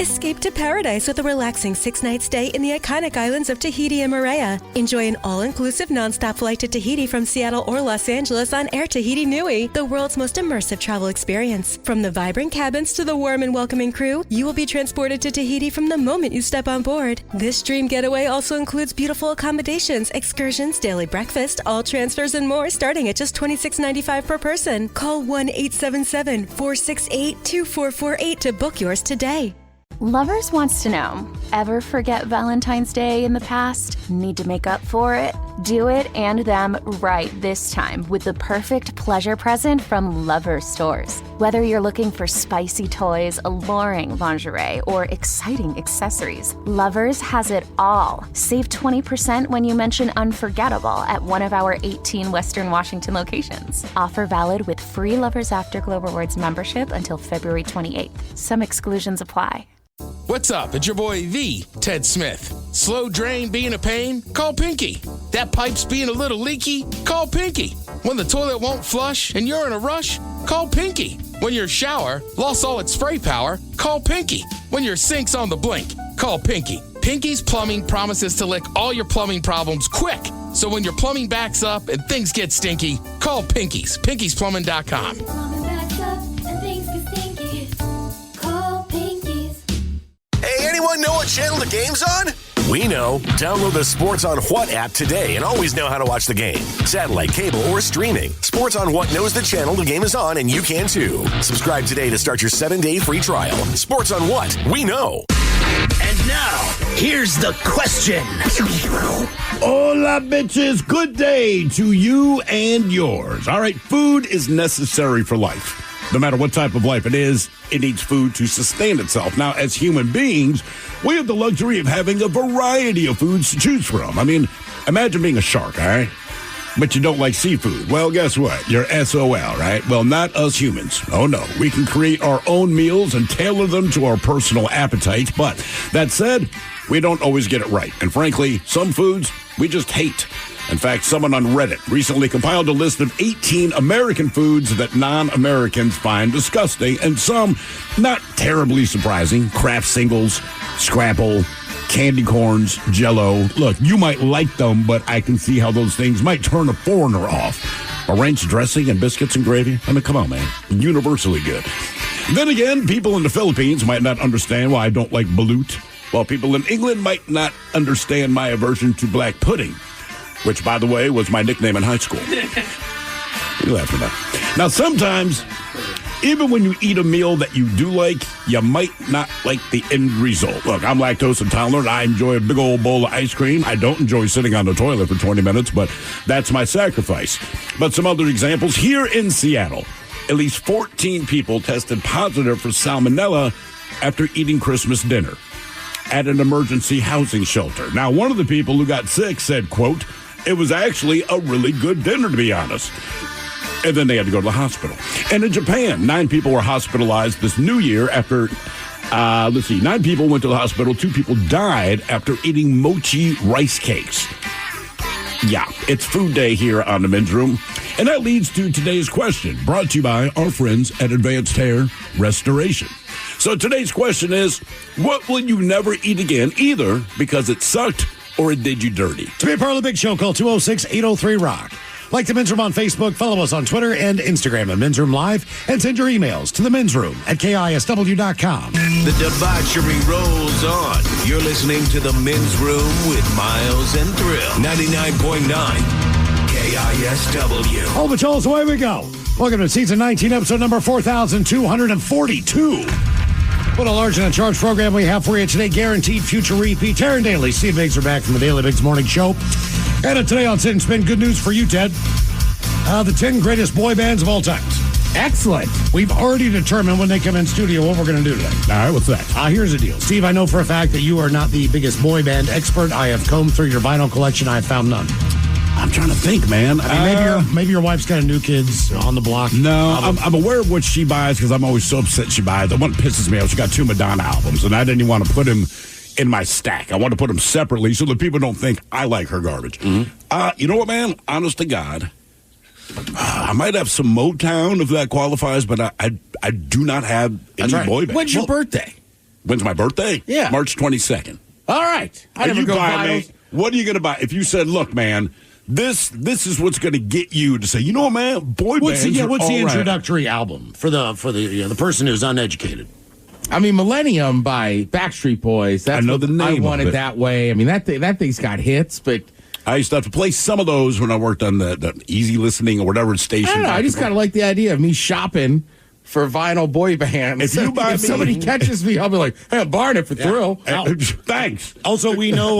Escape to paradise with a relaxing 6-night stay in the iconic islands of Tahiti and Moorea. Enjoy an all-inclusive non-stop flight to Tahiti from Seattle or Los Angeles on Air Tahiti Nui, the world's most immersive travel experience. From the vibrant cabins to the warm and welcoming crew, you will be transported to Tahiti from the moment you step on board. This dream getaway also includes beautiful accommodations, excursions, daily breakfast, all transfers, and more, starting at just $26.95 per person. Call 1-877-468-2448 to book yours today. Lovers wants to know, ever forget Valentine's Day in the past? Need to make up for it? Do it and them right this time with the perfect pleasure present from Lovers stores. Whether you're looking for spicy toys, alluring lingerie, or exciting accessories, Lovers has it all. Save 20% when you mention unforgettable at one of our 18 Western Washington locations. Offer valid with free Lovers Afterglow Rewards membership until February 28th. Some exclusions apply. What's up? It's your boy, V, Ted Smith. Slow drain being a pain? Call Pinky. That pipe's being a little leaky? Call Pinky. When the toilet won't flush and you're in a rush? Call Pinky. When your shower lost all its spray power? Call Pinky. When your sink's on the blink? Call Pinky. Pinky's Plumbing promises to lick all your plumbing problems quick. So when your plumbing backs up and things get stinky, call Pinky's. Pinky'sPlumbing.com. Anyone know what channel the game's on? We know. Download the Sports on What app today and always know how to watch the game. Satellite, cable, or streaming. Sports on What knows the channel the game is on, and you can too. Subscribe today to start your 7-day free trial. Sports on What? We know. And now, here's the question. Hola, bitches. Good day to you and yours. All right, food is necessary for life. No matter what type of life it is, it needs food to sustain itself. Now, as human beings, we have the luxury of having a variety of foods to choose from. I mean, imagine being a shark, all right? But you don't like seafood. Well, guess what? You're SOL, right? Well, not us humans. Oh, no. We can create our own meals and tailor them to our personal appetites. But that said, we don't always get it right. And frankly, some foods we just hate. In fact, someone on Reddit recently compiled a list of 18 American foods that non-Americans find disgusting, and some not terribly surprising. Kraft Singles, Scrapple, candy corns, Jell-O. Look, you might like them, but I can see how those things might turn a foreigner off. A ranch dressing and biscuits and gravy? I mean, come on, man. Universally good. Then again, people in the Philippines might not understand why I don't like balut, while people in England might not understand my aversion to black pudding, which, by the way, was my nickname in high school. You laugh at that. Now, sometimes, even when you eat a meal that you do like, you might not like the end result. Look, I'm lactose intolerant. I enjoy a big old bowl of ice cream. I don't enjoy sitting on the toilet for 20 minutes, but that's my sacrifice. But some other examples. Here in Seattle, at least 14 people tested positive for salmonella after eating Christmas dinner at an emergency housing shelter. Now, one of the people who got sick said, quote, "It was actually a really good dinner, to be honest." And then they had to go to the hospital. And in Japan, 9 people were hospitalized this new year after, 9 people went to the hospital. 2 people died after eating mochi rice cakes. Yeah, it's food day here on the Men's Room. And that leads to today's question, brought to you by our friends at Advanced Hair Restoration. So today's question is, what will you never eat again, either because it sucked or it did you dirty? To be a part of the big show, call 206-803-ROCK. Like the Men's Room on Facebook, follow us on Twitter and Instagram at Men's Room Live, and send your emails to the Men's Room at KISW.com. The debauchery rolls on. You're listening to the Men's Room with Miles and Thrill. 99.9 KISW. Oh, but y'all, away we go. Welcome to season 19, episode number 4242. What a large and a charged program we have for you today. Guaranteed future repeat. Taryn Daly, Steve Biggs are back from the Daily Biggs Morning Show. And today on Sit and Spin, good news for you, Ted. The 10 greatest boy bands of all time. Excellent. We've already determined when they come in studio what we're going to do today. All right, what's that? Here's the deal. Steve, I know for a fact that you are not the biggest boy band expert. I have combed through your vinyl collection. I have found none. I'm trying to think, man. I mean, maybe your wife's got a New Kids on the block. No, I'm aware of what she buys because I'm always so upset she buys. The one that pisses me off, she got 2 Madonna albums, and I didn't even want to put them in my stack. I want to put them separately so that people don't think I like her garbage. Mm-hmm. You know what, man? Honest to God, I might have some Motown if that qualifies, but I do not have any boy band. When's your birthday? When's my birthday? Yeah. March 22nd. All right. I Are never you go buying me? vinyls. What are you going to buy? If you said, look, man, this is what's going to get you to say, you know what, man, boy What's bands the are all right. introductory album for the person who's uneducated? I mean, Millennium by Backstreet Boys. That's I know what the name I of wanted it. that way. I mean, that thing's got hits, but I used to have to play some of those when I worked on the easy listening or whatever station. I don't know. I just kind of like the idea of me shopping for vinyl boy bands. If you buy me- somebody catches me, I'll be like, hey, I'm buying it for thrill. Thanks. Also, we know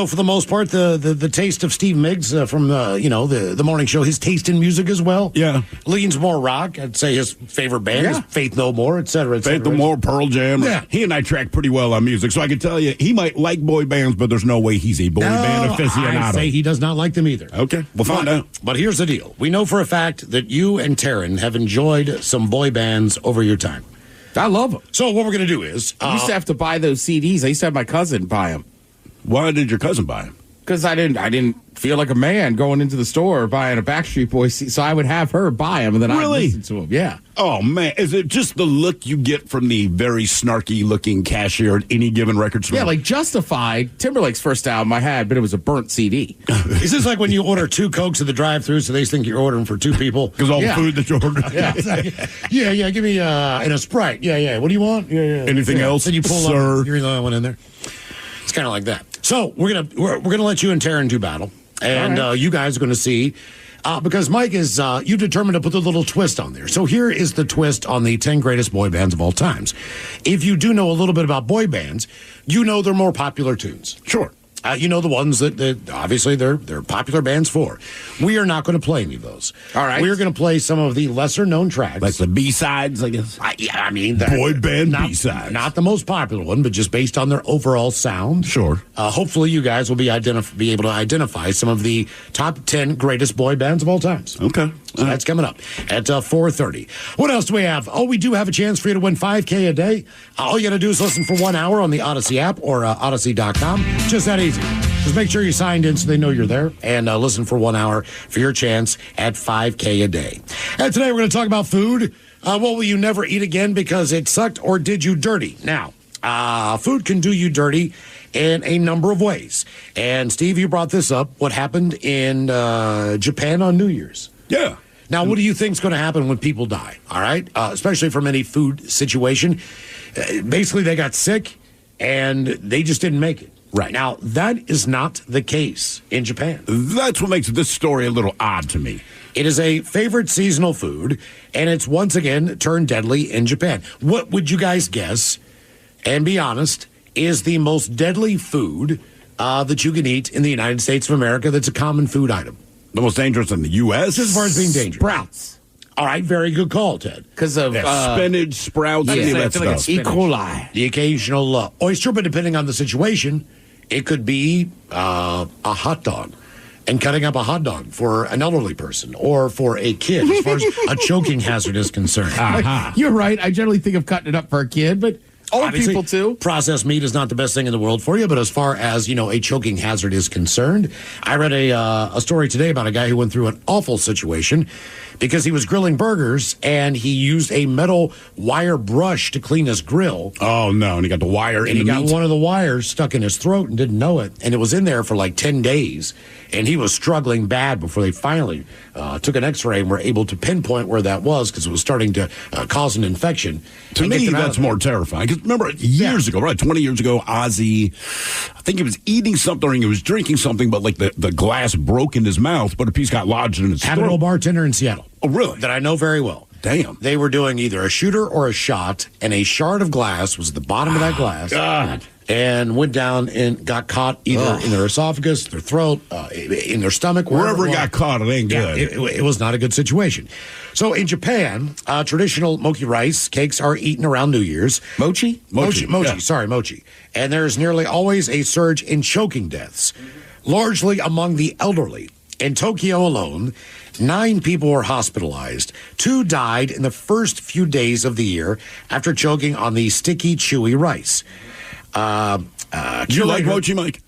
for the most part the taste of Steve Miggs from the morning show. His taste in music as well. Yeah. leans more rock. I'd say his favorite band is Faith No More, et cetera, et Faith cetera. No More, Pearl Jam. Yeah. He and I track pretty well on music, so I can tell you he might like boy bands, but there's no way he's a boy band aficionado. I say he does not like them either. Okay, we'll find out. But here's the deal: we know for a fact that you and Taryn have enjoyed some boy bands over your time. I love them. So what we're going to do is I used to have to buy those CDs. I used to have my cousin buy them Why did your cousin buy him? because I didn't feel like a man going into the store buying a Backstreet Boys CD. So I would have her buy them, and then I'd Really? listen to them. Yeah. Oh, man. Is it just the look you get from the very snarky-looking cashier at any given record store? Yeah, like Justified, Timberlake's first album I had, but it was a burnt CD. is this like when you order 2 Cokes at the drive-thru, so they think you're ordering for 2 people? Because all Yeah. the food that you ordered. Yeah. yeah. Give me and a Sprite. Yeah. What do you want? Yeah. Anything else, Then you pull sir? up. You're the only one in there. It's kind of like that. So we're gonna let you and Taryn do battle, and All right. you guys are gonna see. Because Mike is, you determined to put a little twist on there. So here is the twist on the 10 greatest boy bands of all times. If you do know a little bit about boy bands, you know their more popular tunes. Sure. You know the ones that obviously they're popular bands for. We are not going to play any of those. All right. We are going to play some of the lesser known tracks. Like the B-sides, I guess. I mean, Boy band not, B-sides. not the most popular one, but just based on their overall sound. Sure. Hopefully, you guys will be able to identify some of the top 10 greatest boy bands of all times. Okay. So that's coming up at 4:30. What else do we have? Oh, we do have a chance for you to win $5K a day. All you got to do is listen for 1 hour on the Odyssey app or Odyssey.com. Just that easy. Just make sure you signed in so they know you're there, and listen for 1 hour for your chance at $5K a day. And today we're going to talk about food. What will you never eat again because it sucked or did you dirty? Now, food can do you dirty in a number of ways. And Steve, you brought this up. What happened in Japan on New Year's? Yeah. Now, what do you think is going to happen when people die? All right, especially from any food situation. Basically, they got sick and they just didn't make it. Right. Now, that is not the case in Japan. That's what makes this story a little odd to me. It is a favorite seasonal food, and it's once again turned deadly in Japan. What would you guys guess, and be honest, is the most deadly food that you can eat in the United States of America that's a common food item? The most dangerous in the U.S.? As far as being dangerous. Sprouts. All right, very good call, Ted. Because of Spinach, sprouts, any of I that feel like stuff. it's E. coli. The occasional oyster, but depending on the situation, it could be a hot dog. And cutting up a hot dog for an elderly person or for a kid, as far as a choking hazard is concerned. You're right. I generally think of cutting it up for a kid, but old Obviously, people too. Processed meat is not the best thing in the world for you, but as far as, a choking hazard is concerned, I read a story today about a guy who went through an awful situation because he was grilling burgers and he used a metal wire brush to clean his grill. Oh, no. And he got the wire And in he the got meat. one of the wires stuck in his throat and didn't know it. And it was in there for like 10 days. And he was struggling bad before they finally took an x-ray and were able to pinpoint where that was because it was starting to cause an infection. To and get me, them out that's of there. more terrifying. Because remember, years ago, right, 20 years ago, Ozzy, I think he was eating something or he was drinking something, but like the glass broke in his mouth, but a piece got lodged in his Had an throat. old bartender in Seattle. Oh, really? That I know very well. Damn. They were doing either a shooter or a shot, and a shard of glass was at the bottom of that glass. God. And went down and got caught either in their esophagus, their throat, in their stomach. Wherever it was. got caught, it ain't Yeah, good. it was not a good situation. So in Japan, traditional mochi rice cakes are eaten around New Year's. Mochi? Mochi. Yeah. Sorry, mochi. And there's nearly always a surge in choking deaths, largely among the elderly. In Tokyo alone, 9 people were hospitalized. 2 died in the first few days of the year after choking on the sticky, chewy rice. You like mochi, Mike?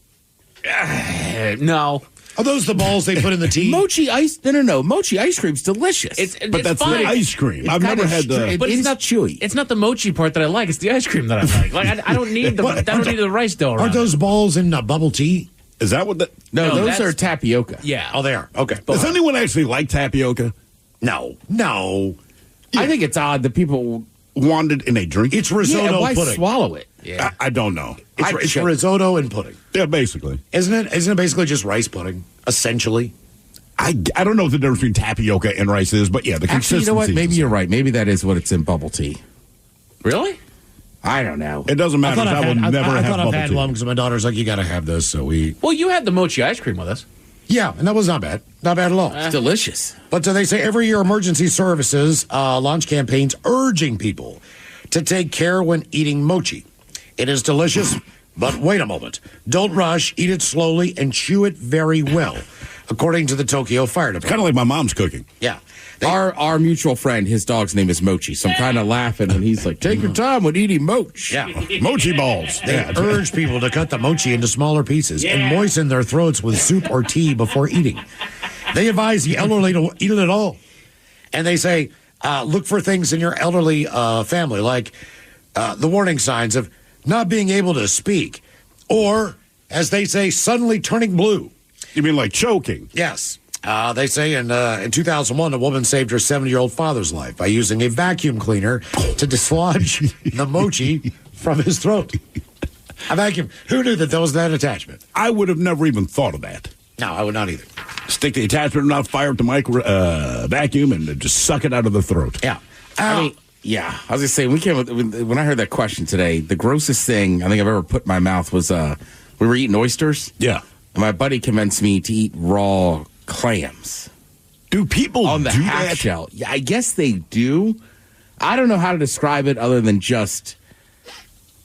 No. Are those the balls they put in the tea? Mochi ice? No. Mochi ice cream's delicious. But that's fine. the ice cream. It's I've never had the. But it's it's not chewy. It's not the mochi part that I like. It's the ice cream that I like. Like I don't need the rice dough around. Aren't those balls in bubble tea? Is that what the? No, those that's- are tapioca. Yeah. Oh, they are. Okay. Does anyone actually like tapioca? No. I think it's odd that people Want it in a drink? It's risotto why pudding. swallow it? Yeah. I don't know. It's risotto and pudding. Yeah, basically. Isn't it? Isn't it basically just rice pudding, essentially? I don't know what the difference between tapioca and rice is, but yeah, the Actually, consistency. you know what? is Maybe the you're same. right. Maybe that is what it's in bubble tea. Really? I don't know. It doesn't matter. I will never I have thought I've bubble had tea. one because my daughter's like, you got to have this. So we. Well, you had the mochi ice cream with us. Yeah, and that was not bad. Not bad at all. It's delicious. But they say every year emergency services launch campaigns urging people to take care when eating mochi. It is delicious, but wait a moment. Don't rush, eat it slowly, and chew it very well, according to the Tokyo Fire Department. Kind of like my mom's cooking. Yeah. Our mutual friend, his dog's name is Mochi, so I'm kind of laughing when he's like, take your time when eating mochi. Yeah. Mochi balls. They urge people to cut the mochi into smaller pieces and moisten their throats with soup or tea before eating. They advise the elderly to eat it at all. And they say, look for things in your elderly family, like the warning signs of not being able to speak, or, as they say, suddenly turning blue. You mean like choking? Yes. They say in 2001, a woman saved her 70-year-old father's life by using a vacuum cleaner to dislodge the mochi from his throat. A vacuum. Who knew that there was that attachment? I would have never even thought of that. No, I would not either. Stick the attachment in, fire up the vacuum, and just suck it out of the throat. Yeah. I mean, yeah. I was going to say, when I heard that question today, the grossest thing I think I've ever put in my mouth was we were eating oysters. Yeah. And my buddy convinced me to eat raw clams. Do people on the do half that? shell? Yeah, I guess they do. I don't know how to describe it other than just,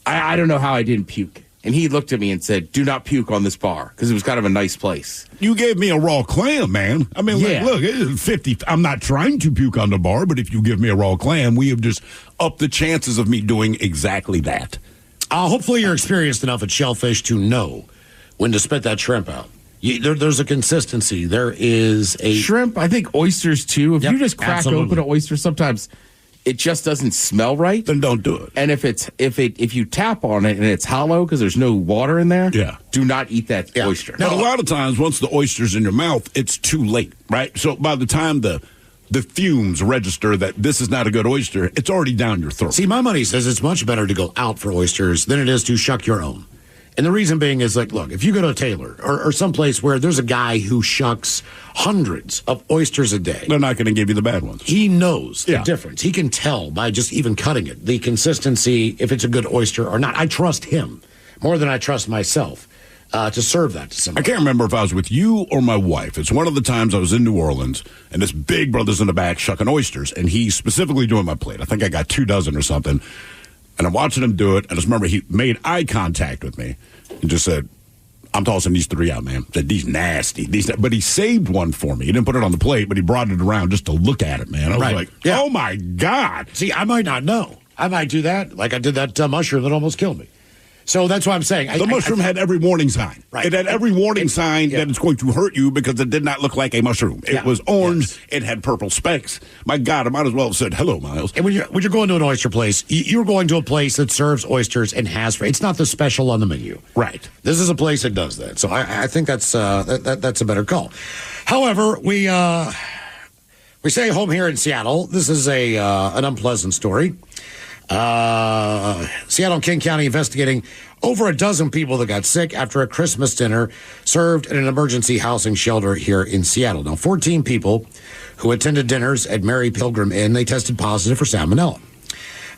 I don't know how I didn't puke. And he looked at me and said, do not puke on this bar, because it was kind of a nice place. You gave me a raw clam, man. I mean, Yeah. look, it is 50. I'm not trying to puke on the bar, but if you give me a raw clam, we have just upped the chances of me doing exactly that. Hopefully you're experienced enough at shellfish to know when to spit that shrimp out. There's a consistency. There is a... Shrimp, I think oysters too. If Yep, you just crack absolutely. open an oyster, sometimes it just doesn't smell right. Then don't do it. And if you tap on it and it's hollow because there's no water in there, Yeah. do not eat that Yeah. oyster. But a lot of times, once the oyster's in your mouth, it's too late, right? So by the time the fumes register that this is not a good oyster, it's already down your throat. See, my money says it's much better to go out for oysters than it is to shuck your own. And the reason being is, like, look, if you go to a tailor or someplace where there's a guy who shucks hundreds of oysters a day, They're not going to give you the bad ones. he knows Yeah. the difference. He can tell by just even cutting it, the consistency, if it's a good oyster or not. I trust him more than I trust myself to serve that to I somebody. can't remember if I was with you or my wife. It's one of the times I was in New Orleans, and this big brother's in the back shucking oysters, and he's specifically doing my plate. I think I got 2 dozen or something. And I'm watching him do it, and I just remember he made eye contact with me and just said, I'm tossing these 3 out, man. Said, these nasty. But he saved one for me. He didn't put it on the plate, but he brought it around just to look at it, man. I was Right. like, Yeah. oh, my God. See, I might not know. I might do that like I did that mushroom that almost killed me. So that's what I'm saying. The mushroom had every warning sign. Right. It had every warning sign yeah. that it's going to hurt you because it did not look like a mushroom. It Yeah. was orange. Yes. It had purple specks. My God, I might as well have said, hello, Miles. And when you're going to an oyster place, you're going to a place that serves oysters and has. It's not the special on the menu. Right. This is a place that does that. So I think that's that's a better call. However, we stay home here in Seattle. This is an unpleasant story. Seattle and King County investigating over a dozen people that got sick after a Christmas dinner served at an emergency housing shelter here in Seattle. Now, 14 people who attended dinners at Mary Pilgrim Inn, they tested positive for salmonella.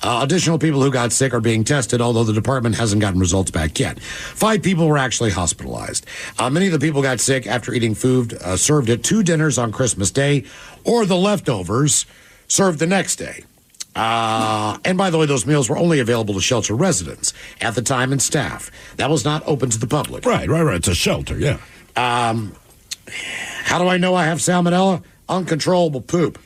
Additional people who got sick are being tested, although the department hasn't gotten results back yet. 5 people were actually hospitalized. Many of the people got sick after eating food served at 2 dinners on Christmas Day, or the leftovers served the next day. And by the way, those meals were only available to shelter residents at the time and staff. That was not open to the public. Right. It's a shelter, yeah. How do I know I have salmonella? Uncontrollable poop.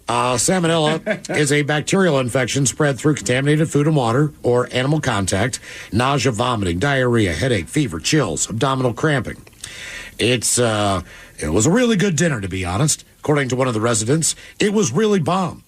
Salmonella is a bacterial infection spread through contaminated food and water or animal contact, nausea, vomiting, diarrhea, headache, fever, chills, abdominal cramping. It was a really good dinner, to be honest. According to one of the residents, it was really bomb.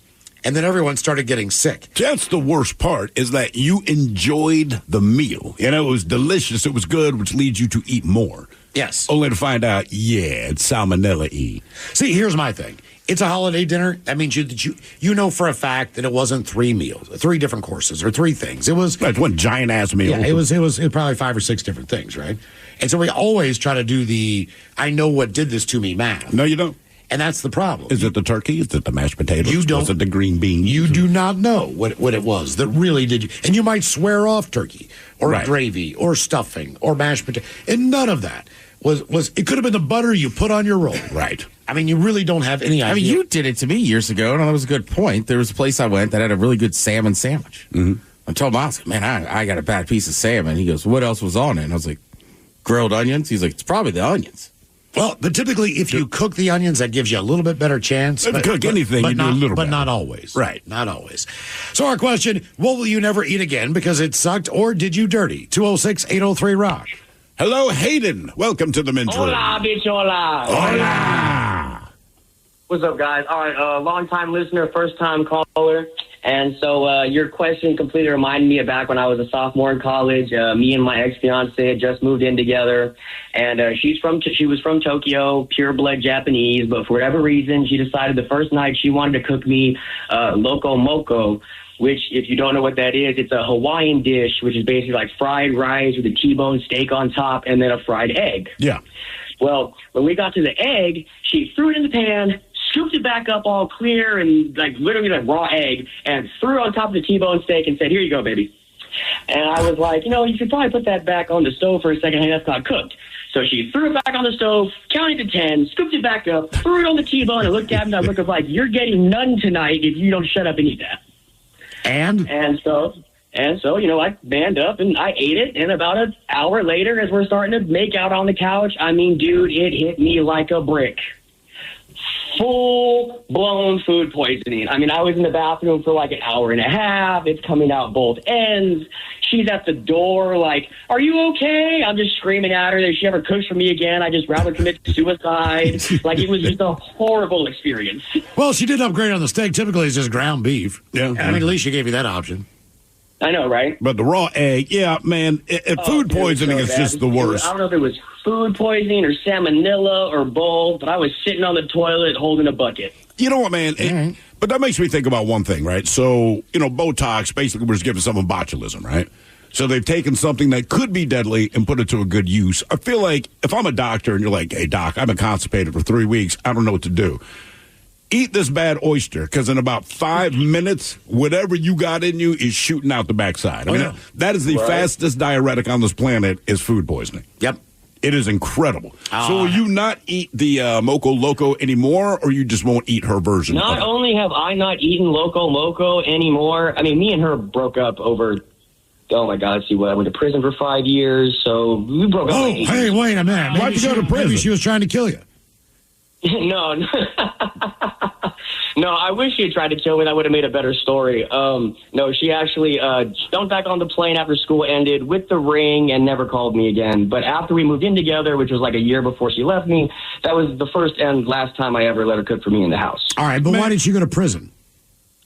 And then everyone started getting sick. That's the worst part, is that you enjoyed the meal. You know, it was delicious, it was good, which leads you to eat more. Yes. Only to find out, it's salmonella-y. See, here's my thing. It's a holiday dinner. That means you know for a fact that it wasn't 3 meals, 3 different courses, or 3 things. It was one giant-ass meal. Yeah, it was probably 5 or 6 different things, right? And so we always try to do the I know what did this to me math. No, you don't. And that's the problem. Is it the turkey? Is it the mashed potatoes? You don't. Was it the green beans? You do not know what it was that really did you. And you might swear off turkey or gravy or stuffing or mashed potato. And none of that was. It could have been the butter you put on your roll. Right. I mean, you really don't have any idea. I mean, you did it to me years ago, and that was a good point. There was a place I went that had a really good salmon sandwich. Mm-hmm. I told him, I was like, man, I got a bad piece of salmon. He goes, what else was on it? And I was like, grilled onions? He's like, it's probably the onions. Well, but typically, if you cook the onions, that gives you a little bit better chance. But cook anything, you do a little but better. not always. Right. Not always. So our question, what will you never eat again because it sucked, or did you dirty? 206-803-ROCK. Hello, Hayden. Welcome to the men's room. Hola, bitch, hola. Hola. What's up, guys? All right, long-time listener, first-time caller. And so your question completely reminded me of back when I was a sophomore in college. Me and my ex-fiance had just moved in together. And she was from Tokyo, pure-blood Japanese. But for whatever reason, she decided the first night she wanted to cook me loco moco, which, if you don't know what that is, it's a Hawaiian dish, which is basically like fried rice with a T-bone steak on top and then a fried egg. Yeah. Well, when we got to the egg, she threw it in the pan, scooped it back up all clear and literally like raw egg, and threw it on top of the T-bone steak and said, here you go, baby. And I was like, you should probably put that back on the stove for a second. Hey, that's not cooked. So she threw it back on the stove, counted to 10, scooped it back up, threw it on the T-bone, and looked at me and I looked like, you're getting none tonight if you don't shut up and eat that. And so, I manned up and I ate it. And about an hour later, as we're starting to make out on the couch, I mean, dude, it hit me like a brick. Full-blown food poisoning. I mean, I was in the bathroom for like an hour and a half. It's coming out both ends. She's at the door like, are you okay? I'm just screaming at her that if she ever cooks for me again, I just rather commit suicide. Like, it was just a horrible experience. Well, she did upgrade on the steak. Typically, it's just ground beef. Yeah. I mean, at least she gave you that option. I know, right? But the raw egg, man, food poisoning is just the worst. I don't know if it was food poisoning or salmonella or both, but I was sitting on the toilet holding a bucket. You know what, man? But that makes me think about one thing, right? So, Botox, basically we're just giving someone botulism, right? So they've taken something that could be deadly and put it to a good use. I feel like if I'm a doctor and you're like, hey, doc, I've been constipated for 3 weeks. I don't know what to do. Eat this bad oyster, because in about 5 minutes, whatever you got in you is shooting out the backside. I mean, that is the fastest diuretic on this planet is food poisoning. Yep. It is incredible. So will you not eat the Moco Loco anymore, or you just won't eat her version? Not only have I not eaten Loco Moco anymore, I mean, me and her broke up over, oh my God, I went to prison for 5 years, so we broke up. Oh, hey, wait a minute. Why'd you go to prison? Maybe she was trying to kill you. No, no, I wish she had tried to kill me. That would have made a better story. No, she actually jumped back on the plane after school ended with the ring and never called me again. But after we moved in together, which was like a year before she left me, that was the first and last time I ever let her cook for me in the house. All right, but why did she go to prison?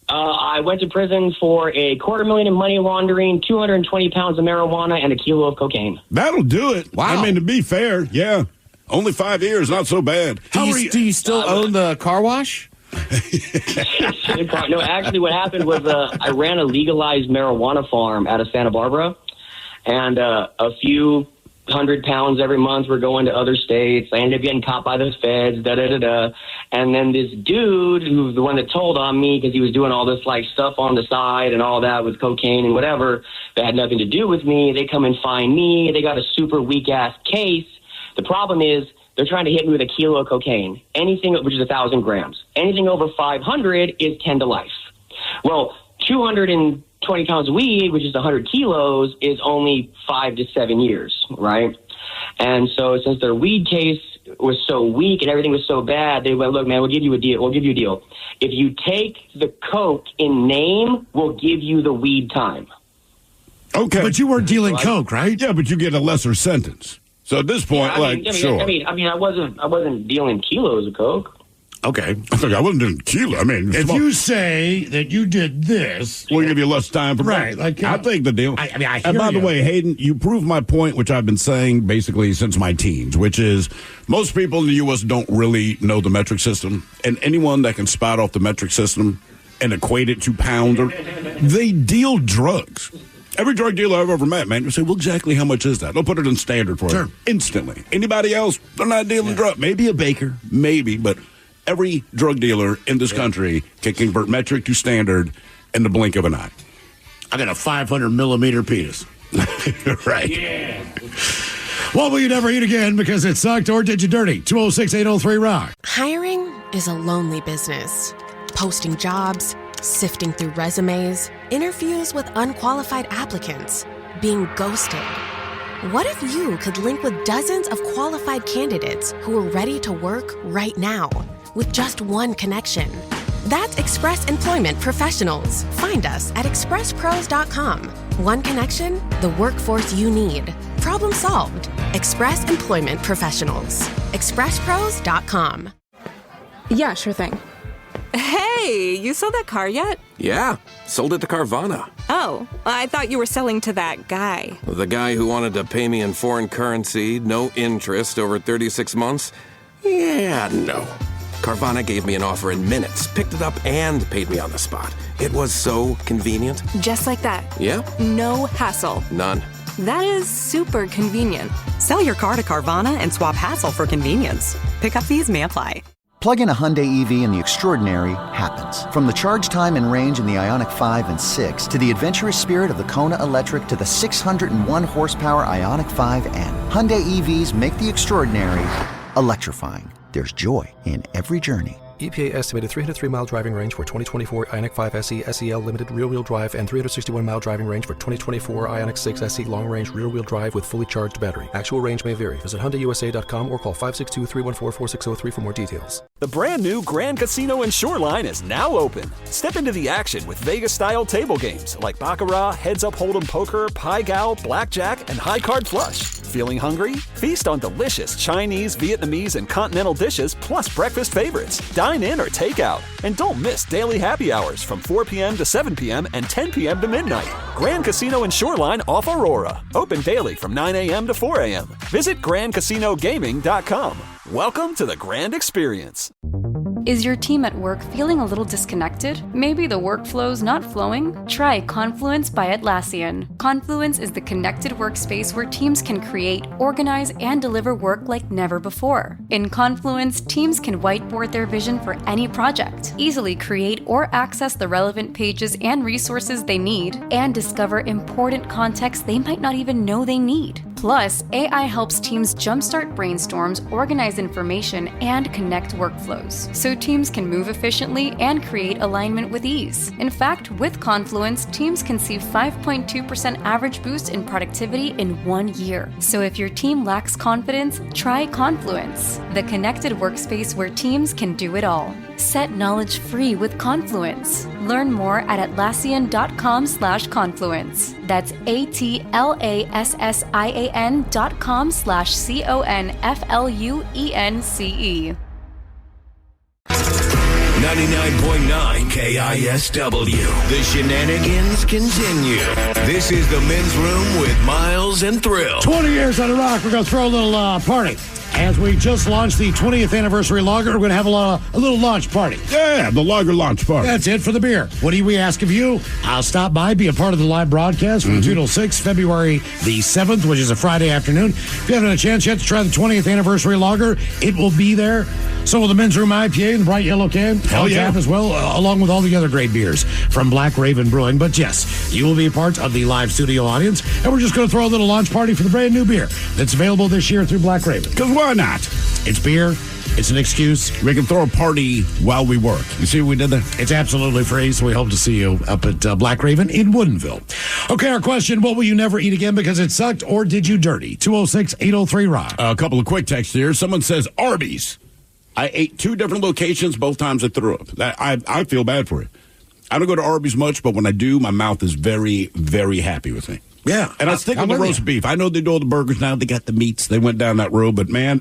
I went to prison for $250,000 in money laundering, 220 pounds of marijuana, and a kilo of cocaine. That'll do it. Wow. I mean, to be fair, yeah. Only 5 years, not so bad. Do you still own the car wash? No, actually, what happened was I ran a legalized marijuana farm out of Santa Barbara, and a few 100 pounds every month were going to other states. I ended up getting caught by the feds, and then this dude, who's the one that told on me because he was doing all this like stuff on the side and all that with cocaine and whatever that had nothing to do with me. They come and find me. They got a super weak ass case. The problem is they're trying to hit me with a kilo of cocaine, anything which is 1,000 grams. Anything over 500 is 10 to life. Well, 220 pounds of weed, which is 100 kilos, is only 5 to 7 years, right? And so since their weed case was so weak and everything was so bad, they went, look, man, we'll give you a deal. We'll give you a deal. If you take the coke in name, we'll give you the weed time. Okay. But you weren't dealing coke, right? Yeah, but you get a lesser sentence. So at this point, sure. I wasn't dealing kilos of coke. Okay. I think I wasn't doing kilo. I mean, if you say that you did this, we'll give you less time for right. Like I think the deal. I hear and by the way, Hayden, you prove my point, which I've been saying basically since my teens, which is most people in the U.S. don't really know the metric system, and anyone that can spout off the metric system and equate it to pounds, they deal drugs. Every drug dealer I've ever met, man, will say, well, exactly how much is that? They'll put it in standard for you instantly. Anybody else, they're not dealing drugs. Maybe a baker, maybe, but every drug dealer in this country can convert metric to standard in the blink of an eye. I got a 500-millimeter penis. Right. Yeah. What will you never eat again because it sucked or did you dirty? 206-803-ROCK. Hiring is a lonely business. Posting jobs, sifting through resumes, interviews with unqualified applicants, being ghosted. What if you could link with dozens of qualified candidates who are ready to work right now with just one connection? That's Express Employment Professionals. Find us at expresspros.com. One connection, the workforce you need. Problem solved. Express Employment Professionals. expresspros.com. Yeah, sure thing. Hey, you sold that car yet? Yeah, sold it to Carvana. Oh, I thought you were selling to that guy. The guy who wanted to pay me in foreign currency, no interest, over 36 months? Yeah, no. Carvana gave me an offer in minutes, picked it up, and paid me on the spot. It was so convenient. Just like that. Yeah? No hassle. None. That is super convenient. Sell your car to Carvana and swap hassle for convenience. Pickup fees may apply. Plug in a Hyundai EV and the extraordinary happens. From the charge time and range in the Ioniq 5 and 6 to the adventurous spirit of the Kona Electric to the 601 horsepower Ioniq 5N. Hyundai EVs make the extraordinary electrifying. There's joy in every journey. EPA estimated 303-mile driving range for 2024 Ioniq 5 SE SEL limited rear-wheel drive and 361-mile driving range for 2024 Ioniq 6 SE long-range rear-wheel drive with fully charged battery. Actual range may vary. Visit HyundaiUSA.com or call 562-314-4603 for more details. The brand new Grand Casino and Shoreline is now open. Step into the action with Vegas-style table games like Baccarat, Heads Up Hold'em Poker, Pai Gow, Blackjack, and High Card Flush. Feeling hungry? Feast on delicious Chinese, Vietnamese, and continental dishes plus breakfast favorites. Dine in or take out. And don't miss daily happy hours from 4 p.m. to 7 p.m. and 10 p.m. to midnight. Grand Casino and Shoreline off Aurora. Open daily from 9 a.m. to 4 a.m. Visit GrandCasinoGaming.com. Welcome to the Grand Experience. Is your team at work feeling a little disconnected? Maybe the workflow's not flowing? Try Confluence by Atlassian. Confluence is the connected workspace where teams can create, organize, and deliver work like never before. In Confluence, teams can whiteboard their vision for any project, easily create or access the relevant pages and resources they need, and discover important context they might not even know they need. Plus, AI helps teams jumpstart brainstorms, organize information, and connect workflows, so teams can move efficiently and create alignment with ease. In fact, with Confluence, teams can see 5.2% average boost in productivity in 1 year. So if your team lacks confidence, try Confluence, the connected workspace where teams can do it all. Set knowledge free with Confluence. Learn more at Atlassian.com/confluence. That's ATLASSIAN.com/CONFLUENCE. 99.9 KISW. The shenanigans continue. This is the Men's Room with Miles and Thrill. 20 years on the rock. We're going to throw a little party. As we just launched the 20th anniversary lager, we're going to have a little launch party. Yeah, the lager launch party. That's it for the beer. What do we ask of you? I'll stop by, be a part of the live broadcast from 2 till 6, February the 7th, which is a Friday afternoon. If you haven't had a chance yet to try the 20th anniversary lager, it will be there. So will the Men's Room IPA in the bright yellow can. Hell yeah. As well, along with all the other great beers from Black Raven Brewing. But yes, you will be a part of the live studio audience, and we're just going to throw a little launch party for the brand new beer that's available this year through Black Raven. Because why not? It's beer. It's an excuse. We can throw a party while we work. You see what we did there? It's absolutely free, so we hope to see you up at Black Raven in Woodinville. Okay, our question, what will you never eat again because it sucked, or did you dirty? 206-803-ROCK. A couple of quick texts here. Someone says, Arby's. I ate 2 different locations. Both times I threw up. I feel bad for it. I don't go to Arby's much, but when I do, my mouth is very, very happy with me. Yeah, and I stick with the roast beef. I know they do all the burgers now. They got the meats. They went down that road. But, man,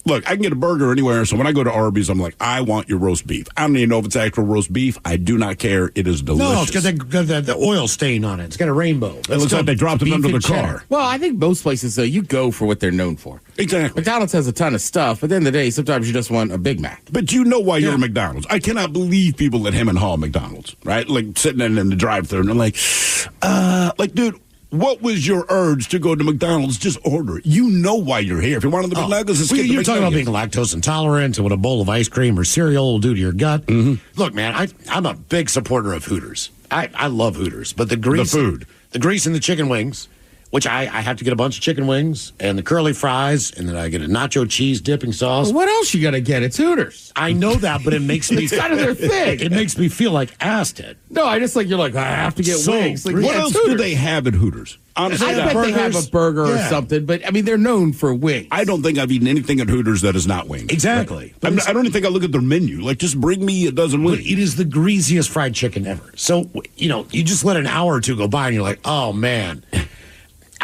look, I can get a burger anywhere. So when I go to Arby's, I'm like, I want your roast beef. I don't even know if it's actual roast beef. I do not care. It is delicious. No, it's got the oil stain on it. It's got a rainbow. It looks like they dropped it under the car. Well, I think most places, though, you go for what they're known for. Exactly. McDonald's has a ton of stuff. At the end of the day, sometimes you just want a Big Mac. But you know why you're at McDonald's. I cannot believe people that hem and haw McDonald's, right? Like sitting in the drive-thru and they're like, dude, what was your urge to go to McDonald's? Just order it. You know why you're here. If you wanted the McNuggets, you're talking about being lactose intolerant and what a bowl of ice cream or cereal will do to your gut. Mm-hmm. Look, man, I'm a big supporter of Hooters. I love Hooters, but the grease, the grease in the chicken wings, which I have to get a bunch of chicken wings and the curly fries, and then I get a nacho cheese dipping sauce. Well, what else you got to get? It's Hooters. I know that, but it makes me... It's kind of their thing. It makes me feel like Aston. No, I just you're like, I have to get wings. Like, what else do they have at Hooters? Honestly, I bet they have a burger or something, but I mean, they're known for wings. I don't think I've eaten anything at Hooters that is not wings. Exactly. I don't even think I look at their menu. Like, just bring me a dozen wings. It is the greasiest fried chicken ever. So, you just let an hour or two go by and you're like, oh, man,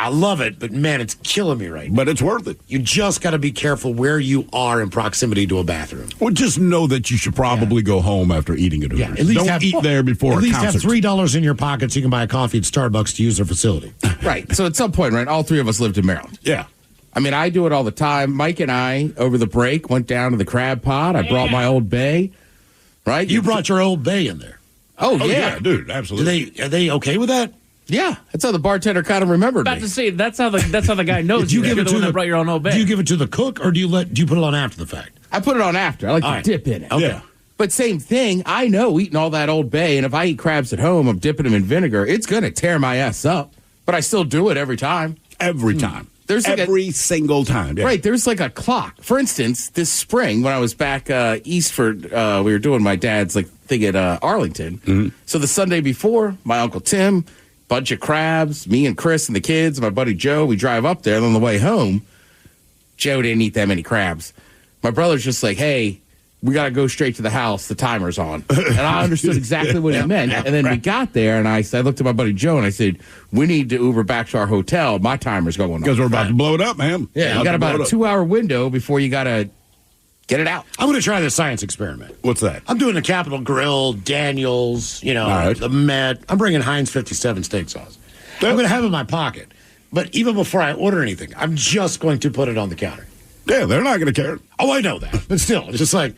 I love it, but, man, it's killing me right now. But it's worth it. You just got to be careful where you are in proximity to a bathroom. Well, just know that you should probably go home after eating at Hooters. Yeah, at least don't eat there before a concert. At least have $3 in your pocket so you can buy a coffee at Starbucks to use their facility. Right. So at some point, right, all three of us lived in Maryland. Yeah. I mean, I do it all the time. Mike and I, over the break, went down to the Crab Pot. I brought my Old Bay. Right? You brought your Old Bay in there. Oh yeah, dude, absolutely. Are they okay with that? Yeah, that's how the bartender kind of remembered me. About to say that's how the guy knows you. You're the one that brought your own Old Bay. Do you give it to the cook or do you put it on after the fact? I put it on after. I like to dip in it. Okay. Yeah. But same thing. I know eating all that Old Bay, and if I eat crabs at home, I'm dipping them in vinegar. It's gonna tear my ass up. But I still do it every time. Every time. There's like every single time. Yeah. Right. There's like a clock. For instance, this spring when I was back east for we were doing my dad's thing at Arlington. Mm-hmm. So the Sunday before, my Uncle Tim, bunch of crabs, me and Chris and the kids, my buddy Joe, we drive up there, and on the way home, Joe didn't eat that many crabs. My brother's just like, hey, we got to go straight to the house. The timer's on. And I understood exactly what he meant. And then we got there, and I looked at my buddy Joe, and I said, we need to Uber back to our hotel. My timer's going on. Because we're about to blow it up, man. Yeah, you got about a 2-hour window before you got to get it out. I'm going to try this science experiment. What's that? I'm doing the Capitol Grill, Daniels, the Met. I'm bringing Heinz 57 steak sauce. I'm going to have it in my pocket. But even before I order anything, I'm just going to put it on the counter. Yeah, they're not going to care. Oh, I know that. But still, it's just like,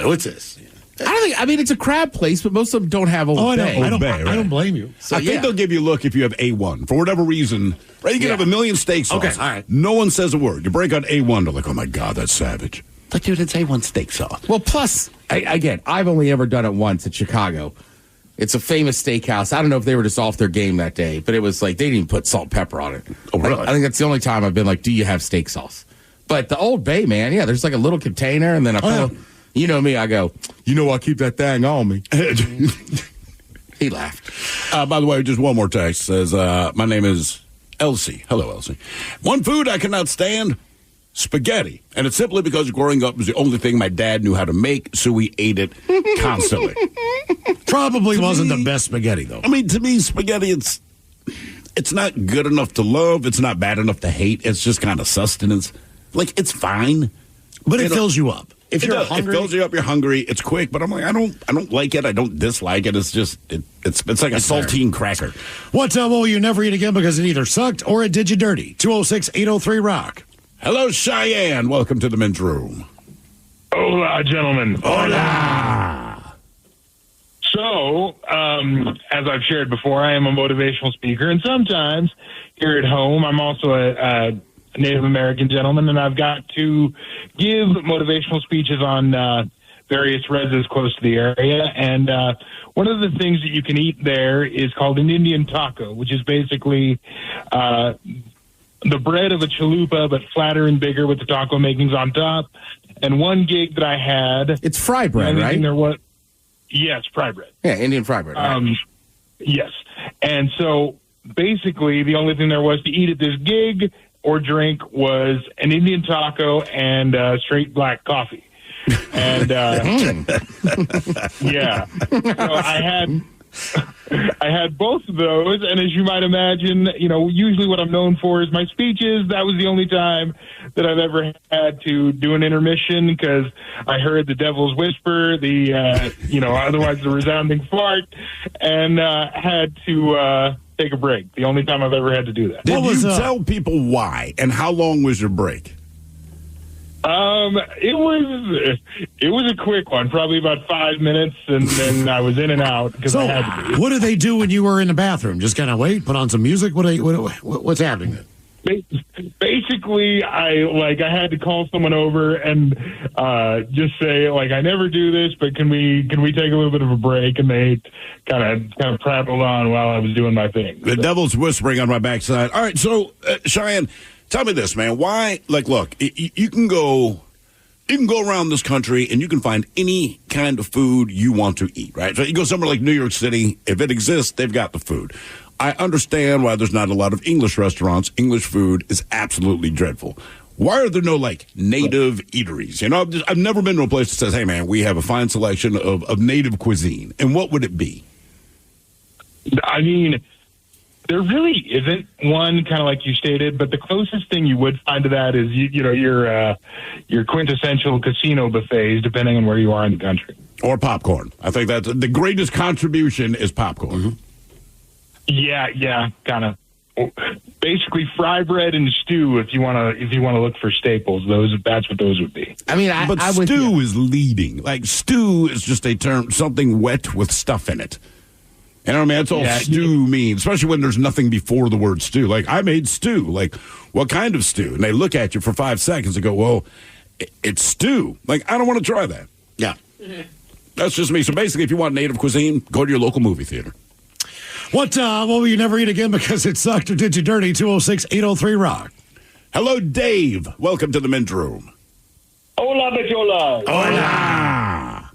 what's this? I mean, it's a crab place, but most of them don't have Old Bay. I don't blame you. So, I think they'll give you a look if you have A1. For whatever reason, right? You can have a million steak sauce. Okay, all right. No one says a word. You break out A1, they're like, oh, my God, that's savage. But, dude, it's A1 steak sauce. Well, plus, again, I've only ever done it once in Chicago. It's a famous steakhouse. I don't know if they were just off their game that day, but it was like they didn't even put salt and pepper on it. Oh, really? I think that's the only time I've been like, do you have steak sauce? But the Old Bay, man, yeah, there's like a little container, and then you know me, I go, I keep that thing on me. He laughed. By the way, just one more text. Says, my name is Elsie. Hello, Elsie. One food I cannot stand, spaghetti. And it's simply because growing up was the only thing my dad knew how to make, so we ate it constantly. Probably wasn't the best spaghetti, though. I mean, to me, spaghetti, it's not good enough to love. It's not bad enough to hate. It's just kind of sustenance. Like, it's fine. But it fills you up. If you're hungry, it fills you up. You're hungry. It's quick, but I'm like, I don't like it. I don't dislike it. It's just it's like a saltine cracker. What's up? Will you never eat again because it either sucked or it did you dirty? 206-803-ROCK. Hello, Cheyenne. Welcome to the men's room. Hola, gentlemen. Hola. So, as I've shared before, I am a motivational speaker, and sometimes here at home, I'm also a Native American gentleman, and I've got to give motivational speeches on various reses close to the area. And one of the things that you can eat there is called an Indian taco, which is basically the bread of a chalupa, but flatter and bigger with the taco makings on top. And one gig that I had... It's fry bread, right? Yes, fry bread. Yeah, Indian fry bread. Right? Yes. And so basically the only thing there was to eat at this gig or drink was an Indian taco and straight black coffee. And yeah, so I I had both of those, and as you might imagine, usually what I'm known for is my speeches. That was the only time that I've ever had to do an intermission because I heard the devil's whisper, otherwise the resounding fart, and had to take a break. The only time I've ever had to do that. Did you tell people why, and how long was your break? It was a quick one, probably about 5 minutes, and then I was in and out because I had to be. What did they do when you were in the bathroom? Just kind of wait, put on some music? What's happening then? Basically, I had to call someone over and just say, I never do this, but can we take a little bit of a break? And they kind of prattled on while I was doing my thing. The devil's whispering on my backside. All right, so Cheyenne, tell me this, man. Why? Look, you can go around this country and you can find any kind of food you want to eat, right? So you go somewhere like New York City. If it exists, they've got the food. I understand why there's not a lot of English restaurants. English food is absolutely dreadful. Why are there no, native eateries? I've never been to a place that says, hey, man, we have a fine selection of native cuisine. And what would it be? I mean, there really isn't one, kind of like you stated, but the closest thing you would find to that is, your quintessential casino buffets, depending on where you are in the country. Or popcorn. I think that's the greatest contribution is popcorn. Mm-hmm. Yeah, kind of. Basically, fry bread and stew. If you want to look for staples, that's what those would be. I mean, but stew is leading. Stew is just a term, something wet with stuff in it. You know what I mean? That's all stew means, especially when there's nothing before the word stew. I made stew. What kind of stew? And they look at you for 5 seconds and go, well, it's stew. I don't want to try that. Yeah. That's just me. So basically, if you want native cuisine, go to your local movie theater. What will you never eat again because it sucked or did you dirty? 206-803-ROCK. Hello, Dave. Welcome to the men's room. Hola, Bichola. Hola.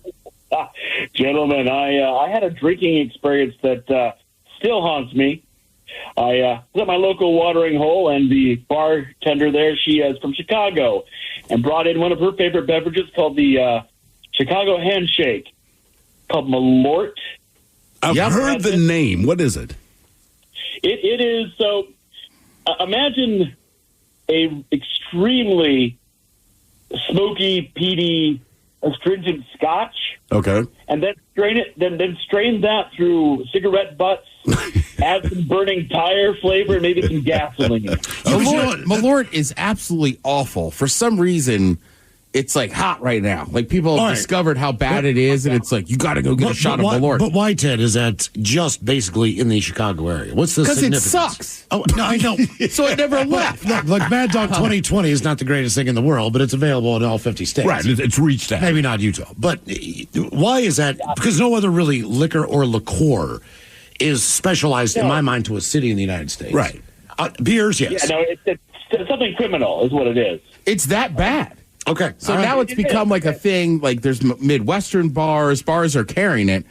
Gentlemen, I had a drinking experience that still haunts me. I was at my local watering hole, and the bartender there, she is from Chicago, and brought in one of her favorite beverages called the Chicago Handshake, called Malort. I've heard the name. What is it? It is, so imagine a extremely smoky, peaty, astringent scotch. Okay. And then strain it, then strain that through cigarette butts, add some burning tire flavor, and maybe some gasoline. Malort is absolutely awful. For some reason, it's hot right now. People have discovered how bad it is, and it's you got to go get a shot of Malort. But why, Ted, is that just basically in the Chicago area? What's the significance? Because it sucks. Oh, no, I know. So it never left. Look, Mad Dog 2020 is not the greatest thing in the world, but it's available in all 50 states. Right, it's reached out. Maybe not Utah. But why is that? Because no other really liquor or liqueur is specialized, in my mind, to a city in the United States. Right. Beers, yes. Yeah, no, it's something criminal is what it is. It's that bad. Okay. So now it's become a thing. There's Midwestern bars are carrying it.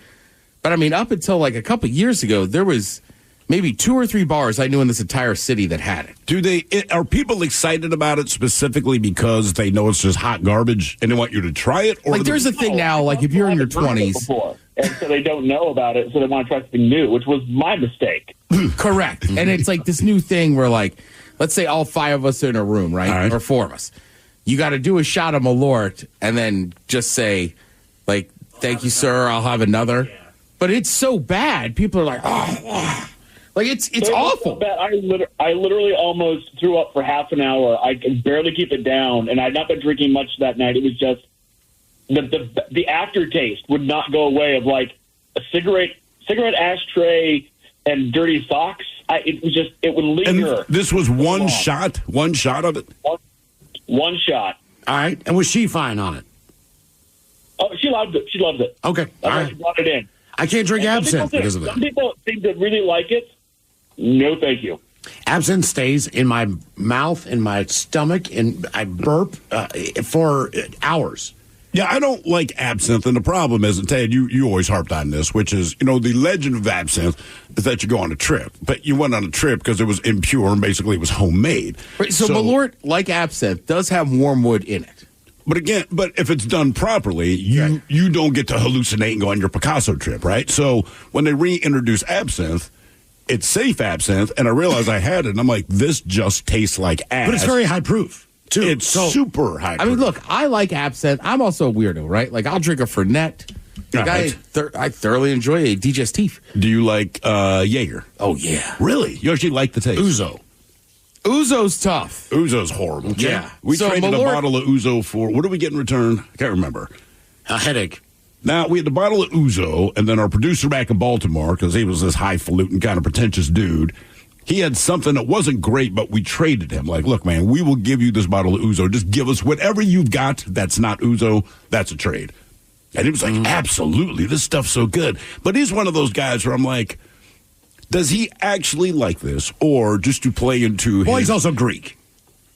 But I mean, up until a couple years ago, there was maybe 2 or 3 bars I knew in this entire city that had it. Are people excited about it specifically because they know it's just hot garbage and they want you to try it? Or there's a thing now, if you're in your 20s. And so they don't know about it, so they want to try something new, which was my mistake. Correct. And it's this new thing where, let's say all 5 of us are in a room, right? Or 4 of us. You got to do a shot of Malort and then just say, thank you, sir, I'll have another. But it's so bad. People are oh. It's awful. So bad. I literally almost threw up for half an hour. I could barely keep it down, and I'd not been drinking much that night. It was just the aftertaste would not go away of a cigarette ashtray and dirty socks. It would linger. And this was one shot of it? One shot. All right. And was she fine on it? Oh, she loved it. She loved it. Okay. All right. She brought it in. I can't drink absinthe because of that. Some people seem to really like it. No, thank you. Absinthe stays in my mouth, in my stomach, and I burp for hours. Yeah, I don't like absinthe, and the problem is, and Ted, you always harped on this, which is, the legend of absinthe is that you go on a trip. But you went on a trip because it was impure and basically it was homemade. Right, so Malort, like absinthe, does have wormwood in it. But again, if it's done properly, you don't get to hallucinate and go on your Picasso trip, right? So when they reintroduce absinthe, it's safe absinthe, and I realized I had it, and I'm like, this just tastes like ass. But it's very high proof, too. It's super high proof. I mean, look, I like absinthe. I'm also a weirdo, right? Like, I'll drink a Fernet. Like, I thoroughly enjoy a digestif. Do you like Jaeger? Oh, yeah. Really? You actually like the taste? Ouzo. Ouzo's tough. Ouzo's horrible. Yeah. We traded a bottle of Ouzo for, what did we get in return? I can't remember. A headache. Now, we had the bottle of Ouzo, and then our producer back in Baltimore, because he was this highfalutin kind of pretentious dude, he had something that wasn't great, but we traded him. Like, look, man, we will give you this bottle of Ouzo. Just give us whatever you've got that's not Ouzo. That's a trade. And he was like, absolutely, this stuff's so good. But he's one of those guys where I'm like, does he actually like this, or just to play into his... Well, he's also Greek.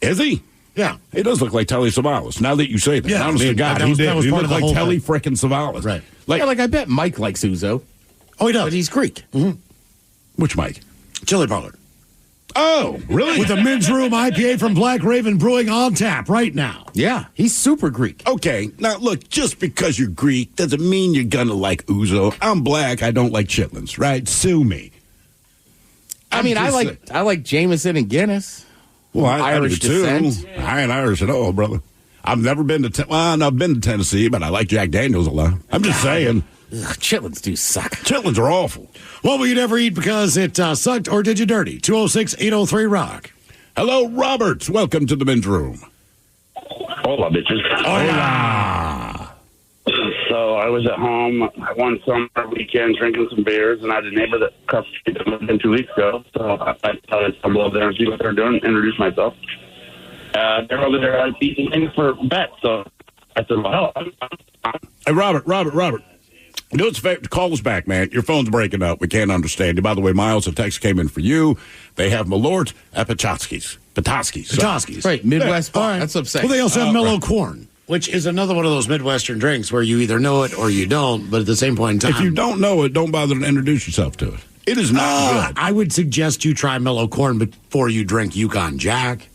Is he? Yeah. He does look like Telly Savalas. Now that you say that. Yeah, honest to God, he did. He looked like Telly frickin' Savalas. Right. Like I bet Mike likes Ouzo. Oh, he does. But he's Greek. Mm-hmm. Which Mike? Chili Parlor. Oh, really? With the Men's Room IPA from Black Raven Brewing on tap right now. Yeah, he's super Greek. Okay, now look, just because you're Greek doesn't mean you're gonna like Ouzo. I'm black, I don't like chitlins, right? Sue me. I mean, I like Jameson and Guinness. Well, Irish I do too. descent. I ain't Irish at all, brother. I've never been to I've been to Tennessee, but I like Jack Daniels a lot. I'm just saying. Chitlins do suck. Chitlins are awful. What will you never eat because it sucked or did you dirty? 206-803-ROCK. Hello, Robert. Welcome to the Men's Room. Hola, bitches. Hola. So I was at home one summer weekend drinking some beers, and I had a neighbor that cussed me that moved in 2 weeks ago. So I thought I'd stumble over there and see what they're doing, introduce myself. They're over there beating things for bets. So I said, well, Hey, Robert. Do us a favor, call us back, man. Your phone's breaking up. We can't understand you. By the way, Miles, a text came in for you. They have Malort at Petoskey's. Right, Midwest. Yeah. All right. That's what I'm saying. Well, they also have mellow corn, which is another one of those Midwestern drinks where you either know it or you don't, but at the same point in time. If you don't know it, don't bother to introduce yourself to it. It is not good. I would suggest you try mellow corn before you drink Yukon Jack.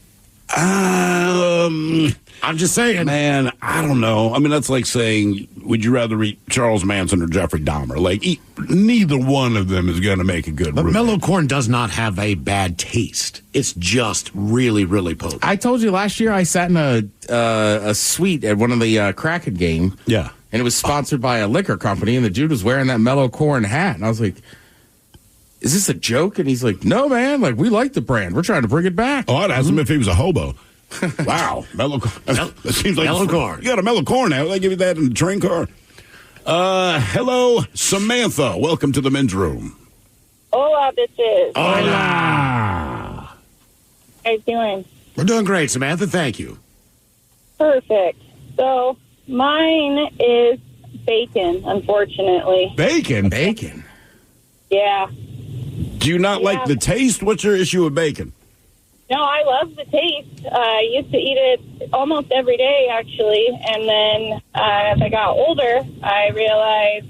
I'm just saying. Man, I don't know. I mean, that's like saying, would you rather eat Charles Manson or Jeffrey Dahmer? Like, neither one of them is going to make a good But roommate. mellow corn does not have a bad taste. It's just really, really potent. I told you last year I sat in a suite at one of the Kraken game. Yeah. And it was sponsored by a liquor company, and the dude was wearing that mellow corn hat. And I was like, is this a joke? And he's like, no, man. Like, we like the brand. We're trying to bring it back. Oh, I'd ask him if he was a hobo. Wow. Mellow corn. That seems like mellow corn. You got a mellow corn now. They give you that in the train car. Hello, Samantha. Welcome to the Men's Room. Hola, bitches. Hola. How you doing? We're doing great, Samantha. Thank you. Perfect. So, mine is bacon, unfortunately. Bacon? Yeah. Do you not like the taste? What's your issue with bacon? No, I love the taste. I used to eat it almost every day, actually. And then as I got older, I realized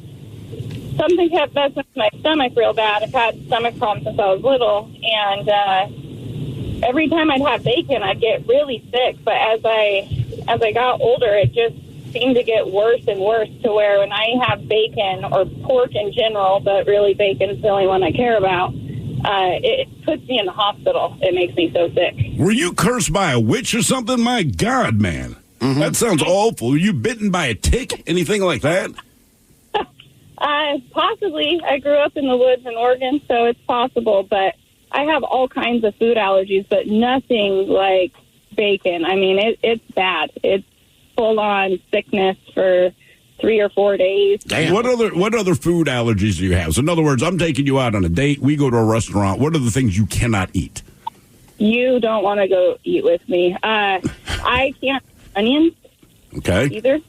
something kept messing with my stomach real bad. I've had stomach problems since I was little. And every time I'd have bacon, I'd get really sick. But as I got older, it just seemed to get worse and worse to where when I have bacon or pork in general, but really bacon's the only one I care about, it puts me in the hospital. It makes me so sick. Were you cursed by a witch or something? My God, man. Mm-hmm. That sounds awful. Were you bitten by a tick? Anything like that? Possibly. I grew up in the woods in Oregon, so it's possible. But I have all kinds of food allergies, but nothing like bacon. I mean, it's bad. It's full-on sickness for 3 or 4 days. Damn. What other food allergies do you have? So in other words, I'm taking you out on a date. We go to a restaurant. What are the things you cannot eat? You don't want to go eat with me. I can't eat onions either,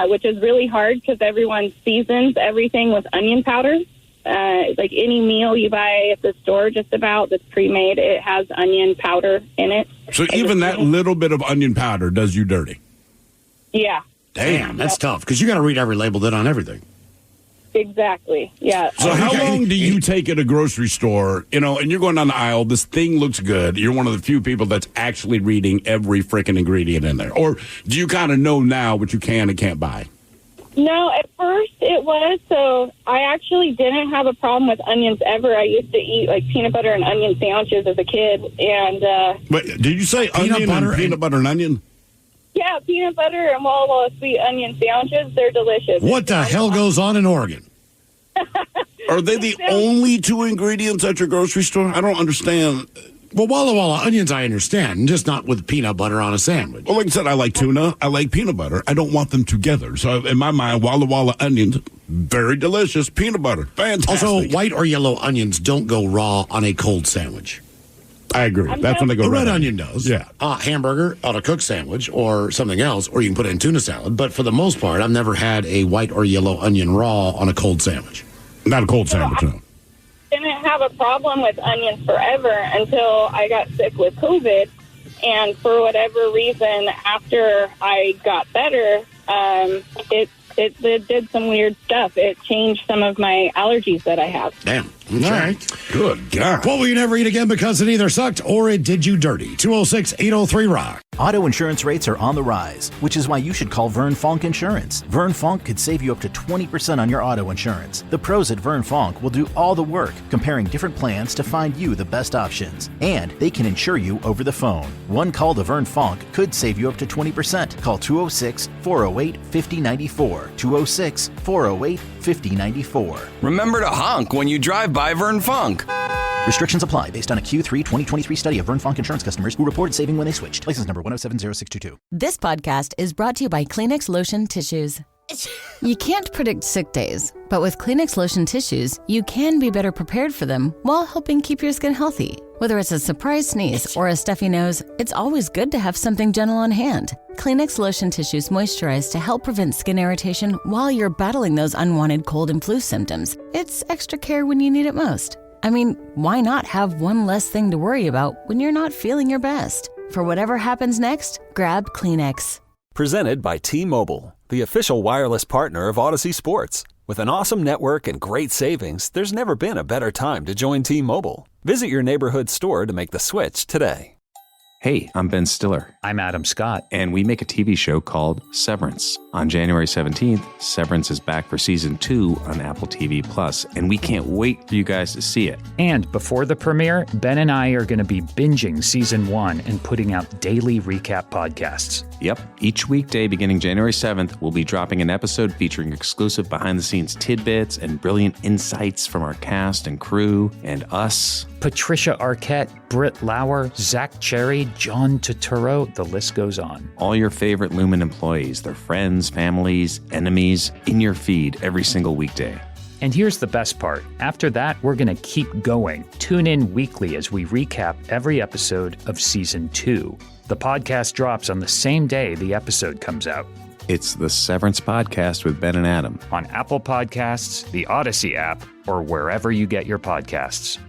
which is really hard because everyone seasons everything with onion powder. Like any meal you buy at the store just about that's pre-made, it has onion powder in it. So even that little bit of onion powder does you dirty? Yeah. Damn, that's tough because you got to read every label then on everything. Exactly. Yeah. So how long do you take at a grocery store, and you're going down the aisle, this thing looks good. You're one of the few people that's actually reading every freaking ingredient in there. Or do you kind of know now what you can and can't buy? No, at first it was. So I actually didn't have a problem with onions ever. I used to eat like peanut butter and onion sandwiches as a kid. And Wait, did you say peanut butter and onion? Yeah, peanut butter and Walla Walla sweet onion sandwiches. They're delicious. What the hell goes on in Oregon? Are they the only two ingredients at your grocery store? I don't understand. Well, Walla Walla onions, I understand, just not with peanut butter on a sandwich. Well, like I said, I like tuna. I like peanut butter. I don't want them together. So in my mind, Walla Walla onions, very delicious. Peanut butter, fantastic. Also, white or yellow onions don't go raw on a cold sandwich. I agree. That's when they go red onion does. Yeah. Hamburger on a cooked sandwich or something else, or you can put it in tuna salad. But for the most part, I've never had a white or yellow onion raw on a cold sandwich. Not a cold sandwich, no. Didn't have a problem with onions forever until I got sick with COVID. And for whatever reason, after I got better, it did some weird stuff. It changed some of my allergies that I have. Damn. All right. Good God. What will you never eat again because it either sucked or it did you dirty? 206-803-ROCK. Auto insurance rates are on the rise, which is why you should call Vern Fonk Insurance. Vern Fonk could save you up to 20% on your auto insurance. The pros at Vern Fonk will do all the work, comparing different plans to find you the best options. And they can insure you over the phone. One call to Vern Fonk could save you up to 20%. Call 206-408-5094. 206-408-5094. Remember to honk when you drive by Vern Fonk. Restrictions apply based on a Q3 2023 study of Vern Fonk insurance customers who reported saving when they switched. License number 1070622. This podcast is brought to you by Kleenex Lotion Tissues. You can't predict sick days, but with Kleenex Lotion Tissues, you can be better prepared for them while helping keep your skin healthy. Whether it's a surprise sneeze or a stuffy nose, it's always good to have something gentle on hand. Kleenex Lotion Tissues moisturize to help prevent skin irritation while you're battling those unwanted cold and flu symptoms. It's extra care when you need it most. I mean, why not have one less thing to worry about when you're not feeling your best? For whatever happens next, grab Kleenex. Presented by T-Mobile, the official wireless partner of Odyssey Sports. With an awesome network and great savings, there's never been a better time to join T-Mobile. Visit your neighborhood store to make the switch today. Hey, I'm Ben Stiller. I'm Adam Scott. And we make a TV show called Severance. On January 17th, Severance is back for season 2 on Apple TV+, and we can't wait for you guys to see it. And before the premiere, Ben and I are going to be binging season 1 and putting out daily recap podcasts. Yep. Each weekday beginning January 7th, we'll be dropping an episode featuring exclusive behind-the-scenes tidbits and brilliant insights from our cast and crew and us. Patricia Arquette, Britt Lauer, Zach Cherry, John Turturro, the list goes on. All your favorite Lumen employees, their friends, families, enemies, in your feed every single weekday. And here's the best part. After that, we're going to keep going. Tune in weekly as we recap every episode of Season 2. The podcast drops on the same day the episode comes out. It's the Severance Podcast with Ben and Adam. On Apple Podcasts, the Odyssey app, or wherever you get your podcasts.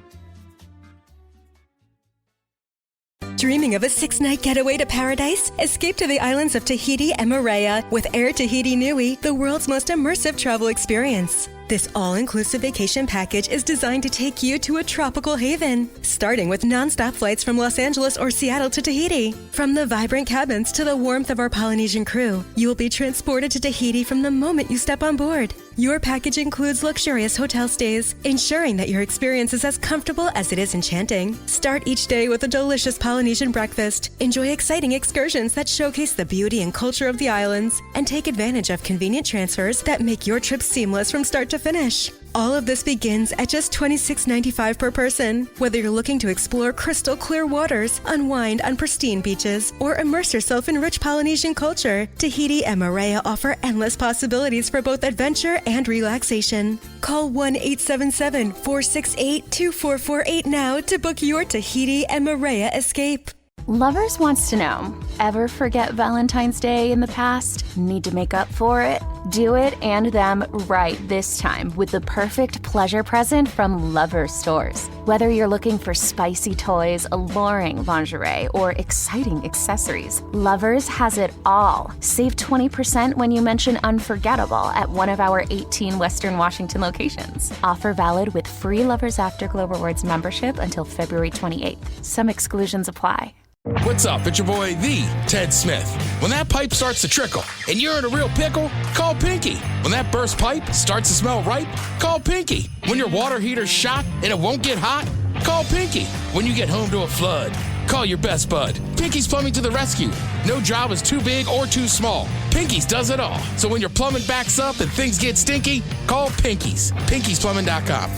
Dreaming of a 6-night getaway to paradise? Escape to the islands of Tahiti and Moorea with Air Tahiti Nui, the world's most immersive travel experience. This all-inclusive vacation package is designed to take you to a tropical haven, starting with non-stop flights from Los Angeles or Seattle to Tahiti. From the vibrant cabins to the warmth of our Polynesian crew, you will be transported to Tahiti from the moment you step on board. Your package includes luxurious hotel stays, ensuring that your experience is as comfortable as it is enchanting. Start each day with a delicious Polynesian breakfast. Enjoy exciting excursions that showcase the beauty and culture of the islands, and take advantage of convenient transfers that make your trip seamless from start to finish. All of this begins at just $26.95 per person. Whether you're looking to explore crystal clear waters, unwind on pristine beaches, or immerse yourself in rich Polynesian culture, Tahiti and Moorea offer endless possibilities for both adventure and relaxation. Call 1-877-468-2448 now to book your Tahiti and Moorea escape. Lovers wants to know, ever forget Valentine's Day in the past? Need to make up for it? Do it and them right this time with the perfect pleasure present from Lovers Stores. Whether you're looking for spicy toys, alluring lingerie, or exciting accessories, Lovers has it all. Save 20% when you mention Unforgettable at one of our 18 Western Washington locations. Offer valid with free Lovers Afterglow Rewards membership until February 28th. Some exclusions apply. What's up? It's your boy, the Ted Smith. When that pipe starts to trickle and you're in a real pickle, call Pinky. When that burst pipe starts to smell ripe, call Pinky. When your water heater's shot and it won't get hot, call Pinky. When you get home to a flood, call your best bud. Pinky's Plumbing to the rescue. No job is too big or too small. Pinky's does it all. So when your plumbing backs up and things get stinky, call Pinky's. Pinky'sPlumbing.com.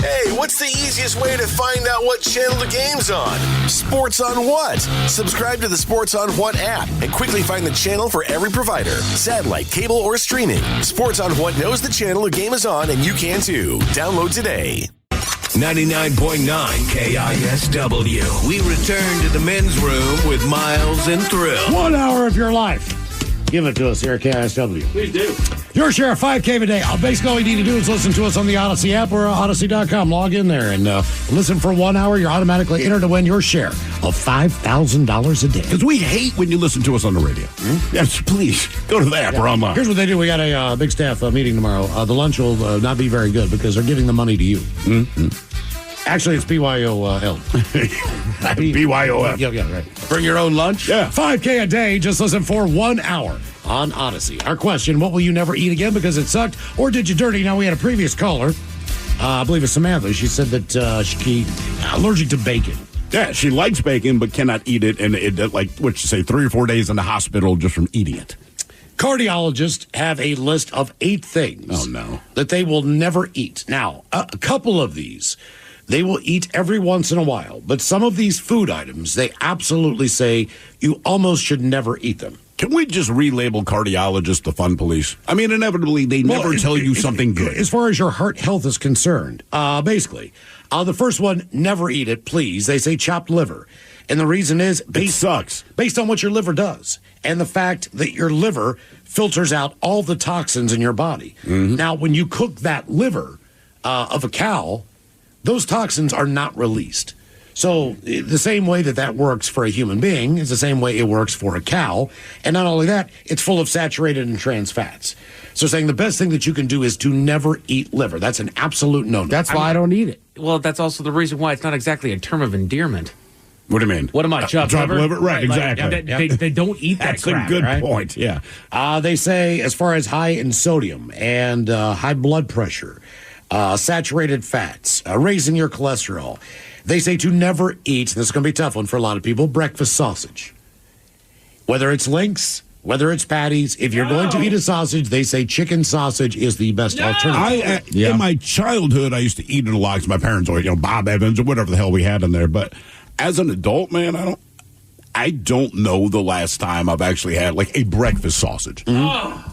Hey, what's the easiest way to find out what channel the game's on? Sports on What? Subscribe to the Sports on What app and quickly find the channel for every provider, satellite, cable, or streaming. Sports on What knows the channel a game is on, and you can too. Download today. 99.9 KISW. We return to the men's room with Miles and Thrill. 1 hour of your life. Give it to us here at KISW. Please do. Your share of 5K a day. Basically, all you need to do is listen to us on the Odyssey app or Odyssey.com. Log in there and listen for 1 hour. You're automatically entered to win your share of $5,000 a day. Because we hate when you listen to us on the radio. Yes, please, go to the app or online. Here's what they do. We got a big staff meeting tomorrow. The lunch will not be very good because they're giving the money to you. Actually, it's BYOL. BYOF. Yeah, right. Bring your own lunch? Yeah. 5K a day. Just listen for 1 hour on Odyssey. Our question, what will you never eat again because it sucked? Or did you dirty? Now, we had a previous caller. I believe it's Samantha. She said that she's allergic to bacon. Yeah, she likes bacon but cannot eat it. And it like, what you say, 3 or 4 days in the hospital just from eating it. Cardiologists have a list of 8 things that they will never eat. Now, a couple of these they will eat every once in a while, but some of these food items, they absolutely say you almost should never eat them. Can we just relabel cardiologists the fun police? I mean, inevitably, they never tell you something good. As far as your heart health is concerned, basically, the first one, never eat it, please. They say chopped liver. And the reason is, it sucks. Based on what your liver does and the fact that your liver filters out all the toxins in your body. Now, when you cook that liver of a cow, those toxins are not released. So the same way that works for a human being is the same way it works for a cow. And not only that, it's full of saturated and trans fats. So saying the best thing that you can do is to never eat liver. That's an absolute no-no. That's why I don't eat it. Well, that's also the reason why it's not exactly a term of endearment. What do you mean? What am I, chopped liver? Right, exactly. They don't eat that crap. That's a good point, yeah. They say as far as high in sodium and high blood pressure, saturated fats, raising your cholesterol. They say to never eat, and this is going to be a tough one for a lot of people, breakfast sausage. Whether it's links, whether it's patties, if you're going to eat a sausage, they say chicken sausage is the best alternative. In my childhood, I used to eat it a lot because my parents always, Bob Evans or whatever the hell we had in there. But as an adult, man, I don't know the last time I've actually had like a breakfast sausage. I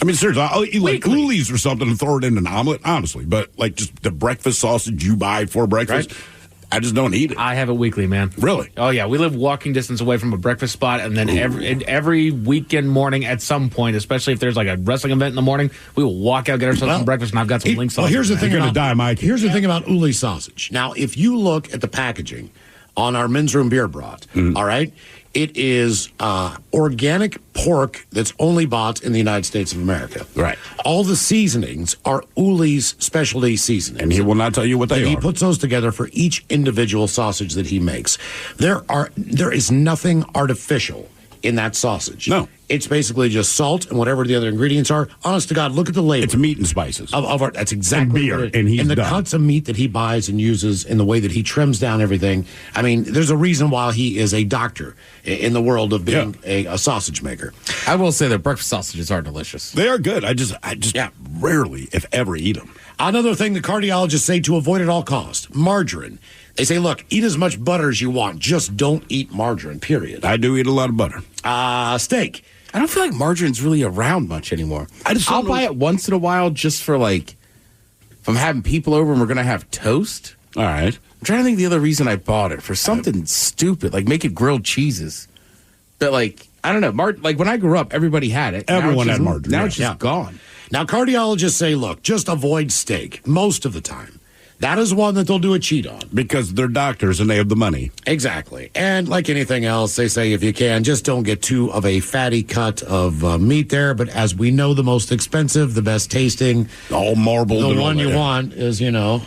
mean, seriously, I'll eat like coulis or something and throw it in an omelet, honestly. But like just the breakfast sausage you buy for breakfast, I just don't eat it. I have it weekly, man. Really? Oh, yeah. We live walking distance away from a breakfast spot, and then every weekend morning at some point, especially if there's like a wrestling event in the morning, we will walk out, get ourselves some breakfast, and I've got some link sausage. Well, here's the thing You're going to die, Mike. Here's the thing about Uli sausage. Now, if you look at the packaging on our men's room beer brought, all right, it is organic pork that's only bought in the United States of America. Right. All the seasonings are Uli's specialty seasonings. And he will not tell you what they are. He puts those together for each individual sausage that he makes. There is nothing artificial in that sausage. No. It's basically just salt and whatever the other ingredients are. Honest to God, look at the label. It's meat and spices. That's exactly and beer, what it is. and he's and the done. cuts of meat that he buys and uses and the way that he trims down everything. I mean, there's a reason why he is a doctor in the world of being a sausage maker. I will say that breakfast sausages are delicious. They are good. I just rarely, if ever, eat them. Another thing the cardiologists say to avoid at all costs, margarine. They say, look, eat as much butter as you want. Just don't eat margarine, period. I do eat a lot of butter. Steak. I don't feel like margarine's really around much anymore. I'll buy it once in a while just for like, if I'm having people over and we're going to have toast. All right. I'm trying to think of the other reason I bought it. For something stupid, like making grilled cheeses. But, like, I don't know. Like, when I grew up, everybody had it. Everyone had margarine. Now it's just gone. Now, cardiologists say, look, just avoid steak most of the time. That is one that they'll do a cheat on. Because they're doctors and they have the money. Exactly. And like anything else, they say if you can, just don't get too of a fatty cut of meat there. But as we know, the most expensive, the best tasting, all marbled. The one you want is,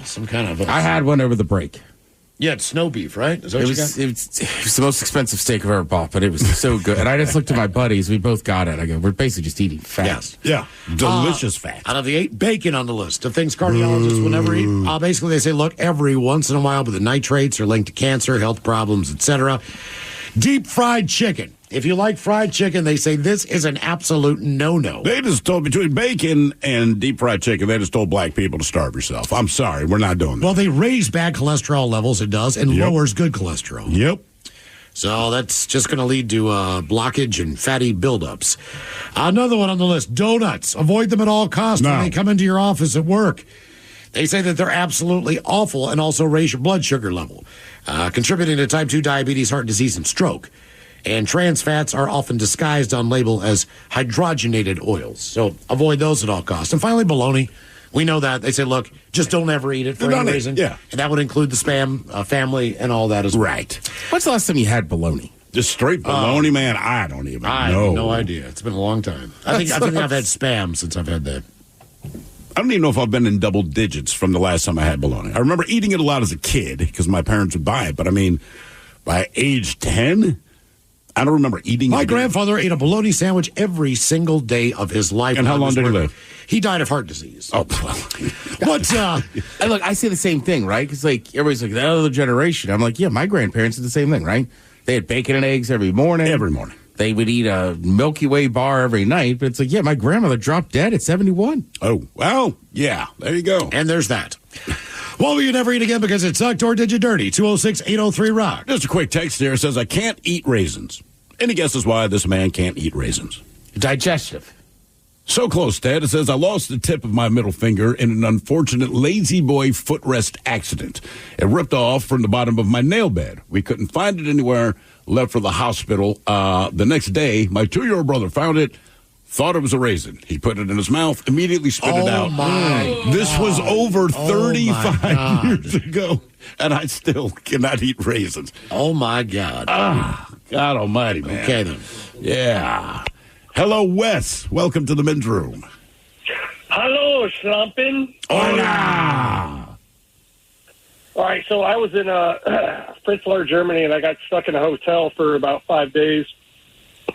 some kind of... I had one over the break. Yeah, it's snow beef, right? Is that what you got? It was the most expensive steak I've ever bought, but it was so good. And I just looked at my buddies. We both got it. I go, we're basically just eating fat. Yes. Yeah. Delicious fat. Out of the 8, bacon on the list of things cardiologists will never eat. Basically, they say, look, every once in a while, but the nitrates are linked to cancer, health problems, etc. Deep fried chicken. If you like fried chicken, they say this is an absolute no-no. They just told, between bacon and deep fried chicken, they just told black people to starve yourself. I'm sorry, we're not doing that. Well, they raise bad cholesterol levels, it does, and lowers good cholesterol. Yep. So that's just going to lead to blockage and fatty buildups. Another one on the list, donuts. Avoid them at all costs when they come into your office at work. They say that they're absolutely awful and also raise your blood sugar level, contributing to type 2 diabetes, heart disease, and stroke. And trans fats are often disguised on label as hydrogenated oils. So avoid those at all costs. And finally, bologna. We know that. They say, look, just don't ever eat it for any reason. Yeah. And that would include the Spam family and all that as well. Right. When's the last time you had bologna? Just straight bologna, man? I don't even know. I have no idea. It's been a long time. I think I've had Spam since I've had that. I don't even know if I've been in double digits from the last time I had bologna. I remember eating it a lot as a kid because my parents would buy it. But, I mean, by age 10... I don't remember eating it. My grandfather ate a bologna sandwich every single day of his life. And how long did he live? He died of heart disease. Oh, well. What? And look, I say the same thing, right? Because, like, everybody's like, that other generation. I'm like, yeah, my grandparents did the same thing, right? They had bacon and eggs every morning. Every morning. They would eat a Milky Way bar every night. But it's like, yeah, my grandmother dropped dead at 71. Oh, well, yeah, there you go. And there's that. Well, will you never eat again because it sucked, or did you dirty? 206-803-ROCK. Just a quick text here. It says, I can't eat raisins. Any guesses why this man can't eat raisins? Digestive. So close, Ted. It says, I lost the tip of my middle finger in an unfortunate lazy boy footrest accident. It ripped off from the bottom of my nail bed. We couldn't find it anywhere. Left for the hospital. The next day, my 2-year-old brother found it. Thought it was a raisin. He put it in his mouth, immediately spit it out. This was over 35 years ago, and I still cannot eat raisins. Oh, my God. God almighty, man. Okay, then. Yeah. Hello, Wes. Welcome to the men's room. Hello, Slumpin. Hola. All right, so I was in Fritzlar, Germany, and I got stuck in a hotel for about 5 days,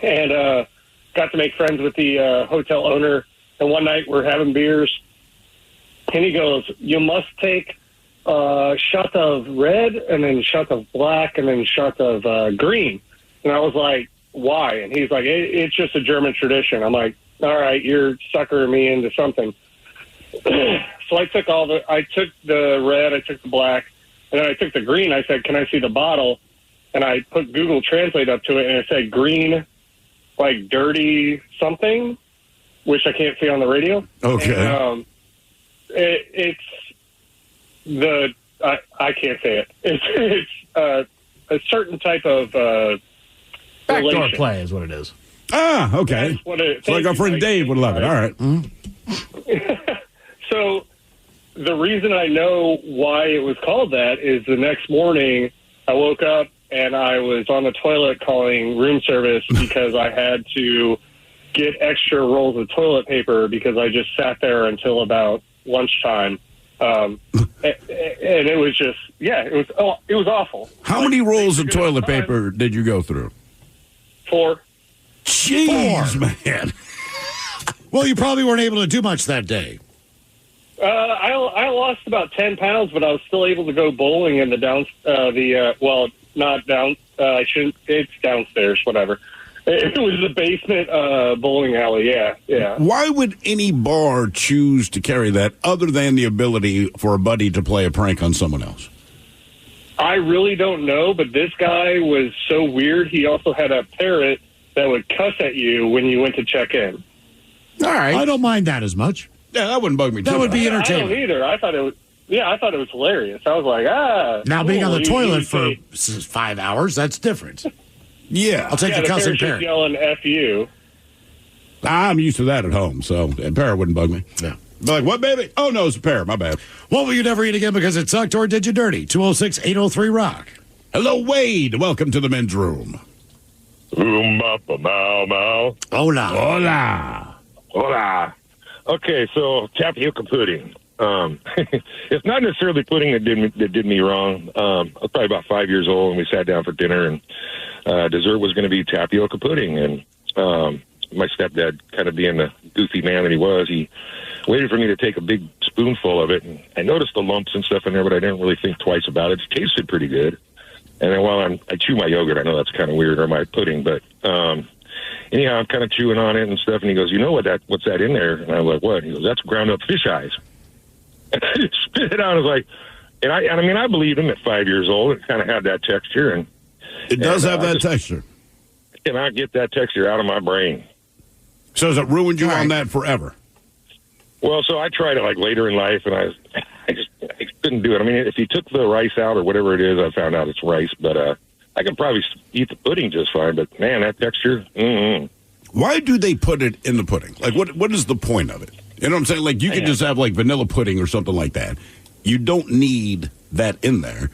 and got to make friends with the hotel owner. And one night we're having beers, and he goes, you must take a shot of red, and then shot of black, and then shot of green. And I was like, why? And he's like, it's just a German tradition. I'm like, all right, you're suckering me into something. So I took the red, I took the black, and then I took the green. I said, can I see the bottle? And I put Google Translate up to it, and it said green, like dirty something, which I can't see on the radio. Okay. And, I can't say it. It's a certain type of backdoor relation. play is what it is. Ah, okay. That's what it, So like our friend Dave would love it. All right. So the reason I know why it was called that is the next morning I woke up and I was on the toilet calling room service because I had to get extra rolls of toilet paper because I just sat there until about lunchtime. And it was just, it was awful. How many rolls of toilet paper did you go through? 4. Jeez, man. Well, you probably weren't able to do much that day. I lost about 10 pounds, but I was still able to go bowling in the not down. I shouldn't. It's downstairs. Whatever. It was the basement bowling alley. Yeah. Why would any bar choose to carry that other than the ability for a buddy to play a prank on someone else? I really don't know, but this guy was so weird. He also had a parrot that would cuss at you when you went to check in. All right. I don't mind that as much. Yeah, that wouldn't bug me too That would be I entertaining. don't either. I thought it Yeah, I thought it was hilarious. I was like, Now, being on the cool. toilet for 5 hours, that's different. Yeah. I'll take the cussing parrot. Yelling F you. I'm used to that at home, so a parrot wouldn't bug me. Yeah. Be like, what, baby? Oh, no, it's a parrot. My bad. What will you never eat again because it sucked or did you dirty? 206-803-ROCK. Hello, Wade. Welcome to the men's room. Mow. Hola. Hola. Hola. Okay, so tapioca pudding. It's not necessarily pudding that did me wrong. I was probably about 5 years old, and we sat down for dinner, and dessert was going to be tapioca pudding. And my stepdad, kind of being the goofy man that he was, he waited for me to take a big spoonful of it. And I noticed the lumps and stuff in there, but I didn't really think twice about it. It tasted pretty good. And then while I chew my yogurt, I know that's kind of weird, or my pudding, but anyhow, I'm kind of chewing on it and stuff. And he goes, "You know what's that in there?" And I'm like, "What?" He goes, "That's ground up fish eyes." And I just spit it out. I was like, and I believed him at 5 years old. It kind of had that texture, and it does have that texture. I cannot get that texture out of my brain. So has it ruined you on that forever? Well, so I tried it like later in life, and I couldn't do it. I mean, if you took the rice out or whatever it is, I found out it's rice, but I could probably eat the pudding just fine. But man, that texture. Why do they put it in the pudding? Like, what is the point of it? You know what I'm saying? Like, you could just have like vanilla pudding or something like that. You don't need that in there.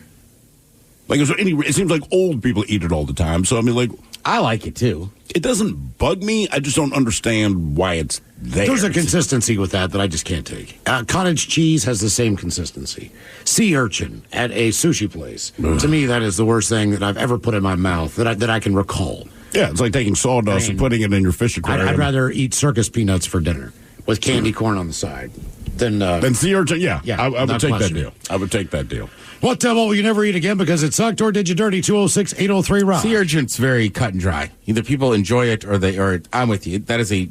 Like, it seems like old people eat it all the time. So I mean, like, I like it too. It doesn't bug me. I just don't understand why it's there. There's a consistency with that I just can't take. Cottage cheese has the same consistency. Sea urchin at a sushi place. To me, that is the worst thing that I've ever put in my mouth that I can recall. Yeah, it's like taking sawdust and putting it in your fish aquarium. I'd rather eat circus peanuts for dinner with candy corn on the side than sea urchin. Yeah, I would take that question. deal. I would take that deal. What will you never eat again because it sucked or did you dirty? 206-803-ROCK. Sea urchin's very cut and dry. Either people enjoy it or I'm with you. That is a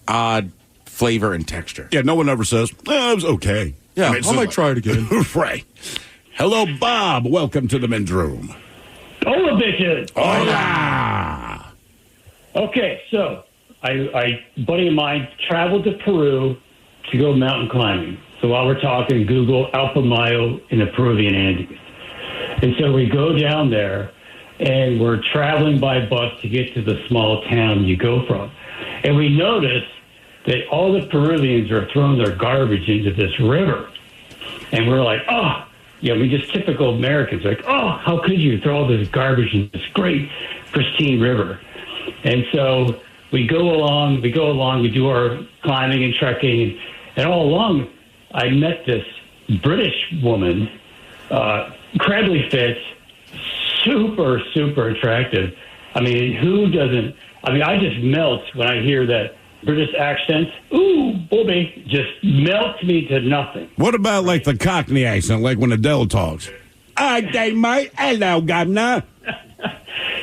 odd flavor and texture. Yeah, no one ever says, it was okay. Yeah, I might try it again. Right. Hello, Bob. Welcome to the men's room. Hola, bitches. Hola. Okay, so a buddy of mine traveled to Peru to go mountain climbing. So while we're talking, Google Alpamayo in the Peruvian Andes. And so we go down there, and we're traveling by bus to get to the small town you go from. And we notice that all the Peruvians are throwing their garbage into this river. And we're like, we just typical Americans, like, how could you throw all this garbage in this great, pristine river? And so we go along, we do our climbing and trekking, and all along, I met this British woman, incredibly fit, super, super attractive. I mean, who doesn't? I mean, I just melt when I hear that British accent. Ooh, booby, just melts me to nothing. What about like the Cockney accent, like when Adele talks? Okay, mate. Hello, governor.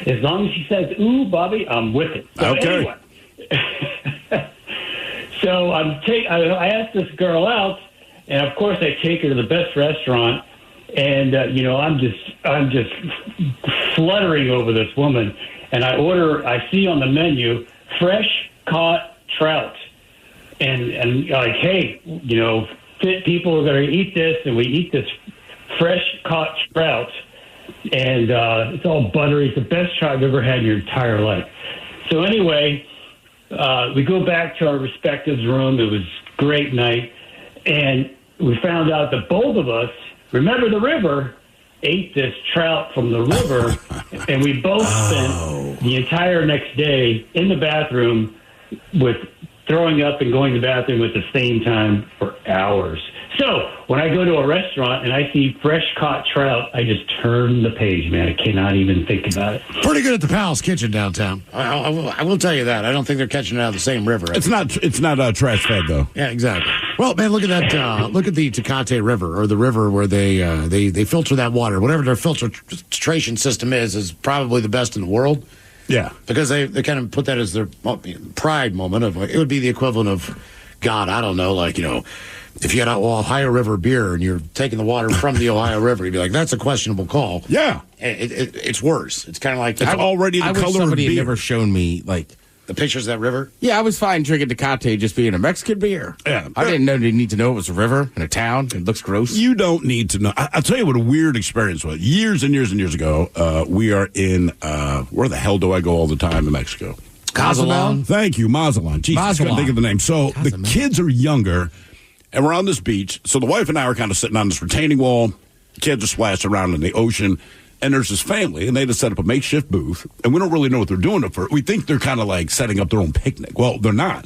As long as she says, ooh, Bobby, I'm with it. So okay. Anyway. So I asked this girl out, and of course I take her to the best restaurant, and I'm just fluttering over this woman, and I see on the menu fresh caught trout, and like, hey, fit people are going to eat this, and we eat this fresh caught trout, and it's all buttery. It's the best trout you've ever had in your entire life. So anyway, we go back to our respective room. It was a great night. And we found out that both of us, remember the river, ate this trout from the river. And we both spent the entire next day in the bathroom with throwing up and going to the bathroom at the same time for hours. So when I go to a restaurant and I see fresh caught trout, I just turn the page, man. I cannot even think about it. Pretty good at the Pal's Kitchen downtown. I will tell you that. I don't think they're catching it out of the same river. It's not trash fed though. Yeah, exactly. Well, man, look at that. Look at the Tecate River, or the river where they filter that water. Whatever their filtration system is probably the best in the world. Yeah, because they kind of put that as their pride moment of it would be the equivalent of, God, I don't know, like, if you had an Ohio River beer and you're taking the water from the Ohio River, you'd be like, that's a questionable call. Yeah. It's worse. It's kind of like... It's already the color of beer. Somebody had never shown me, like, The pictures of that river? Yeah, I was fine drinking Tecate just being a Mexican beer. Yeah. I didn't know you need to know it was a river in a town. It looks gross. You don't need to know. I'll tell you what a weird experience was. Years and years and years ago, we are in, where the hell do I go all the time in Mexico? Mazatlan? Thank you, Mazatlan. Jesus, I couldn't think of the name. So the kids are younger, and we're on this beach. So the wife and I are kind of sitting on this retaining wall. Kids are splashing around in the ocean. And there's this family, and they just set up a makeshift booth, and we don't really know what they're doing it for. We think they're kind of like setting up their own picnic. Well, they're not.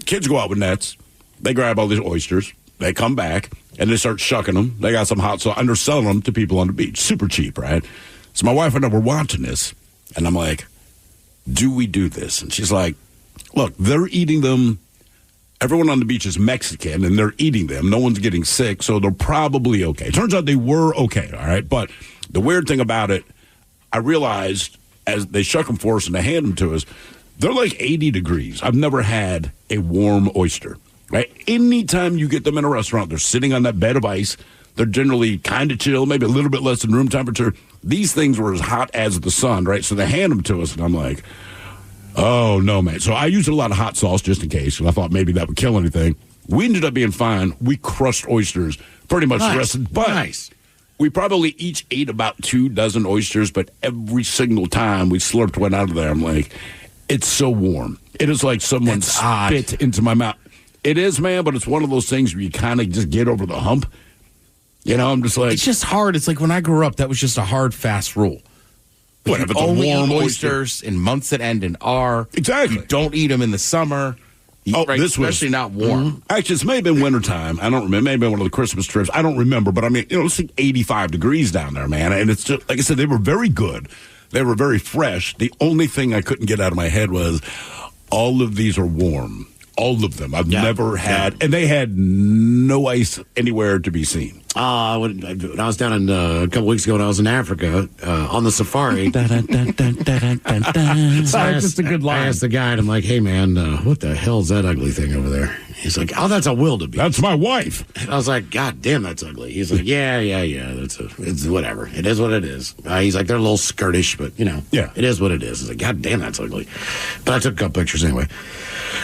Kids go out with nets. They grab all these oysters. They come back, and they start shucking them. They got some hot sauce, and they're selling them to people on the beach. Super cheap, right? So my wife and I were watching this, and I'm like, do we do this? And she's like, look, they're eating them. Everyone on the beach is Mexican, and they're eating them. No one's getting sick, so they're probably okay. Turns out they were okay, all right? But the weird thing about it, I realized as they shuck them for us and they hand them to us, they're like 80 degrees. I've never had a warm oyster. Right? Anytime you get them in a restaurant, they're sitting on that bed of ice. They're generally kind of chill, maybe a little bit less than room temperature. These things were as hot as the sun, right? So they hand them to us, and I'm like, oh, no, man. So I used a lot of hot sauce just in case, and I thought maybe that would kill anything. We ended up being fine. We crushed oysters pretty much the rest of the But we probably each ate about 2 dozen oysters, but every single time we slurped one out of there, I'm like, it's so warm. It is like someone spit into my mouth. It is, man, but it's one of those things where you kind of just get over the hump. You know, I'm just like... It's just hard. It's like when I grew up, that was just a hard, fast rule. What, if it's only a warm eat oysters in months that end in R. Exactly. You don't eat them in the summer. Especially not warm. Actually, this may have been wintertime. I don't remember. It may have been one of the Christmas trips. I don't remember. But, I mean, it's like 85 degrees down there, man. And it's just, like I said, they were very good. They were very fresh. The only thing I couldn't get out of my head was all of these are warm. All of them. I've never had. And they had no ice anywhere to be seen. When I was down a couple weeks ago when I was in Africa on the safari. Sorry, just a good line. I asked the guide, I'm like, hey, man, what the hell's that ugly thing over there? He's like, oh, that's a wildebeest. That's my wife. And I was like, God damn, that's ugly. He's like, yeah. It's whatever. It is what it is. He's like, they're a little skirtish, but, it is what it is. He's like, God damn, that's ugly. But I took a couple pictures anyway.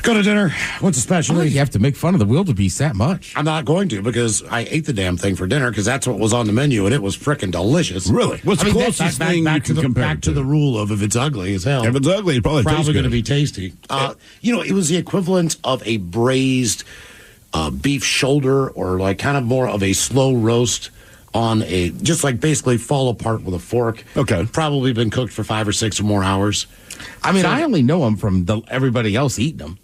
Go to dinner. What's a specialty? You have to make fun of the wildebeest that much. I'm not going to because I ate the damn thing for dinner because that's what was on the menu and it was frickin' delicious. Really? What's the closest thing you can compare back to the rule of if it's ugly as hell. If it's ugly, it's probably going to be tasty. It was the equivalent of a braised beef shoulder or like kind of more of a slow roast on just like basically fall apart with a fork. Okay. Probably been cooked for 5 or 6 or more hours. I mean, I only know them from everybody else eating them.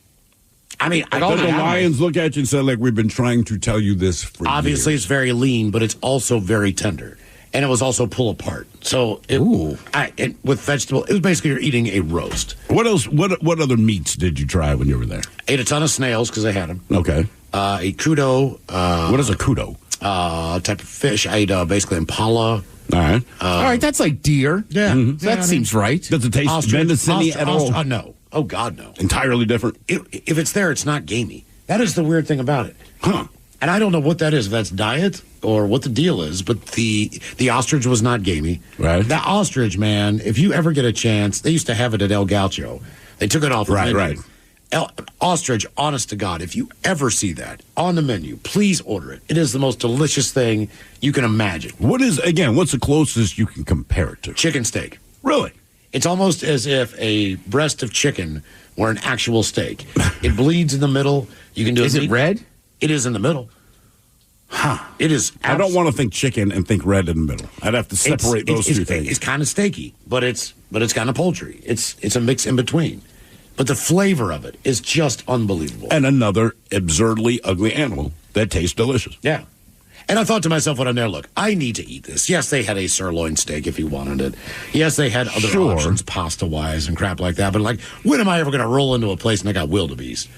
I mean, I don't the Lions look at you and say, like, we've been trying to tell you this for obviously years. It's very lean, but it's also very tender. And it was also pull apart. So, with vegetable, it was basically you're eating a roast. What else? What other meats did you try when you were there? Ate a ton of snails because I had them. Okay. A kudo. What is a kudo? Type of fish. I ate basically impala. All right. All right, that's like deer. Yeah. Mm-hmm. That seems right. Does it taste venison-y at all? No. Oh, God, no. Entirely different? If it's there, it's not gamey. That is the weird thing about it. Huh. And I don't know what that is, if that's diet or what the deal is, but the ostrich was not gamey. Right. That ostrich, man, if you ever get a chance, they used to have it at El Gaucho. They took it off the menu. Right. Ostrich, honest to God, if you ever see that on the menu, please order it. It is the most delicious thing you can imagine. What's the closest you can compare it to? Chicken steak. Really? It's almost as if a breast of chicken were an actual steak. It bleeds in the middle. You can do Is it red? It is in the middle. Huh. It is. I don't want to think chicken and think red in the middle. I'd have to separate those two things. It's kind of steaky, but it's kind of poultry. It's a mix in between. But the flavor of it is just unbelievable. And another absurdly ugly animal that tastes delicious. Yeah. And I thought to myself when I'm there, look, I need to eat this. Yes, they had a sirloin steak if you wanted it. Yes, they had other options, pasta-wise and crap like that. But like, when am I ever going to roll into a place and they got wildebeest?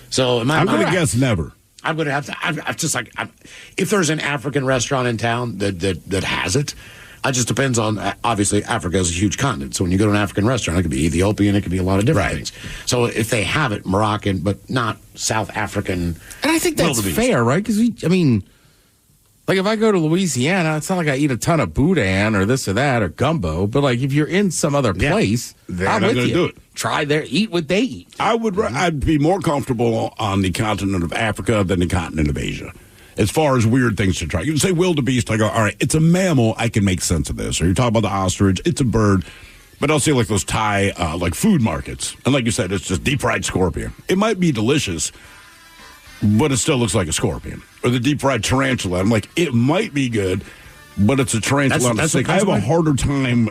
So I'm going to guess never. I'm going to have to. I'm just like, if there's an African restaurant in town that has it, it just depends on. Obviously, Africa is a huge continent, so when you go to an African restaurant, it could be Ethiopian, it could be a lot of different things. So if they have it, Moroccan, but not South African, and I think that's fair, right? Because Like, if I go to Louisiana, it's not like I eat a ton of boudin or this or that or gumbo, but, like, if you're in some other place, they're I'm not with going to you. do it. Try there, eat what they eat. I'd be more comfortable on the continent of Africa than the continent of Asia. As far as weird things to try. You can say wildebeest, I go, all right, it's a mammal, I can make sense of this. Or you talk about the ostrich, it's a bird. But I'll say like those Thai, like food markets. And like you said, it's just deep-fried scorpion. It might be delicious, but it still looks like a scorpion. Or the deep-fried tarantula. I'm like, it might be good, but it's a tarantula on a stick. I have a harder time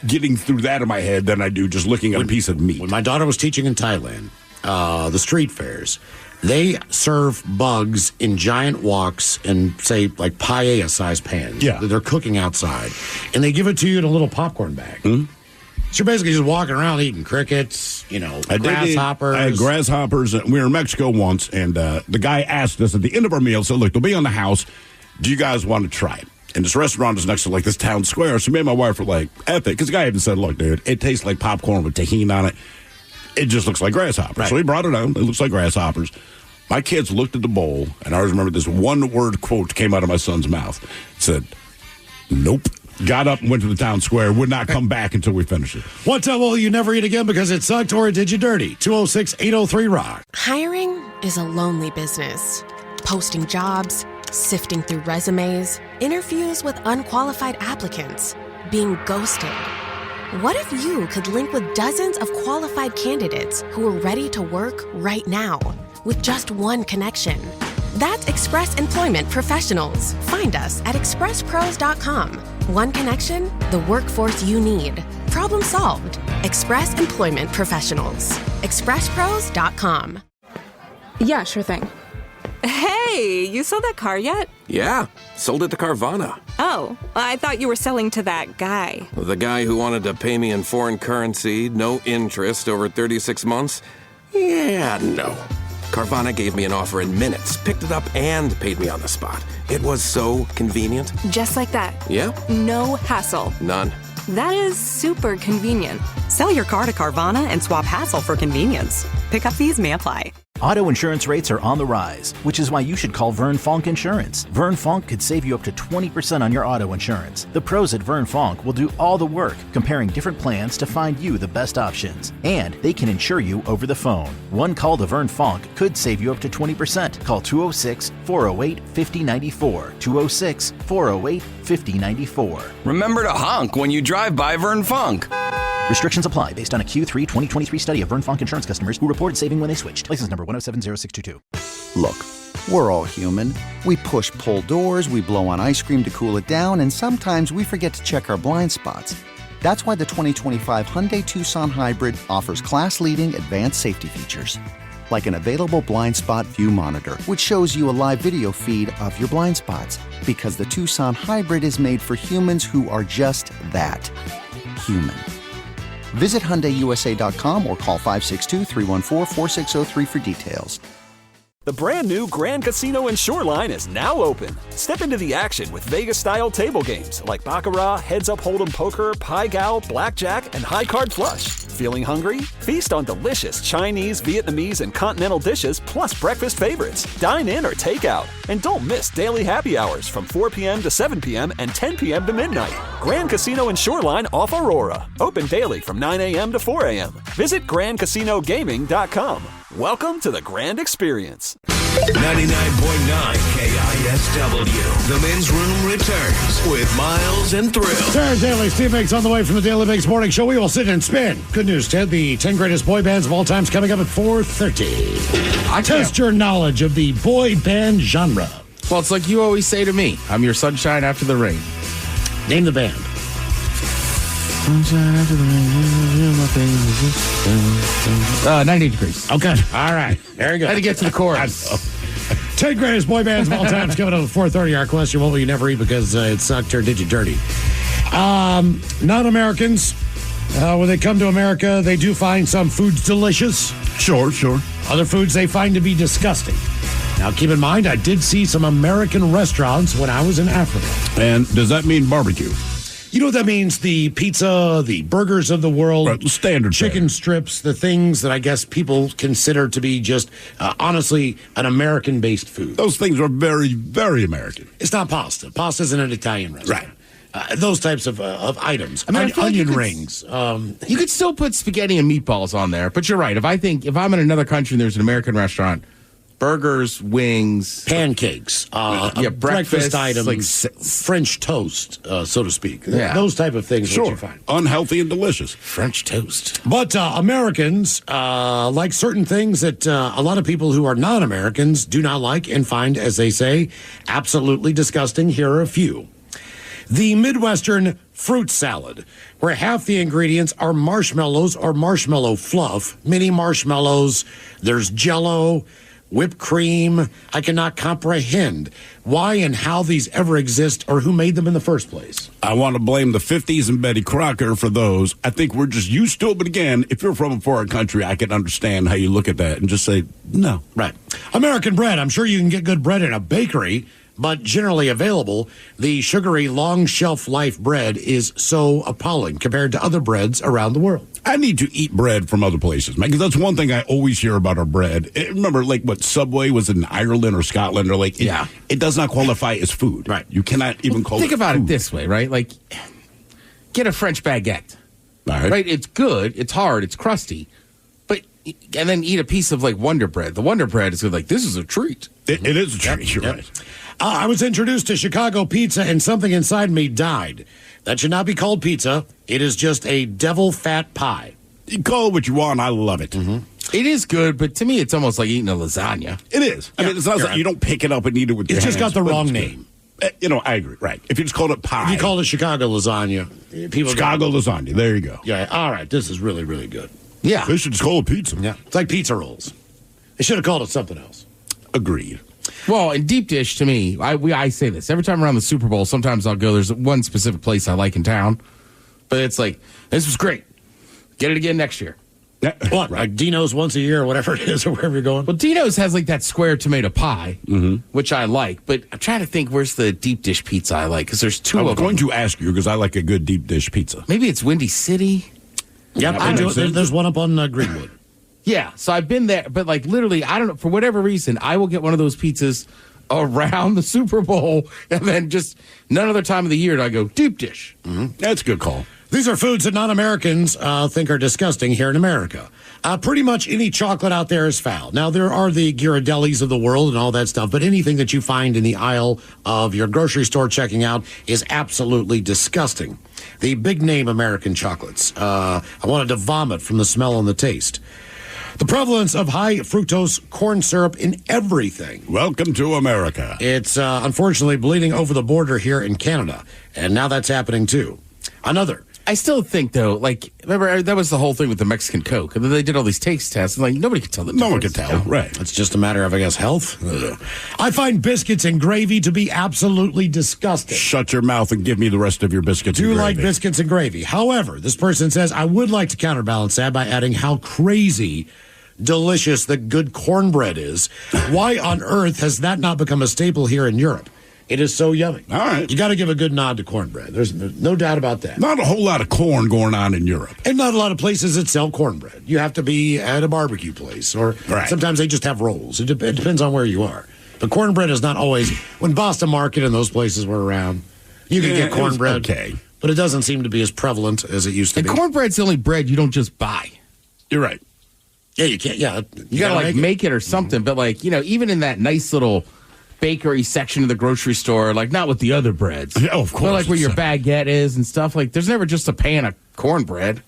getting through that in my head than I do just looking at a piece of meat. When my daughter was teaching in Thailand, the street fairs, they serve bugs in giant woks in, say, like paella-sized pans. Yeah. That they're cooking outside. And they give it to you in a little popcorn bag. Mm-hmm. So you're basically just walking around eating crickets, grasshoppers. I had grasshoppers. We were in Mexico once, and the guy asked us at the end of our meal, so look, they'll be on the house. Do you guys want to try it? And this restaurant is next to, like, this town square. So me and my wife were like, F it. Because the guy even said, look, dude, it tastes like popcorn with tahini on it. It just looks like grasshoppers. Right. So he brought it out. It looks like grasshoppers. My kids looked at the bowl, and I always remember this one-word quote came out of my son's mouth. It said, nope. Got up and went to the town square. Would not come back until we finished it. What time will you never eat again because it sucked or it did you dirty? 206-803-ROCK. Hiring is a lonely business. Posting jobs, sifting through resumes, interviews with unqualified applicants, being ghosted. What if you could link with dozens of qualified candidates who are ready to work right now with just one connection? That's Express Employment Professionals. Find us at expresspros.com. One connection, the workforce you need. Problem solved. Express Employment Professionals. expresspros.com. Yeah, sure thing. Hey, you sold that car yet? Yeah, sold it to Carvana. Oh, I thought you were selling to that guy. The guy who wanted to pay me in foreign currency, no interest, over 36 months? Yeah, no. Carvana gave me an offer in minutes, picked it up, and paid me on the spot. It was so convenient. Just like that. Yeah? No hassle. None. That is super convenient. Sell your car to Carvana and swap hassle for convenience. Pickup fees may apply. Auto insurance rates are on the rise, which is why you should call Vern Fonk Insurance. Vern Fonk could save you up to 20% on your auto insurance. The pros at Vern Fonk will do all the work, comparing different plans to find you the best options. And they can insure you over the phone. One call to Vern Fonk could save you up to 20%. Call 206-408-5094. 206-408-5094. Remember to honk when you drive by Vern Fonk. Restrictions apply based on a Q3 2023 study of Vern Fonk insurance customers who reported saving when they switched. License number 1070622. Look, we're all human. We push-pull doors, we blow on ice cream to cool it down, and sometimes we forget to check our blind spots. That's why the 2025 Hyundai Tucson Hybrid offers class-leading advanced safety features. Like an available blind spot view monitor, which shows you a live video feed of your blind spots. Because the Tucson Hybrid is made for humans who are just that, human. Visit HyundaiUSA.com or call 562-314-4603 for details. The brand new Grand Casino and Shoreline is now open. Step into the action with Vegas-style table games like Baccarat, Heads Up Hold'em Poker, Pai Gow, Blackjack, and High Card Flush. Feeling hungry? Feast on delicious Chinese, Vietnamese, and continental dishes plus breakfast favorites. Dine in or take out. And don't miss daily happy hours from 4 p.m. to 7 p.m. and 10 p.m. to midnight. Grand Casino and Shoreline off Aurora. Open daily from 9 a.m. to 4 a.m. Visit GrandCasinoGaming.com. Welcome to the Grand Experience. 99.9 KISW. The men's room returns with Miles and Thrill. Sarah Daly, Steve Mix on the way from the Daily Mix Morning Show. We will sit and spin. Good news, Ted. The 10 greatest boy bands of all time is coming up at 4:30. I test your knowledge of the boy band genre. Well, it's like you always say to me, I'm your sunshine after the rain. Name the band. Sunshine after the rain. 90 Degrees. Okay. All right. There you go. Had to get to the chorus. 10 greatest boy bands of all time is coming up at 4:30. Our question, what will you never eat because it sucked or did you dirty? Non-Americans, when they come to America, they do find some foods delicious. Sure. Other foods they find to be disgusting. Now, keep in mind, I did see some American restaurants when I was in Africa. And does that mean barbecue? You know what that means? The pizza, the burgers of the world, right, standard chicken strips, the things that I guess people consider to be just, honestly, an American-based food. Those things are very, very American. It's not pasta. Pasta's in an Italian restaurant. Right. Those types of items. I mean, I feel like onion rings. You could still put spaghetti and meatballs on there, but you're right. If I'm in another country and there's an American restaurant, burgers, wings, pancakes, breakfast items, like French toast, so to speak. Yeah. Those type of things. Sure. That you find unhealthy and delicious. French toast. But Americans like certain things that a lot of people who are non-Americans do not like and find, as they say, absolutely disgusting. Here are a few. The Midwestern fruit salad, where half the ingredients are marshmallows or marshmallow fluff, mini marshmallows, there's Jell-O, whipped cream. I cannot comprehend why and how these ever exist or who made them in the first place. I want to blame the 50s and Betty Crocker for those. I think we're just used to it. But again, if you're from a foreign country, I can understand how you look at that and just say, no. Right. American bread. I'm sure you can get good bread in a bakery, but generally available, the sugary long shelf life bread is so appalling compared to other breads around the world. I need to eat bread from other places, man, because that's one thing I always hear about our bread. Remember, like, what Subway was in Ireland or Scotland, or like, it does not qualify as food. Right. You cannot even call it Think about food. it this way, right? Like, get a French baguette. All right. Right? It's good, it's hard, it's crusty, and then eat a piece of, like, Wonder Bread. The Wonder Bread is like, this is a treat. It is a treat, you're right. I was introduced to Chicago pizza and something inside me died. That should not be called pizza. It is just a devil fat pie. You call it what you want. I love it. Mm-hmm. It is good, but to me, it's almost like eating a lasagna. It is. I mean, it's not like you don't pick it up and eat it with your It's just hands, got the but wrong it's name. good. I agree. Right. If you just called it pie. If you called it Chicago lasagna, people Chicago lasagna. There you go. Yeah. All right. This is really, really good. Yeah. They should just call it pizza. Yeah. It's like pizza rolls. They should have called it something else. Agreed. Well, in deep dish, to me, I say this every time around the Super Bowl. Sometimes I'll go. There's one specific place I like in town, but it's like, this was great. Get it again next year. What? Like Dino's once a year or whatever it is, or wherever you're going? Well, Dino's has like that square tomato pie, which I like. But I'm trying to think, where's the deep dish pizza I like? Because there's two I was of them. going to ask you because I like a good deep dish pizza. Maybe it's Windy City. Yep, I do. There's one up on Greenwood. Yeah, so I've been there, but like literally, I don't know, for whatever reason, I will get one of those pizzas around the Super Bowl, and then just none other time of the year do I go deep dish. That's a good call. These are foods that non-Americans think are disgusting here in America. Pretty much any chocolate out there is foul. Now, there are the Ghirardellis of the world and all that stuff, but anything that you find in the aisle of your grocery store checking out is absolutely disgusting. The big-name American chocolates. I wanted to vomit from the smell and the taste. The prevalence of high fructose corn syrup in everything. Welcome to America. It's unfortunately bleeding over the border here in Canada, and now that's happening too. Another. I still think, though, like, remember, that was the whole thing with the Mexican Coke. And then they did all these taste tests, and, like, nobody could tell the difference. No one could tell. Right. It's just a matter of, I guess, health. I find biscuits and gravy to be absolutely disgusting. Shut your mouth and give me the rest of your biscuits and Do gravy. like biscuits and gravy. However, this person says, I would like to counterbalance that by adding how crazy delicious the good cornbread is. Why on earth has that not become a staple here in Europe? It is so yummy. All right. You got to give a good nod to cornbread. There's no doubt about that. Not a whole lot of corn going on in Europe. And not a lot of places that sell cornbread. You have to be at a barbecue place, or sometimes they just have rolls. It depends on where you are. But cornbread is not always, when Boston Market and those places were around, you could get cornbread. Okay. But it doesn't seem to be as prevalent as it used to And be. cornbread's the only bread you don't just buy. You're right. Yeah, you can't. Yeah. You got to, like, make it or something. But, like, you know, even in that nice little bakery section of the grocery store, like, not with the other breads. Oh, of course. But, like, where your baguette is and stuff. Like, there's never just a pan of cornbread.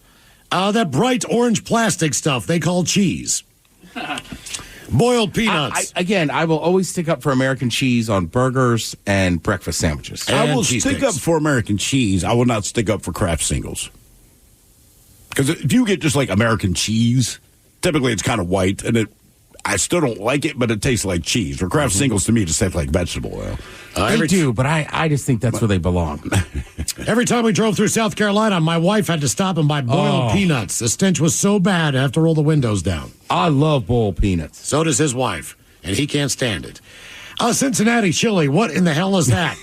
That bright orange plastic stuff they call cheese. Boiled peanuts. I will always stick up for American cheese on burgers and breakfast sandwiches. I will stick up for American cheese. I will not stick up for Kraft singles. Because if you get just like American cheese, typically it's kind of white, and I still don't like it, but it tastes like cheese. Or Kraft singles to me just taste like vegetable oil. They do, but I just think that's where they belong. Every time we drove through South Carolina, my wife had to stop and buy boiled peanuts. The stench was so bad, I have to roll the windows down. I love boiled peanuts. So does his wife, and he can't stand it. Cincinnati chili, what in the hell is that?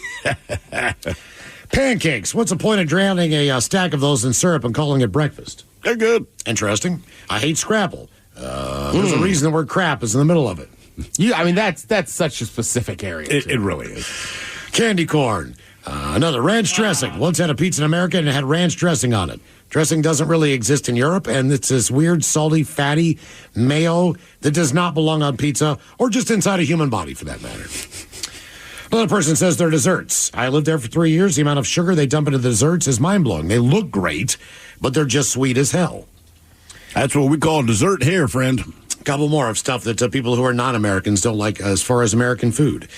Pancakes. What's the point of drowning a stack of those in syrup and calling it breakfast? They're good. Interesting. I hate Scrabble. There's a reason the word crap is in the middle of it. That's such a specific area. It really is. Candy corn. Another ranch dressing. Once had a pizza in America and it had ranch dressing on it. Dressing doesn't really exist in Europe, and it's this weird, salty, fatty mayo that does not belong on pizza or just inside a human body, for that matter. Another person says they're desserts. I lived there for 3 years. The amount of sugar they dump into the desserts is mind-blowing. They look great, but they're just sweet as hell. That's what we call dessert here, friend. A couple more of stuff that people who are non-Americans don't like as far as American food.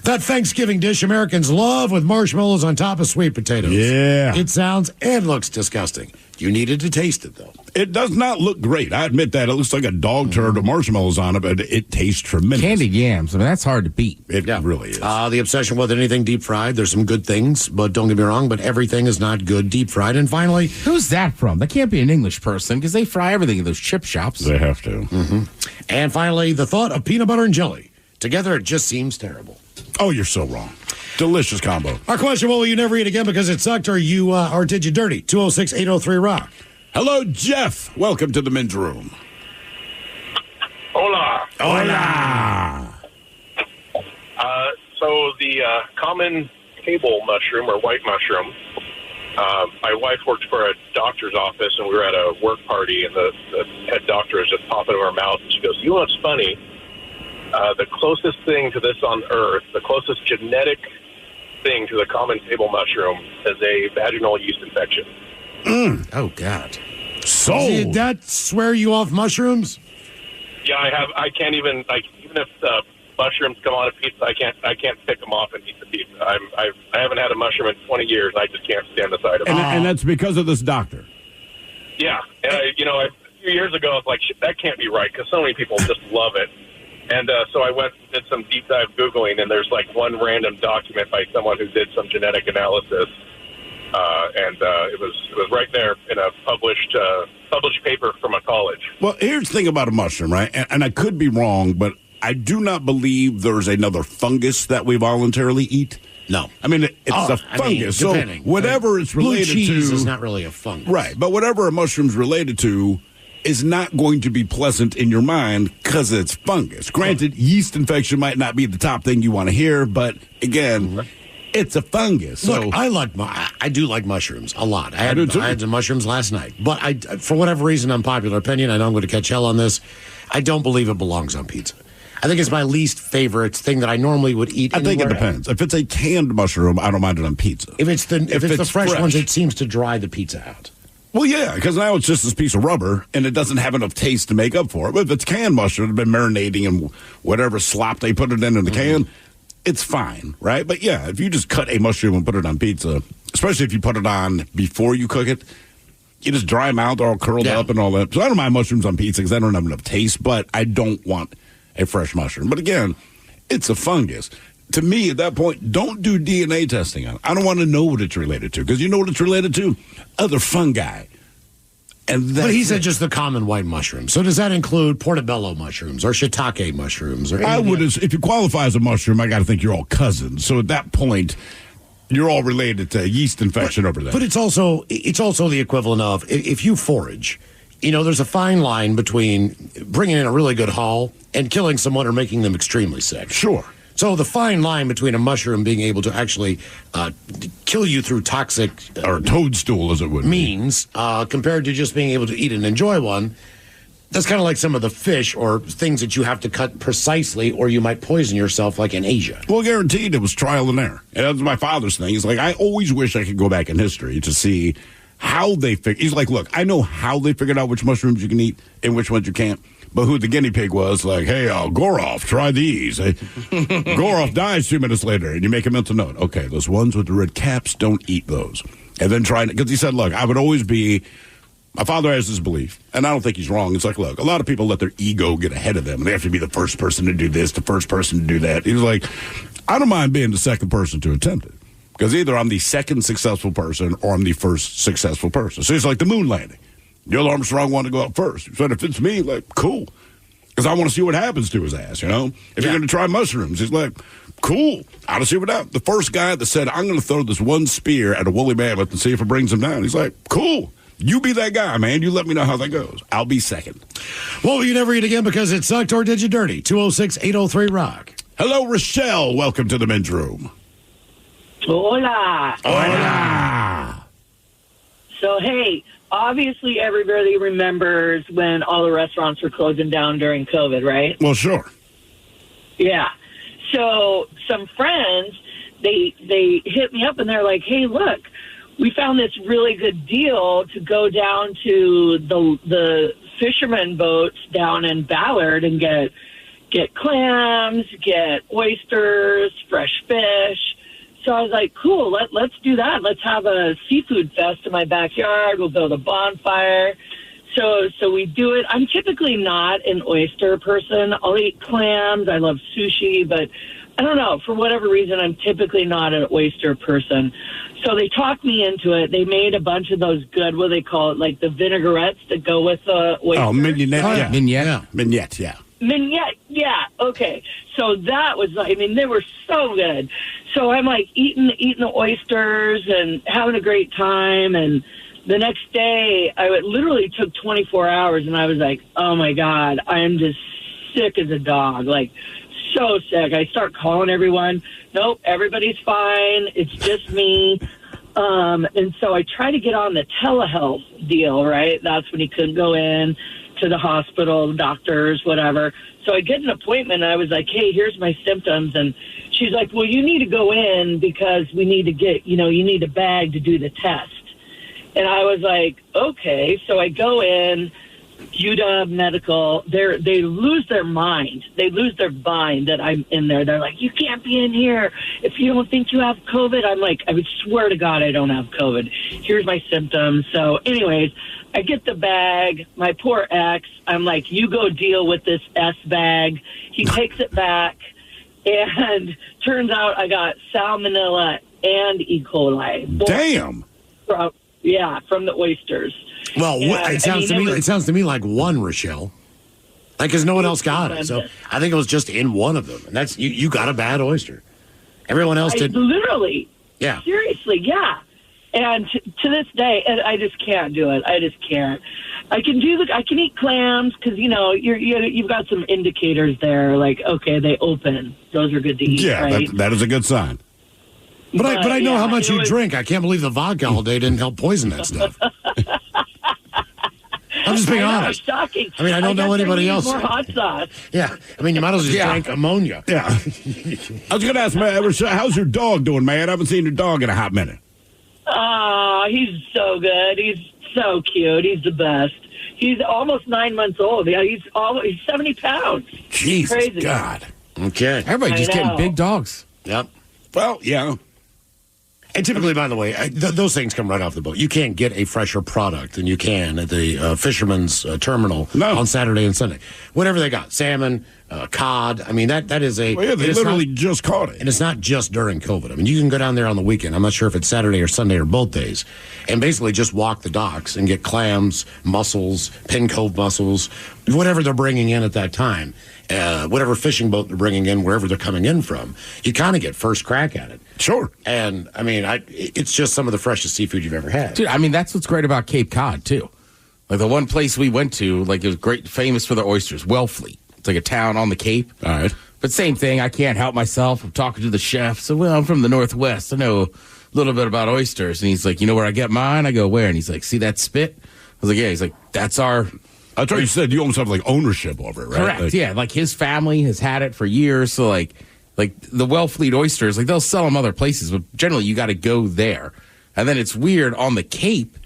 That Thanksgiving dish Americans love with marshmallows on top of sweet potatoes. Yeah. It sounds and looks disgusting. You needed to taste it, though. It does not look great. I admit that. It looks like a dog turd with marshmallows on it, but it tastes tremendous. Candied yams. I mean, that's hard to beat. It really is. The obsession with anything deep fried. There's some good things, but don't get me wrong, but everything is not good deep fried. And finally... Who's that from? That can't be an English person because they fry everything in those chip shops. They have to. Mm-hmm. And finally, the thought of peanut butter and jelly. Together, it just seems terrible. Oh, you're so wrong. Delicious combo. Our question, will you never eat again because it sucked, or did you dirty? 206-803-ROCK. Hello, Jeff. Welcome to the men's room. Hola. Hola. So the common table mushroom or white mushroom, my wife worked for a doctor's office, and we were at a work party, and the head doctor was just popping in her mouth, and she goes, you know what's funny? The closest thing to this on Earth, the closest genetic thing to the common table mushroom is a vaginal yeast infection. Oh, God. So did that swear you off mushrooms? Yeah, I can't even, even if mushrooms come on a pizza, I can't pick them off and eat the pizza. I haven't had a mushroom in 20 years. I just can't stand the sight of it. And that's because of this doctor. Yeah. And a few years ago, I was like, shit, that can't be right, because so many people just love it. And so I went and did some deep dive Googling, and there's one random document by someone who did some genetic analysis. And it was right there in a published paper from a college. Well, here's the thing about a mushroom, right? And I could be wrong, but I do not believe there's another fungus that we voluntarily eat. No. I mean, it's a fungus. So whatever it's related to... Blue cheese is not really a fungus. Right. But whatever a mushroom's related to is not going to be pleasant in your mind because it's fungus. Granted, yeast infection might not be the top thing you want to hear, but again... It's a fungus. Look, I do like mushrooms a lot. I do too. I had some mushrooms last night. But for whatever reason, unpopular opinion, I know I'm going to catch hell on this, I don't believe it belongs on pizza. I think it's my least favorite thing that I normally would eat. I think it depends. If it's a canned mushroom, I don't mind it on pizza. If it's the fresh ones, it seems to dry the pizza out. Well, yeah, because now it's just this piece of rubber, and it doesn't have enough taste to make up for it. But if it's canned mushroom, it's been marinating in whatever slop they put it in the can, it's fine, right? But yeah, if you just cut a mushroom and put it on pizza, especially if you put it on before you cook it, you just dry them out, they're all curled up and all that. So I don't mind mushrooms on pizza because I don't have enough taste, but I don't want a fresh mushroom. But again, it's a fungus. To me, at that point, don't do DNA testing on it. I don't want to know what it's related to because you know what it's related to? Other fungi. But he said just the common white mushroom. So does that include portobello mushrooms or shiitake mushrooms? Or I would, if you qualify as a mushroom, I got to think you're all cousins. So at that point, you're all related to yeast infection over there. But it's also the equivalent of if you forage. There's a fine line between bringing in a really good haul and killing someone or making them extremely sick. Sure. So the fine line between a mushroom being able to actually kill you through toxic... or toadstool, as it would means, compared to just being able to eat and enjoy one, that's kind of like some of the fish or things that you have to cut precisely or you might poison yourself like in Asia. Well, guaranteed it was trial and error. And that's my father's thing. He's like, I always wish I could go back in history to see how they figured... He's like, look, I know how they figured out which mushrooms you can eat and which ones you can't. But who the guinea pig was, like, hey, Goroff, try these. Goroff dies 2 minutes later, and you make a mental note. Okay, those ones with the red caps, don't eat those. And then because he said, look, I would always be, my father has this belief, and I don't think he's wrong. It's like, look, a lot of people let their ego get ahead of them, and they have to be the first person to do this, the first person to do that. He was like, I don't mind being the second person to attempt it, because either I'm the second successful person or I'm the first successful person. So it's like the moon landing. Neil Armstrong wanted to go out first. He said, if it's me, like, cool. because I want to see what happens to his ass, you know? If you're going to try mushrooms, he's like, cool. I want to see what happens. The first guy that said, I'm going to throw this one spear at a woolly mammoth and see if it brings him down. He's like, cool. You be that guy, man. You let me know how that goes. I'll be second. Well, will you never eat again because it sucked, or did you dirty? 206-803-ROCK. Hello, Rochelle. Welcome to the men's room. Hola. Hola. So, hey, obviously everybody remembers when all the restaurants were closing down during COVID, right? Well, sure. Yeah. So some friends, they hit me up and they're like, hey, look, we found this really good deal to go down to the fisherman boats down in Ballard and get clams, get oysters, fresh fish. So I was like, cool, let's do that. Let's have a seafood fest in my backyard. We'll build a bonfire. So we do it. I'm typically not an oyster person. I'll eat clams. I love sushi, but I don't know. For whatever reason, I'm typically not an oyster person. So they talked me into it. They made a bunch of those good, what do they call it, like the vinaigrettes that go with the oysters. Oh, mignonette. Oh, yeah. Mignonette. Yeah. Mignonette, yeah. Mignonette, yeah, okay. So that was, I mean, they were so good. So I'm like eating the oysters and having a great time. And the next day, it literally took 24 hours, and I was like, oh my God, I am just sick as a dog, like so sick. I start calling everyone. Nope, everybody's fine. It's just me. And so I try to get on the telehealth deal, right? That's when he couldn't go in to the hospital, doctors, whatever. So I get an appointment, and I was like, hey, here's my symptoms. And she's like, well, you need to go in because we need to get, you need a bag to do the test. And I was like, okay. So I go in, UW Medical. They lose their mind. They lose their mind that I'm in there. They're like, you can't be in here if you don't think you have COVID. I'm like, I would swear to God I don't have COVID. Here's my symptoms. So anyways, I get the bag. My poor ex, I'm like, you go deal with this S bag. He takes it back, and turns out I got salmonella and E. coli. Damn. From the oysters. Well, And, it sounds to me like one, Rochelle. Like, because no one else got it. So I think it was just in one of them. And that's, you got a bad oyster. Everyone else did. Literally. Yeah. Seriously, yeah. And to this day, I just can't do it. I just can't. I can eat clams because, you've got some indicators there. Like, okay, they open. Those are good to eat, Yeah, right? that is a good sign. But I know how much you drink. I can't believe the vodka all day didn't help poison that stuff. I'm just being honest. Shocking. I mean, I don't know anybody else. More hot sauce. Yeah. I mean, you might as well just drink ammonia. Yeah. I was going to ask, how's your dog doing, man? I haven't seen your dog in a hot minute. Oh, he's so good. He's so cute. He's the best. He's almost 9 months old. Yeah, he's 70 pounds. Jesus Crazy. God. Okay. Everybody just getting big dogs. Yep. Well, yeah. And typically, by the way, those things come right off the boat. You can't get a fresher product than you can at the fisherman's terminal on Saturday and Sunday. Whatever they got, salmon, cod. I mean, that is a... Well, yeah, they literally just caught it. And it's not just during COVID. I mean, you can go down there on the weekend. I'm not sure if it's Saturday or Sunday or both days. And basically just walk the docks and get clams, mussels, Pin Cove mussels, whatever they're bringing in at that time. Whatever fishing boat they're bringing in, wherever they're coming in from, you kind of get first crack at it. Sure. And, I mean, it's just some of the freshest seafood you've ever had. Dude, I mean, that's what's great about Cape Cod, too. Like, the one place we went to, like, it was great, famous for the oysters, Wellfleet. It's like a town on the Cape. All right. But same thing, I can't help myself. I'm talking to the chef. So, well, I'm from the Northwest. I know a little bit about oysters. And he's like, you know where I get mine? I go, where? And he's like, see that spit? I was like, yeah. He's like, that's our... I thought you said you almost have, like, ownership over it, right? Correct, like, yeah. Like, his family has had it for years. So, like the Wellfleet oysters, like, they'll sell them other places. But generally, you got to go there. And then it's weird, on the Cape,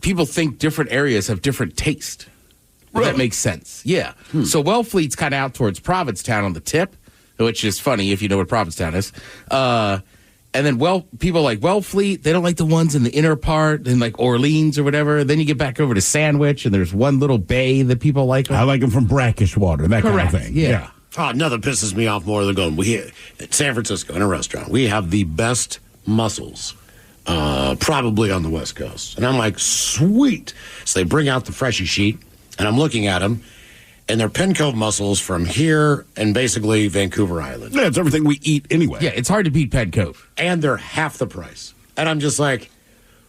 people think different areas have different taste. Really? That makes sense. Yeah. So Wellfleet's kind of out towards Provincetown on the tip, which is funny if you know what Provincetown is. And then people like Wellfleet, they don't like the ones in the inner part, in like Orleans or whatever. Then you get back over to Sandwich, and there's one little bay that people like. I like them from brackish water, that Correct. kind of thing. Yeah. Oh, nothing pisses me off more than going, at San Francisco in a restaurant, we have the best mussels. Probably on the West Coast. And I'm like, sweet. So they bring out the freshie sheet, and I'm looking at them, and they're Penn Cove mussels from here and basically Vancouver Island. Yeah, it's everything we eat anyway. Yeah, it's hard to beat Penn Cove. And they're half the price. And I'm just like,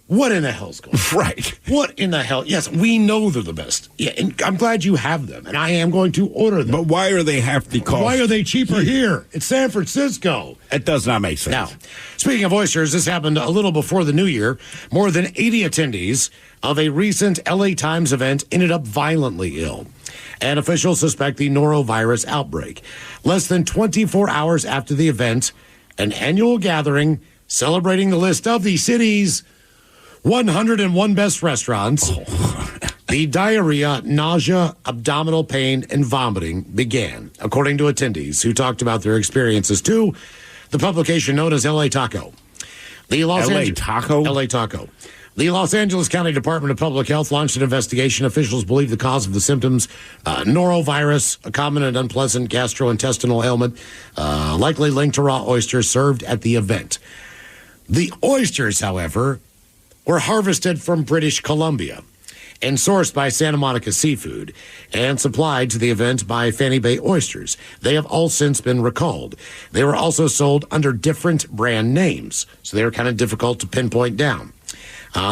what in the hell's going on? Right. What in the hell? Yes, we know they're the best. Yeah, and I'm glad you have them, and I am going to order them. But why are they half the cost? Why are they cheaper here? It's San Francisco. It does not make sense. Now, speaking of oysters, this happened a little before the new year. More than 80 attendees of a recent LA Times event ended up violently ill, and officials suspect the norovirus outbreak. Less than 24 hours after the event, an annual gathering celebrating the list of the city's 101 best restaurants, the diarrhea, nausea, abdominal pain, and vomiting began, according to attendees who talked about their experiences to the publication known as LA Taco. LA Taco? LA Taco. The Los Angeles County Department of Public Health launched an investigation. Officials believe the cause of the symptoms, norovirus, a common and unpleasant gastrointestinal ailment, likely linked to raw oysters served at the event. The oysters, however, were harvested from British Columbia and sourced by Santa Monica Seafood and supplied to the event by Fanny Bay Oysters. They have all since been recalled. They were also sold under different brand names, so they were kind of difficult to pinpoint down.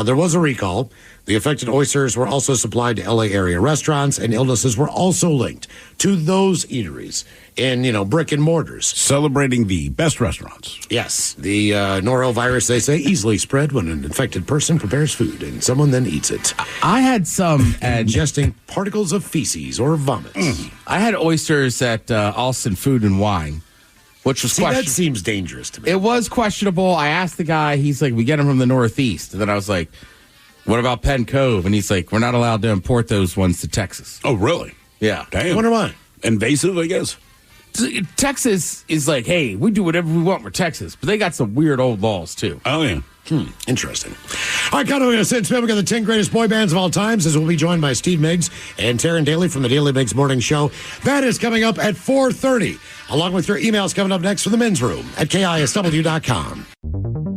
There was a recall. The affected oysters were also supplied to LA area restaurants, and illnesses were also linked to those eateries in, brick and mortars. Celebrating the best restaurants. Yes. The norovirus, they say, easily spread when an infected person prepares food and someone then eats it. I had some ingesting particles of feces or vomit. I had oysters at Alston Food and Wine, which was that seems dangerous to me. It was questionable. I asked the guy, he's like, we get them from the Northeast. And then I was like, what about Penn Cove? And he's like, we're not allowed to import those ones to Texas. Oh, really? Yeah. Damn. I wonder why. Invasive, I guess. Texas is like, hey, we do whatever we want. We're Texas. But they got some weird old laws, too. Oh, yeah. Interesting. All right, coming up in Sid Smith, we got the 10 greatest boy bands of all times, as we'll be joined by Steve Miggs and Taryn Daly from the Daily Miggs Morning Show. That is coming up at 4:30, along with your emails coming up next from the men's room at KISW.com.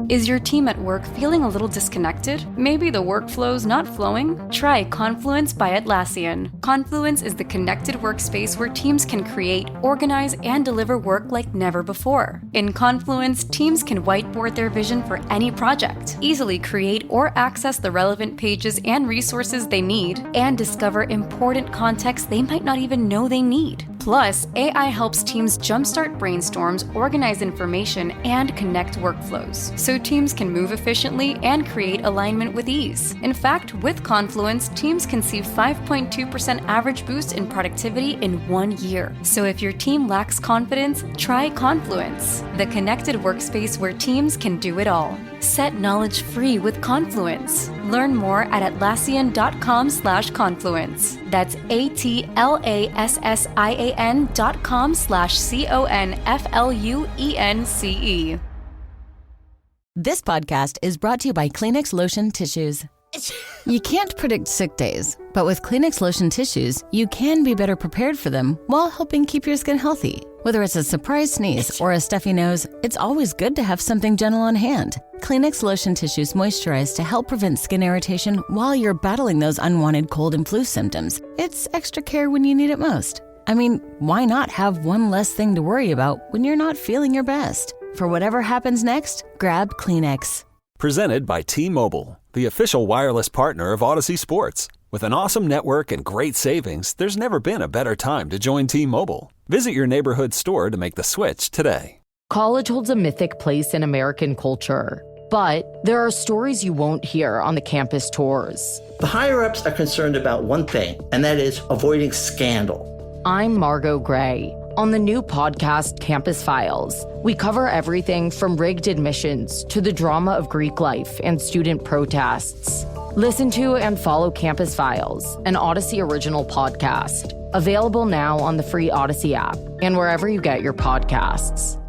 Is your team at work feeling a little disconnected? Maybe the workflow's not flowing? Try Confluence by Atlassian. Confluence is the connected workspace where teams can create, organize, and deliver work like never before. In Confluence, teams can whiteboard their vision for any project, easily create or access the relevant pages and resources they need, and discover important context they might not even know they need. Plus, AI helps teams jumpstart brainstorms, organize information, and connect workflows, so teams can move efficiently and create alignment with ease. In fact, with Confluence, teams can see 5.2% average boost in productivity in 1 year. So if your team lacks confidence, try Confluence, the connected workspace where teams can do it all. Set knowledge free with Confluence. Learn more at Atlassian.com/confluence. That's ATLASSIAN.com/CONFLUENCE. This podcast is brought to you by Kleenex Lotion Tissues. You can't predict sick days, but with Kleenex Lotion Tissues, you can be better prepared for them while helping keep your skin healthy. Whether it's a surprise sneeze or a stuffy nose, it's always good to have something gentle on hand. Kleenex Lotion Tissues moisturize to help prevent skin irritation while you're battling those unwanted cold and flu symptoms. It's extra care when you need it most. I mean, why not have one less thing to worry about when you're not feeling your best? For whatever happens next, grab Kleenex. Presented by T-Mobile, the official wireless partner of Odyssey Sports. With an awesome network and great savings, there's never been a better time to join T-Mobile. Visit your neighborhood store to make the switch today. College holds a mythic place in American culture, but there are stories you won't hear on the campus tours. The higher-ups are concerned about one thing, and that is avoiding scandal. I'm Margot Gray. On the new podcast, Campus Files, we cover everything from rigged admissions to the drama of Greek life and student protests. Listen to and follow Campus Files, an Odyssey original podcast. Available now on the free Odyssey app and wherever you get your podcasts.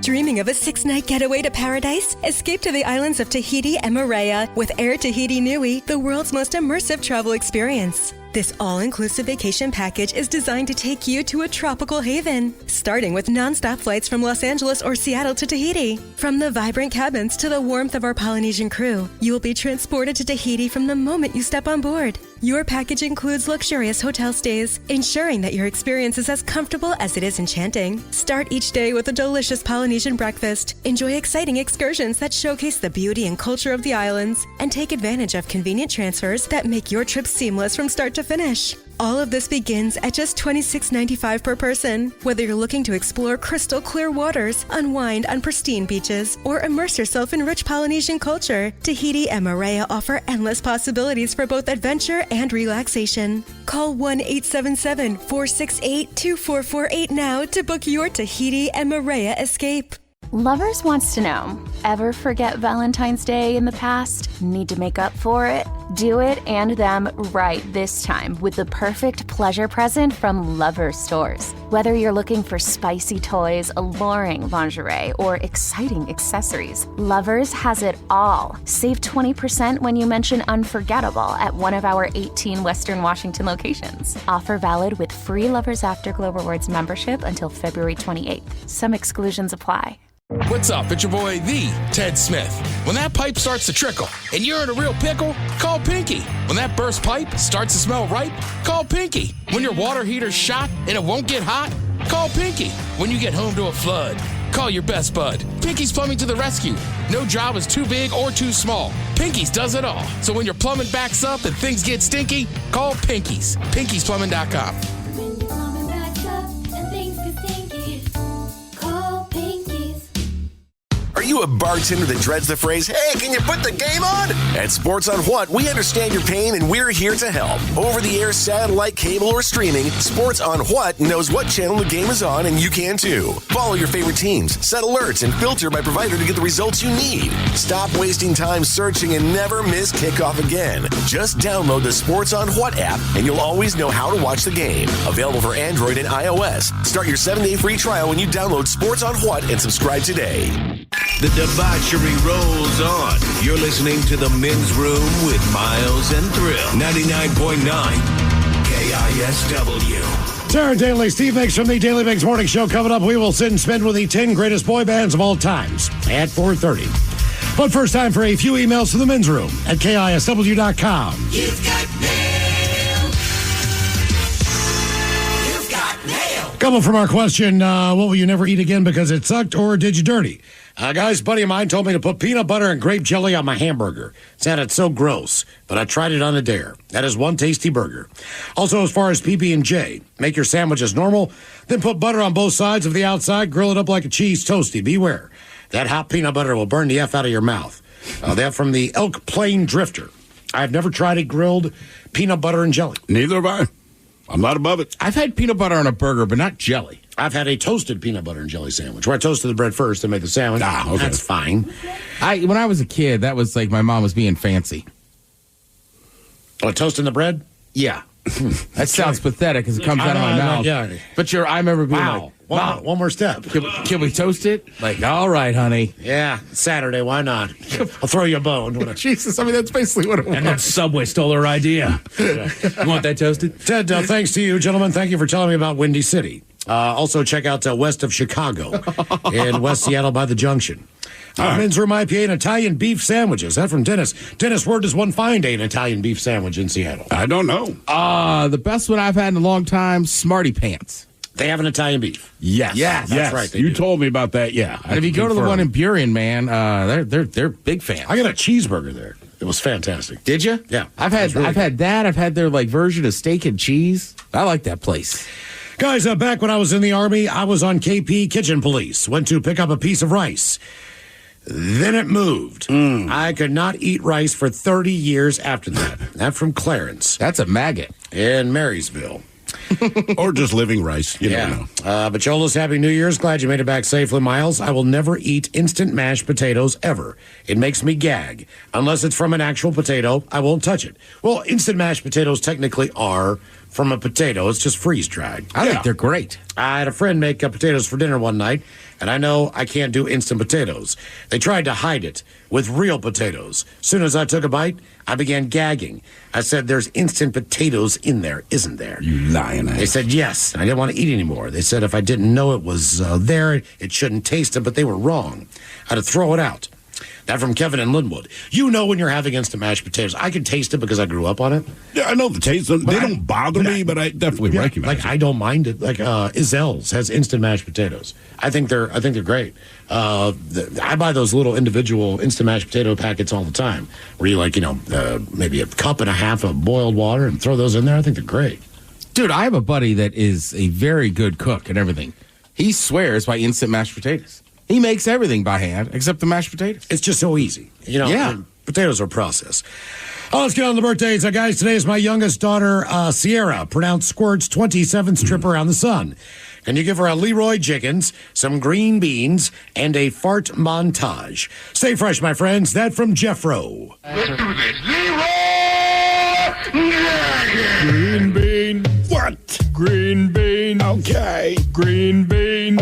Dreaming of a 6-night getaway to paradise? Escape to the islands of Tahiti and Moorea with Air Tahiti Nui, the world's most immersive travel experience. This all-inclusive vacation package is designed to take you to a tropical haven, starting with nonstop flights from Los Angeles or Seattle to Tahiti. From the vibrant cabins to the warmth of our Polynesian crew, you will be transported to Tahiti from the moment you step on board. Your package includes luxurious hotel stays, ensuring that your experience is as comfortable as it is enchanting. Start each day with a delicious Polynesian breakfast. Enjoy exciting excursions that showcase the beauty and culture of the islands, and take advantage of convenient transfers that make your trip seamless from start to finish. All of this begins at just $26.95 per person. Whether you're looking to explore crystal clear waters, unwind on pristine beaches, or immerse yourself in rich Polynesian culture, Tahiti and Moorea offer endless possibilities for both adventure and relaxation. Call 1-877-468-2448 now to book your Tahiti and Moorea escape. Lovers wants to know, ever forget Valentine's Day in the past? Need to make up for it? Do it and them right this time with the perfect pleasure present from Lovers stores. Whether you're looking for spicy toys, alluring lingerie, or exciting accessories, Lovers has it all. Save 20% when you mention unforgettable at one of our 18 Western Washington locations. Offer valid with free Lovers Afterglow Rewards membership until February 28th. Some exclusions apply. What's up? It's your boy, the Ted Smith. When that pipe starts to trickle and you're in a real pickle, call Pinky. When that burst pipe starts to smell ripe, call Pinky. When your water heater's shot and it won't get hot, call Pinky. When you get home to a flood, call your best bud. Pinky's Plumbing to the rescue. No job is too big or too small. Pinky's does it all. So when your plumbing backs up and things get stinky, call Pinky's. Pinky'sPlumbing.com. Are you a bartender that dreads the phrase, hey, can you put the game on? At Sports on What, we understand your pain and we're here to help. Over-the-air, satellite, cable, or streaming, Sports on What knows what channel the game is on, and you can too. Follow your favorite teams, set alerts, and filter by provider to get the results you need. Stop wasting time searching and never miss kickoff again. Just download the Sports on What app, and you'll always know how to watch the game. Available for Android and iOS. Start your 7-day free trial when you download Sports on What and subscribe today. The debauchery rolls on. You're listening to The Men's Room with Miles and Thrill. 99.9 KISW. Tara Daly, Steve Mix from the Daily Mix Morning Show. Coming up, we will sit and spin with the 10 greatest boy bands of all times at 4:30. But first, time for a few emails to The Men's Room at KISW.com. You've got mail. You've got mail. Couple from our question, what will you never eat again because it sucked, or did you dirty? Guys, buddy of mine told me to put peanut butter and grape jelly on my hamburger. Sounded so gross, but I tried it on a dare. That is one tasty burger. Also, as far as PB&J, make your sandwich as normal, then put butter on both sides of the outside, grill it up like a cheese toasty. Beware, that hot peanut butter will burn the F out of your mouth. That from the Elk Plain Drifter. I've never tried a grilled peanut butter and jelly. Neither have I. I'm not above it. I've had peanut butter on a burger, but not jelly. I've had a toasted peanut butter and jelly sandwich, where I toasted the bread first and made the sandwich. Okay. That's fine. When I was a kid, that was like my mom was being fancy. Oh, toasting the bread? Yeah. That sounds pathetic as it comes out of my mouth. Yeah. But I remember being like, wow. One more step. Can we toast it? Like, all right, honey. Yeah, Saturday, why not? I'll throw you a bone. Jesus, I mean, that's basically what it was. And then Subway stole our idea. You want that toasted? Ted, thanks to you, gentlemen. Thank you for telling me about Windy City. Also, check out west of Chicago in West Seattle by the Junction. Men's Room IPA and Italian beef sandwiches. That from Dennis. Dennis, where does one find an Italian beef sandwich in Seattle? I don't know. The best one I've had in a long time, Smarty Pants. They have an Italian beef. Yes. That's right. You told me about that, yeah. And if you go to the one in Burien, man, they're big fans. I got a cheeseburger there. It was fantastic. Did you? Yeah. I've had that. I've had their version of steak and cheese. I like that place. Guys, back when I was in the Army, I was on KP Kitchen Police. Went to pick up a piece of rice. Then it moved. I could not eat rice for 30 years after that. That from Clarence. That's a maggot. In Marysville. Or just living rice. You don't know. But Chola's Happy New Year's. Glad you made it back safely, Miles. I will never eat instant mashed potatoes ever. It makes me gag. Unless it's from an actual potato, I won't touch it. Well, instant mashed potatoes technically are from a potato. It's just freeze-dried. I think they're great. I had a friend make potatoes for dinner one night. And I know I can't do instant potatoes. They tried to hide it with real potatoes. As soon as I took a bite, I began gagging. I said, there's instant potatoes in there, isn't there? You lying ass. They said yes, and I didn't want to eat anymore. They said if I didn't know it was there, it shouldn't taste it, but they were wrong. I had to throw it out. That from Kevin in Linwood. You know when you're having instant mashed potatoes. I can taste it because I grew up on it. Yeah, I know the taste. They don't bother me, but I definitely recognize it. I don't mind it. Like Izel's has instant mashed potatoes. I think they're great. I buy those little individual instant mashed potato packets all the time, where you maybe a cup and a half of boiled water and throw those in there. I think they're great. Dude, I have a buddy that is a very good cook and everything. He swears by instant mashed potatoes. He makes everything by hand except the mashed potatoes. It's just so easy. Yeah. Potatoes are processed. Oh, let's get on the birthdays. Guys, today is my youngest daughter, Sierra, pronounced Squirt's 27th trip around the sun. Can you give her a Leroy Jenkins, some green beans, and a fart montage? Stay fresh, my friends. That from Jeffro. Let's do this. Green bean. What? Green bean. Okay. Green bean.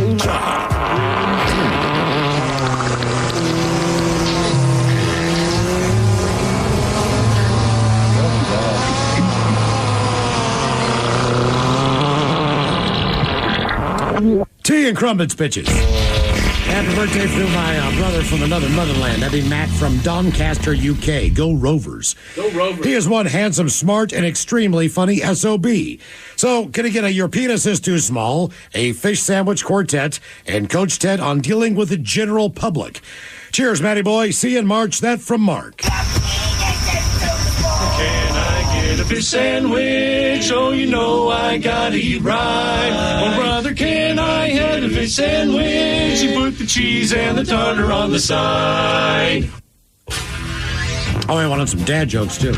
Tea and crumpets, bitches. Happy birthday to my brother from another motherland. That'd be Matt from Doncaster, UK. Go Rovers. Go Rovers. He is one handsome, smart, and extremely funny SOB. So, can he get a Your Penis is Too Small, a fish sandwich quartet, and Coach Ted on dealing with the general public? Cheers, Matty boy. See you in March. That from Mark. Can I get a fish sandwich? Oh, you know I gotta eat right. Well, brother, can I have a fish sandwich? You put the cheese and the tartar on the side. Oh, I wanted some dad jokes, too.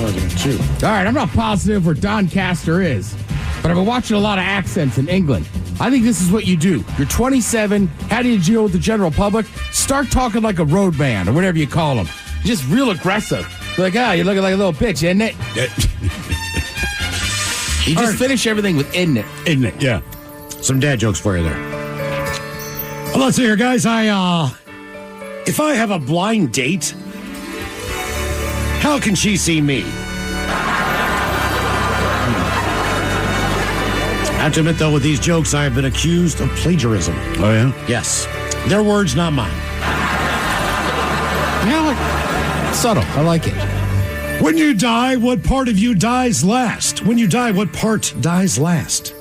All right, I'm not positive where Doncaster is, but I've been watching a lot of accents in England. I think this is what you do. You're 27. How do you deal with the general public? Start talking like a road band or whatever you call them. Just real aggressive. Like, you're looking like a little bitch, isn't it? You just finish everything with isn't it. Isn't it, yeah. Some dad jokes for you there. Well, let's see here, guys. If I have a blind date, how can she see me? I have to admit, though, with these jokes, I have been accused of plagiarism. Oh, yeah? Yes. Their words, not mine. Subtle. I like it. When you die, what part of you dies last? When you die, what part dies last?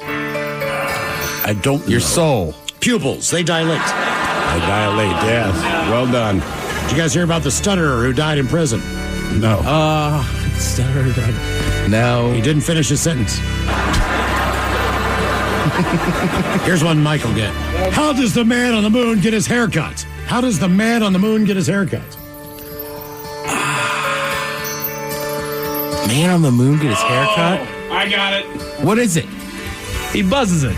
I don't know. Your soul. Pupils. They dilate. I dilate, yes. Well done. Did you guys hear about the stutterer who died in prison? No. Stutterer died. No. He didn't finish his sentence. Here's one Michael get. How does the man on the moon get his haircut? How does the man on the moon get his haircut? Man on the moon get his haircut? I got it. What is it? He buzzes it.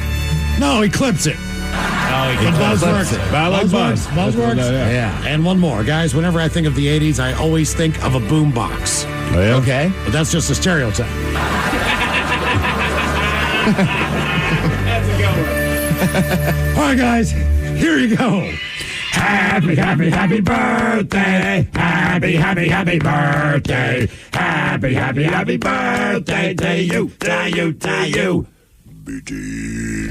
No, he clips it. Oh, he Buzz works. Buzz works. Buzz works. Yeah. And one more, guys. Whenever I think of the 80s, I always think of a boom box. Oh, yeah? Okay. But that's just a stereotype. That's a good one. All right, guys. Here you go. Happy, happy, happy birthday. Happy, happy, happy birthday. Happy, happy, happy birthday to you, to you, to you.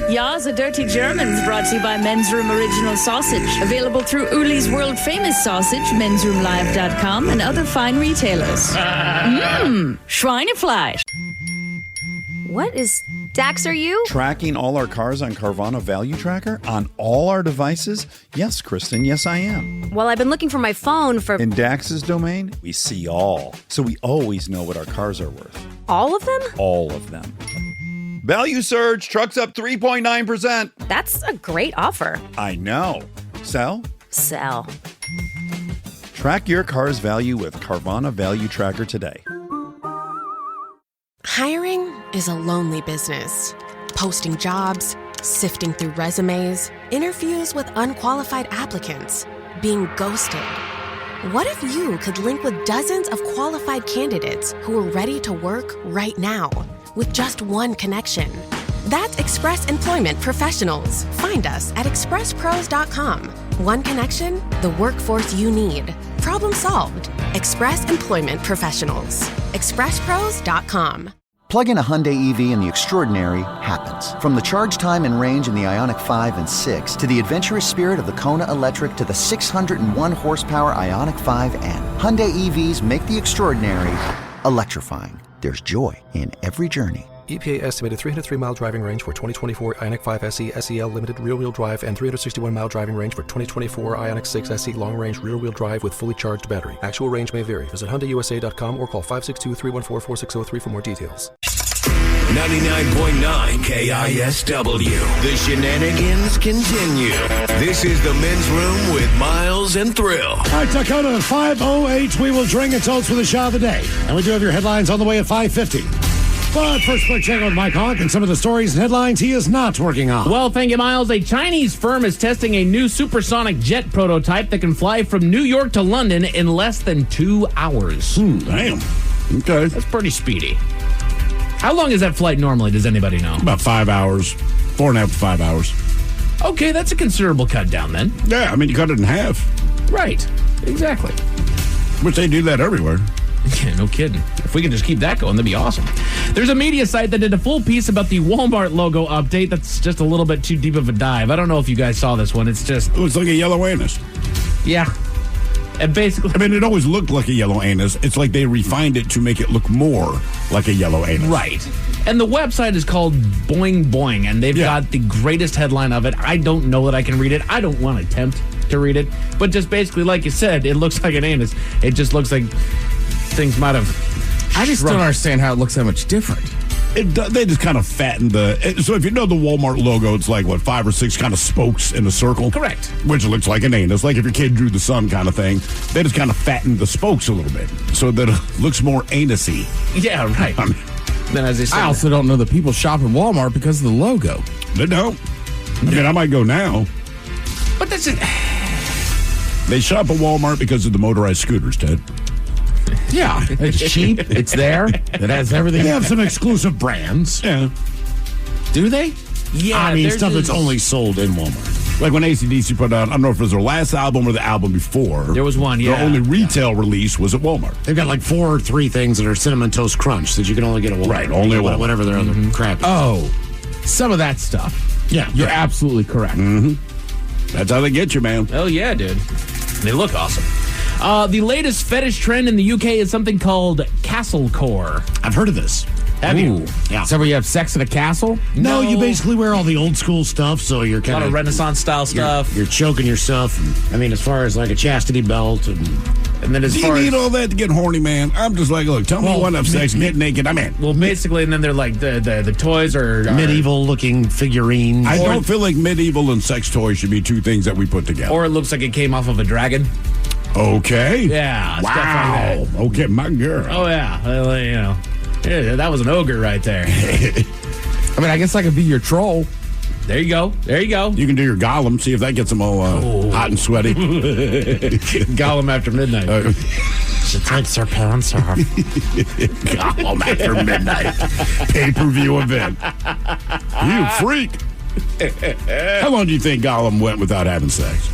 Ya's a Dirty Germans brought to you by Men's Room Original Sausage. Available through Uli's World Famous Sausage, mensroomlive.com, and other fine retailers. Schweinefleisch. What is... Dax, are you? Tracking all our cars on Carvana Value Tracker? On all our devices? Yes, Kristen, yes I am. Well, I've been looking for my phone for... In Dax's domain, we see all. So we always know what our cars are worth. All of them? All of them. Value surge, trucks up 3.9%. That's a great offer. I know. Sell? Sell. Track your car's value with Carvana Value Tracker today. Hiring is a lonely business. Posting jobs, sifting through resumes, interviews with unqualified applicants, being ghosted. What if you could link with dozens of qualified candidates who are ready to work right now with just one connection? That's Express Employment Professionals. Find us at expresspros.com. One connection, the workforce you need. Problem solved. Express Employment Professionals. expresspros.com. Plug in a Hyundai EV and the extraordinary happens. From the charge time and range in the Ioniq 5 and 6 to the adventurous spirit of the Kona Electric to the 601 horsepower Ioniq 5N. Hyundai EVs make the extraordinary electrifying. There's joy in every journey. EPA estimated 303-mile driving range for 2024 Ioniq 5 SE SEL Limited rear-wheel drive and 361-mile driving range for 2024 Ioniq 6 SE long-range rear-wheel drive with fully charged battery. Actual range may vary. Visit HyundaiUSA.com or call 562-314-4603 for more details. 99.9 KISW. The shenanigans continue. This is the Men's Room with Miles and Thrill. All right, Dakota, at 5:08, we will drink and toast for the shot of the day. And we do have your headlines on the way at 5:50. But first, quick check with Mike Honk and some of the stories and headlines he is not working on. Well, thank you, Miles. A Chinese firm is testing a new supersonic jet prototype that can fly from New York to London in less than 2 hours. Damn. Okay. That's pretty speedy. How long is that flight normally? Does anybody know? About 5 hours. 4.5 to 5 hours. Okay, that's a considerable cut down then. Yeah, I mean, you cut it in half. Right. Exactly. Which they do that everywhere. Yeah, no kidding. If we can just keep that going, that'd be awesome. There's a media site that did a full piece about the Walmart logo update that's just a little bit too deep of a dive. I don't know if you guys saw this one. It's just... It looks like a yellow anus. Yeah. And basically... I mean, it always looked like a yellow anus. It's like they refined it to make it look more like a yellow anus. Right. And the website is called Boing Boing, and they've got the greatest headline of it. I don't know that I can read it. I don't want to attempt to read it. But just basically, like you said, it looks like an anus. It just looks like... things might have. I just don't understand how it looks that much different. They just kind of fattened so if you know the Walmart logo, it's like, 5 or 6 kind of spokes in a circle? Correct. Which looks like an anus, like if your kid drew the sun kind of thing. They just kind of fattened the spokes a little bit so that it looks more anusy. Yeah, right. Then as they say, I also don't know that people shop at Walmart because of the logo. They don't. I mean, I might go now. But that's it. They shop at Walmart because of the motorized scooters, Ted. Yeah, it's cheap. It's there. It has everything. They have some exclusive brands. Yeah. Do they? Yeah. I mean, stuff that's only sold in Walmart. Like when AC/DC put out, I don't know if it was their last album or the album before. There was one, yeah. Their only retail release was at Walmart. They've got like 4 or 3 things that are Cinnamon Toast Crunch that you can only get at Walmart. Right, only at Walmart. Whatever their other crap is. Oh, some of that stuff. Yeah. You're absolutely correct. Mm-hmm. That's how they get you, man. Oh, yeah, dude. They look awesome. The latest fetish trend in the UK is something called castlecore. I've heard of this. Have you? Yeah. So where you have sex in a castle? No, you basically wear all the old school stuff, so you're A kind lot of Renaissance style stuff. You're choking yourself. And, I mean, as far as like a chastity belt and then as Do far you need as all that to get horny, man? I'm just like, look, tell me you want to have sex, get naked, I'm in. well, basically, and then they're like the toys are medieval looking figurines. I don't feel like medieval and sex toys should be 2 things that we put together. or it looks like it came off of a dragon. Okay. Yeah. Stuff Wow. like that. Okay, my girl. Oh yeah. Well, you know, yeah, that was an ogre right there. I mean, I guess I could be your troll. There you go. There you go. You can do your Gollum, see if that gets them all hot and sweaty. Gollum after midnight. She takes her pants off. Gollum after midnight. Pay-per-view event. You freak. How long do you think Gollum went without having sex?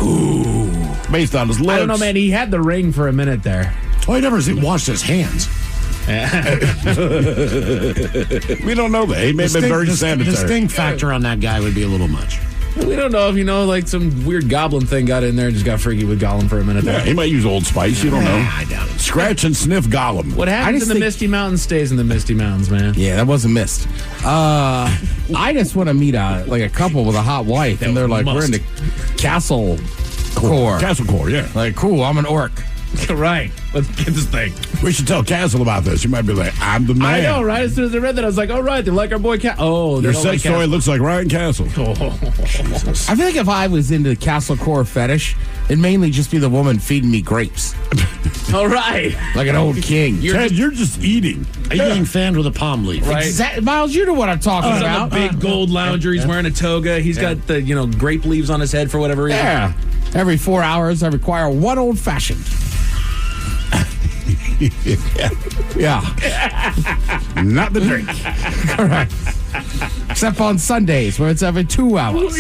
Ooh. Based on his looks. I don't know, man. He had the ring for a minute there. Oh, he never washed his hands. We don't know that. He may have been very sanitary. The stink factor on that guy would be a little much. We don't know if, like some weird goblin thing got in there and just got freaky with Gollum for a minute there. Yeah, he might use Old Spice. You don't know. I doubt it. Scratch and sniff Gollum. What happens in the Misty Mountains stays in the Misty Mountains, man. Yeah, that wasn't missed. I just want to meet a couple with a hot wife, and they're like, we're in the castle core. Castle core, yeah. Like, cool, I'm an orc. Right. Let's get this thing. We should tell Castle about this. You might be like, I'm the man. I know, right? As soon as I read that, I was like, all right, they like our boy Castle. Oh, your sex toy looks like Ryan Castle. Oh, Jesus. I feel like if I was into the castle core fetish, it'd mainly just be the woman feeding me grapes. All right. Like an old king. You're just eating. Are you getting fanned with a palm leaf? Right. Miles, you know what I'm talking He's about. on the big gold lounger. He's wearing a toga. He's got the, grape leaves on his head for whatever reason. Yeah. Every 4 hours, I require one old-fashioned. Yeah. Not the drink. Correct. Except on Sundays, where it's every 2 hours.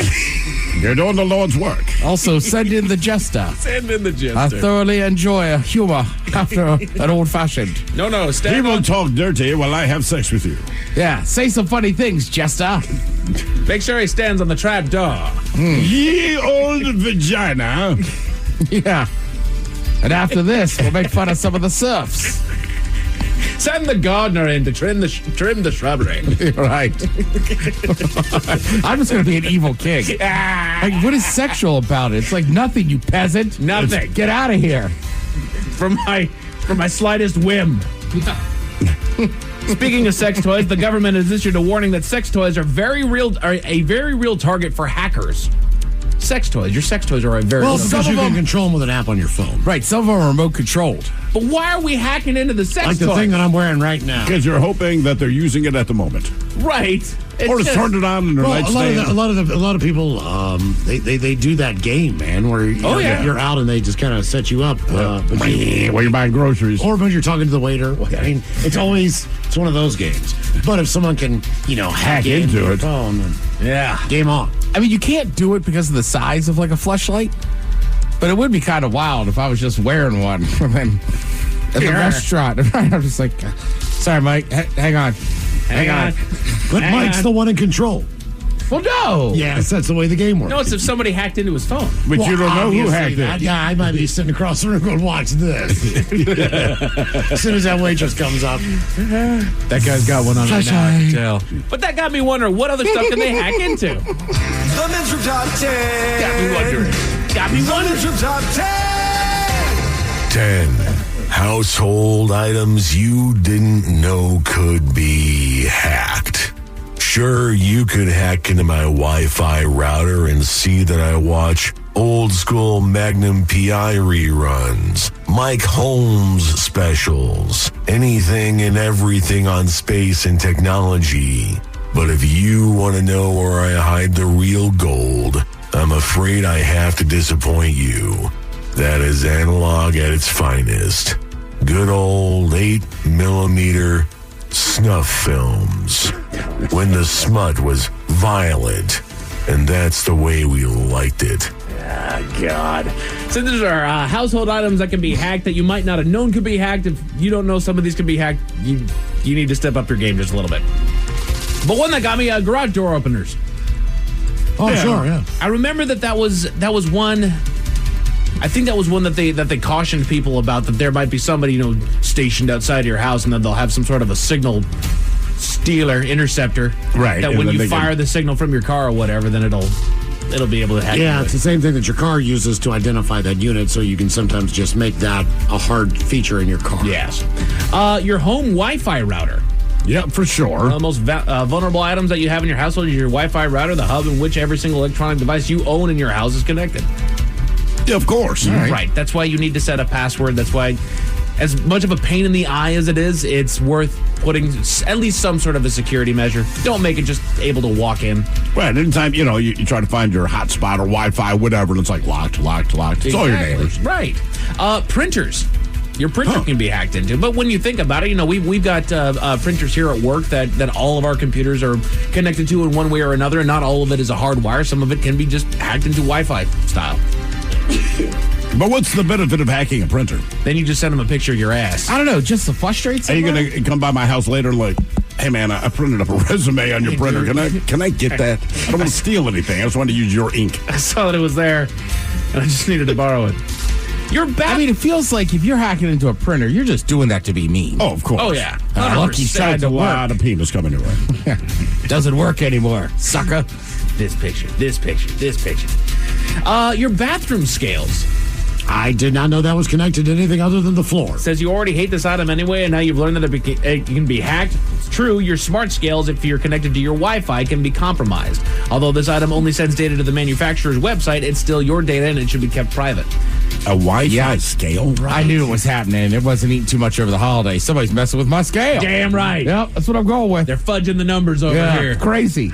You're doing the Lord's work. Also, send in the jester. Send in the I jester. thoroughly enjoy humor after an old-fashioned. No, stand He will on. talk dirty while I have sex with you. Yeah, say some funny things, jester. Make sure he stands on the trap door. Ye old vagina. Yeah. And after this, we'll make fun of some of the serfs. Send the gardener in to trim the shrubbery. Right. I'm just going to be an evil king. Like, what is sexual about it? It's like nothing, you peasant. Nothing. Get out of here. From my slightest whim. Speaking of sex toys, the government has issued a warning that sex toys are a very real target for hackers. Sex toys. Your sex toys are a very Well, real because you can control them with an app on your phone. Right, some of them are remote controlled. But why are we hacking into the sex Like toys? the thing that I'm wearing right now. Because you're hoping that they're using it at the moment. Right. Or just turned it on in their Well, nightstand. a lot of people, they do that game, man, where you're out and they just kind of set you up. While you're buying groceries. Or when you're talking to the waiter. I mean, it's one of those games. But if someone can, hack into into your it. phone, then Yeah. game on. I mean, you can't do it because of the size of like a fleshlight, but it would be kind of wild if I was just wearing one and then at the restaurant. I'm just like, sorry, Mike, hang on. But Mike's the one in control. Well, no. Yes, that's the way the game works. No, it's if somebody hacked into his phone. But you don't know who Obviously, hacked that it. guy might be sitting across the room going, watch this. As soon as that waitress comes up. That guy's got one on right now, I can tell. But that got me wondering, what other stuff can they hack into? The Men's Room Top 10. Got me wondering. The Men's Room Top 10. 10 household items you didn't know could be hacked. Sure, you could hack into my Wi-Fi router and see that I watch old school Magnum PI reruns, Mike Holmes specials, anything and everything on space and technology. But if you want to know where I hide the real gold, I'm afraid I have to disappoint you. That is analog at its finest. Good old 8mm snuff films. When the smut was violent, and that's the way we liked it. Ah, God. So these are household items that can be hacked that you might not have known could be hacked. If you don't know some of these can be hacked, you need to step up your game just a little bit. But one that got me, garage door openers. Oh, yeah. Sure, yeah. I remember that was one. I think that was one that they cautioned people about, that there might be somebody stationed outside your house, and then they'll have some sort of a signal stealer interceptor. Right. That when you fire the signal from your car or whatever, then it'll be able to hack. Yeah, it's the same thing that your car uses to identify that unit, so you can sometimes just make that a hard feature in your car. Yes. Your home Wi-Fi router. Yep, for sure. One of the most vulnerable items that you have in your household is your Wi-Fi router, the hub in which every single electronic device you own in your house is connected. Yeah, of course. Right. That's why you need to set a password. That's why, as much of a pain in the eye as it is, it's worth putting at least some sort of a security measure. Don't make it just able to walk in. Right. Anytime, you try to find your hotspot or Wi-Fi, whatever, and it's like locked. It's all your neighbors. Right. Printers. Your printer can be hacked into. But when you think about it, we've got printers here at work that all of our computers are connected to in one way or another, and not all of it is a hard wire. Some of it can be just hacked into Wi-Fi style. But what's the benefit of hacking a printer? Then you just send them a picture of your ass. I don't know, just to frustrate Are you someone? going to come by my house later like, hey, man, I printed up a resume on your printer. Can I get that? I don't want to steal anything. I just want to use your ink. I saw that it was there, and I just needed to borrow it. I mean, it feels like if you're hacking into a printer, you're just doing that to be mean. Oh, of course. Oh, yeah. Lucky 100%. side That's a to lot work. of penis coming your way. Doesn't work anymore, sucker. This picture. Your bathroom scales. I did not know that was connected to anything other than the floor. Says you already hate this item anyway, and now you've learned that it can be hacked. It's true, your smart scales, if you're connected to your Wi-Fi, can be compromised. Although this item only sends data to the manufacturer's website, it's still your data, and it should be kept private. A Wi-Fi scale? Right. I knew it was happening. It wasn't eating too much over the holidays. Somebody's messing with my scale. Damn right. Yep, that's what I'm going with. They're fudging the numbers over here. Crazy.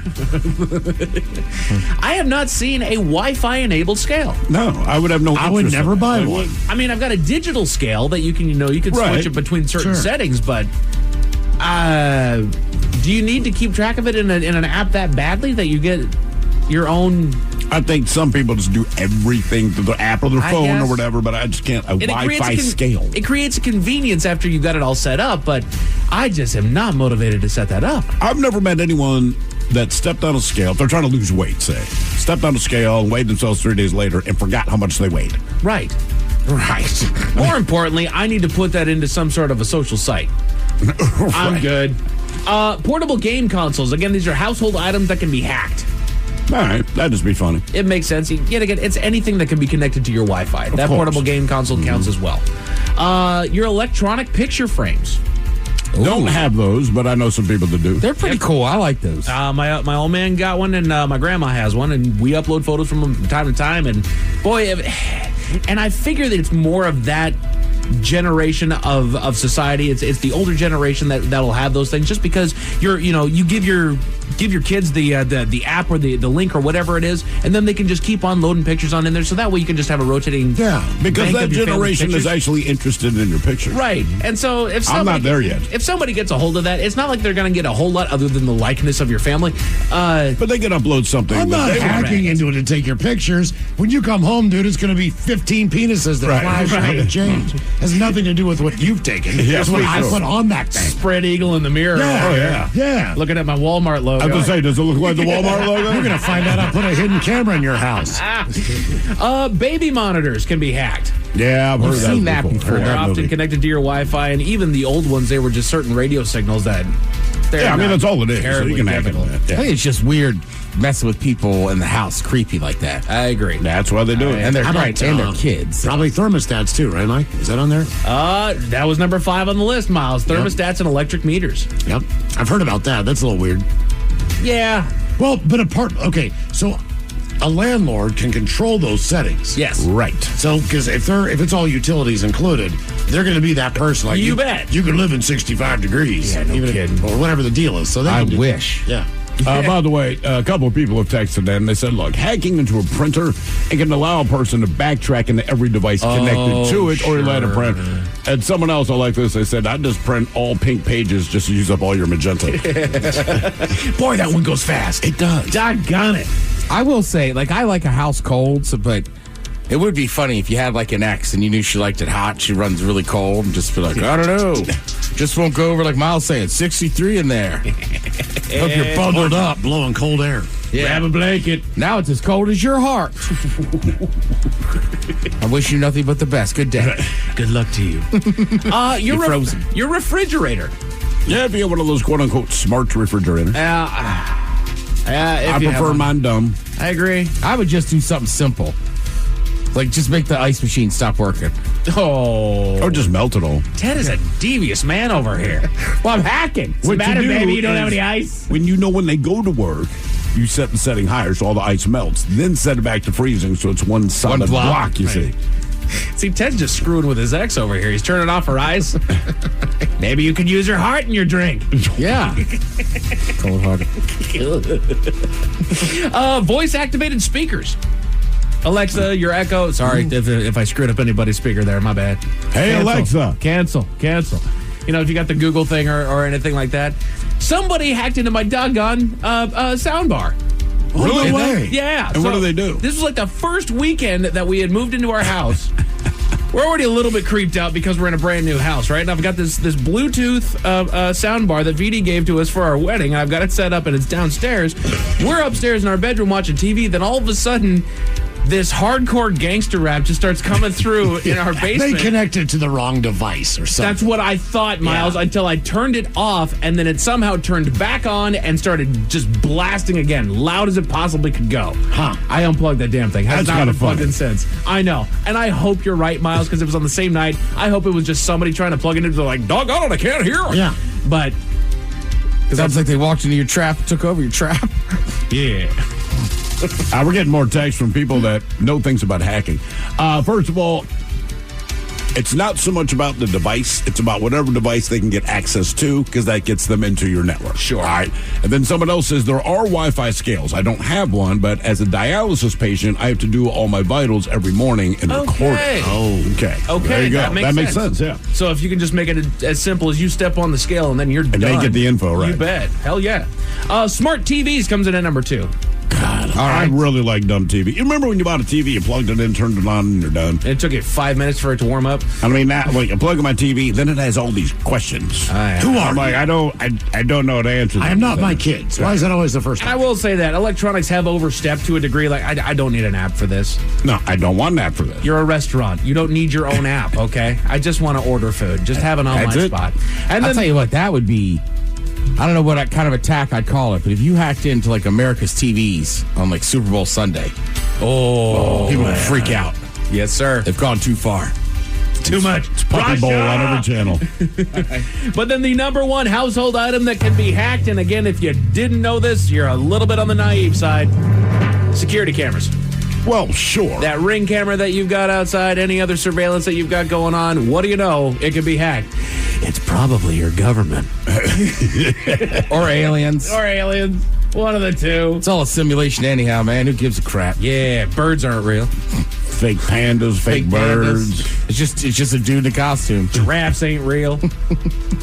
I have not seen a Wi-Fi enabled scale. No, I would have no I would interest never in it. buy one. I mean, I've got a digital scale that you can, you can Right. switch it between certain Sure. settings, but do you need to keep track of it in an app that badly that you get your own? I think some people just do everything through the app or their phone or whatever, but I just can't. Wi-Fi scale. It creates a convenience after you've got it all set up, but I just am not motivated to set that up. I've never met anyone that stepped on a scale, if they're trying to lose weight, say, stepped on a scale and weighed themselves 3 days later and forgot how much they weighed. Right. More importantly, I need to put that into some sort of a social site. Right. I'm good. Portable game consoles. Again, these are household items that can be hacked. All right, that'd just be funny. It makes sense. Yet again, it's anything that can be connected to your Wi-Fi. That portable game console counts as well. Your electronic picture frames. Don't have those, but I know some people that do. They're pretty cool. I like those. My old man got one, and my grandma has one, and we upload photos from them from time to time. And boy, and I figure that it's more of that generation of society. It's the older generation that'll have those things, just because you give your kids the app or the link or whatever it is, and then they can just keep on loading pictures on in there, so that way you can just have a rotating because that generation is actually interested in your pictures, right? And so if I'm not there yet, if somebody gets a hold of that, it's not like they're going to get a whole lot other than the likeness of your family, but they can upload something. I'm not hacking into it to take your pictures. When you come home, dude, it's going to be 15 penises that flash out and change. Has nothing to do with what you've taken. That's what I put on that thing. Spread eagle in the mirror. Yeah. Looking at my Walmart logo. I was going to say, does it look like the Walmart logo? You're going to find out I put a hidden camera in your house. Baby monitors can be hacked. Yeah, I've heard that before. They're often connected to your Wi-Fi, and even the old ones, they were just certain radio signals that. That's all it is. So you can hack it. I think it's just weird messing with people in the house, creepy like that. I agree. That's why they do it. And they're their kids. Probably thermostats too, right, Mike? Is that on there? That was number 5 on the list, Miles. Thermostats and electric meters. Yep. I've heard about that. That's a little weird. Yeah. Well, but okay, so a landlord can control those settings. Yes. Right. So, because if it's all utilities included, they're going to be that person. Like you bet. You can live in 65 degrees. Yeah, no kidding. Or whatever the deal is. So they I wish. Yeah. By the way, a couple of people have texted in. They said, look, hacking into a printer, it can allow a person to backtrack into every device connected to it or let it print. And someone else, I like this, they said, I'd just print all pink pages just to use up all your magenta. Boy, that one goes fast. It does. Doggone it. I will say, I like a house cold, but it would be funny if you had an ex and you knew she liked it hot. She runs really cold and just be like, I don't know. Just won't go over like Miles saying, 63 in there. Hope you're bundled up, blowing cold air. Yeah. Grab a blanket. Now it's as cold as your heart. I wish you nothing but the best. Good day. Good luck to you. You're frozen. Your refrigerator. Yeah, if you have one of those quote-unquote smart refrigerators. I prefer mine dumb. I agree. I would just do something simple. Just make the ice machine stop working. Oh. Or just melt it all. Ted is a devious man over here. Well, I'm hacking. What's the matter, baby? You don't have any ice? When when they go to work, you set the setting higher so all the ice melts. Then set it back to freezing so it's one solid block, you see. See, Ted's just screwing with his ex over here. He's turning off her ice. Maybe you could use her heart in your drink. Yeah. Cold-hearted. Voice-activated speakers. Alexa, your Echo. Sorry if I screwed up anybody's speaker there. My bad. Hey, Alexa. Cancel. If you got the Google thing or anything like that. Somebody hacked into my doggone soundbar. Really? No way. Yeah. And what do they do? This was the first weekend that we had moved into our house. We're already a little bit creeped out because we're in a brand new house, right? And I've got this Bluetooth soundbar that VD gave to us for our wedding, and I've got it set up, and it's downstairs. We're upstairs in our bedroom watching TV, then all of a sudden, this hardcore gangster rap just starts coming through in our basement. They connected to the wrong device or something. That's what I thought, Miles, until I turned it off, and then it somehow turned back on and started just blasting again, loud as it possibly could go. I unplugged that damn thing. Has not been plugged in since. I know. And I hope you're right, Miles, because it was on the same night. I hope it was just somebody trying to plug it in. They're like, doggone it, I can't hear it. Yeah. But sounds like they walked into your trap, took over your trap. Yeah. We're getting more texts from people that know things about hacking. First of all, It's not so much about the device. It's about whatever device they can get access to, because that gets them into your network. Sure. All right. And then someone else says there are Wi-Fi scales. I don't have one, but as a dialysis patient, I have to do all my vitals every morning and record it. Oh, okay. Okay, There you go. that makes sense. Yeah. So if you can just make it as simple as you step on the scale and then you're done. they get the info, right. You bet. Hell yeah. Smart TVs comes in at number 2. God, I really like dumb TV. You remember when you bought a TV, you plugged it in, turned it on, and you're done? It took it 5 minutes for it to warm up. I mean, now, like, I plug in my TV, then it has all these questions. Who are I'm you? like, I don't know the answer. I am not my kids. Why is that always the first And time? I will say that electronics have overstepped to a degree. Like, I don't need an app for this. No, I don't want an app for this. You're a restaurant. You don't need your own app, okay? I just want to order food. Just have an online spot. And I'll then, tell you what, that would be... I don't know what kind of attack I'd call it, but if you hacked into, like, America's TVs on, like, Super Bowl Sunday, people would freak out. Yes, sir. They've gone too far. Too much. It's Puppy Bowl on every channel. But then the number one household item that can be hacked, and again, if you didn't know this, you're a little bit on the naive side, security cameras. Well, sure. That Ring camera that you've got outside, any other surveillance that you've got going on, what do you know? It can be hacked. It's probably your government. Or aliens. Or aliens. One of the two. It's all a simulation anyhow, man. Who gives a crap? Yeah, birds aren't real. Fake pandas, fake birds. It's just a dude in a costume. Giraffes ain't real.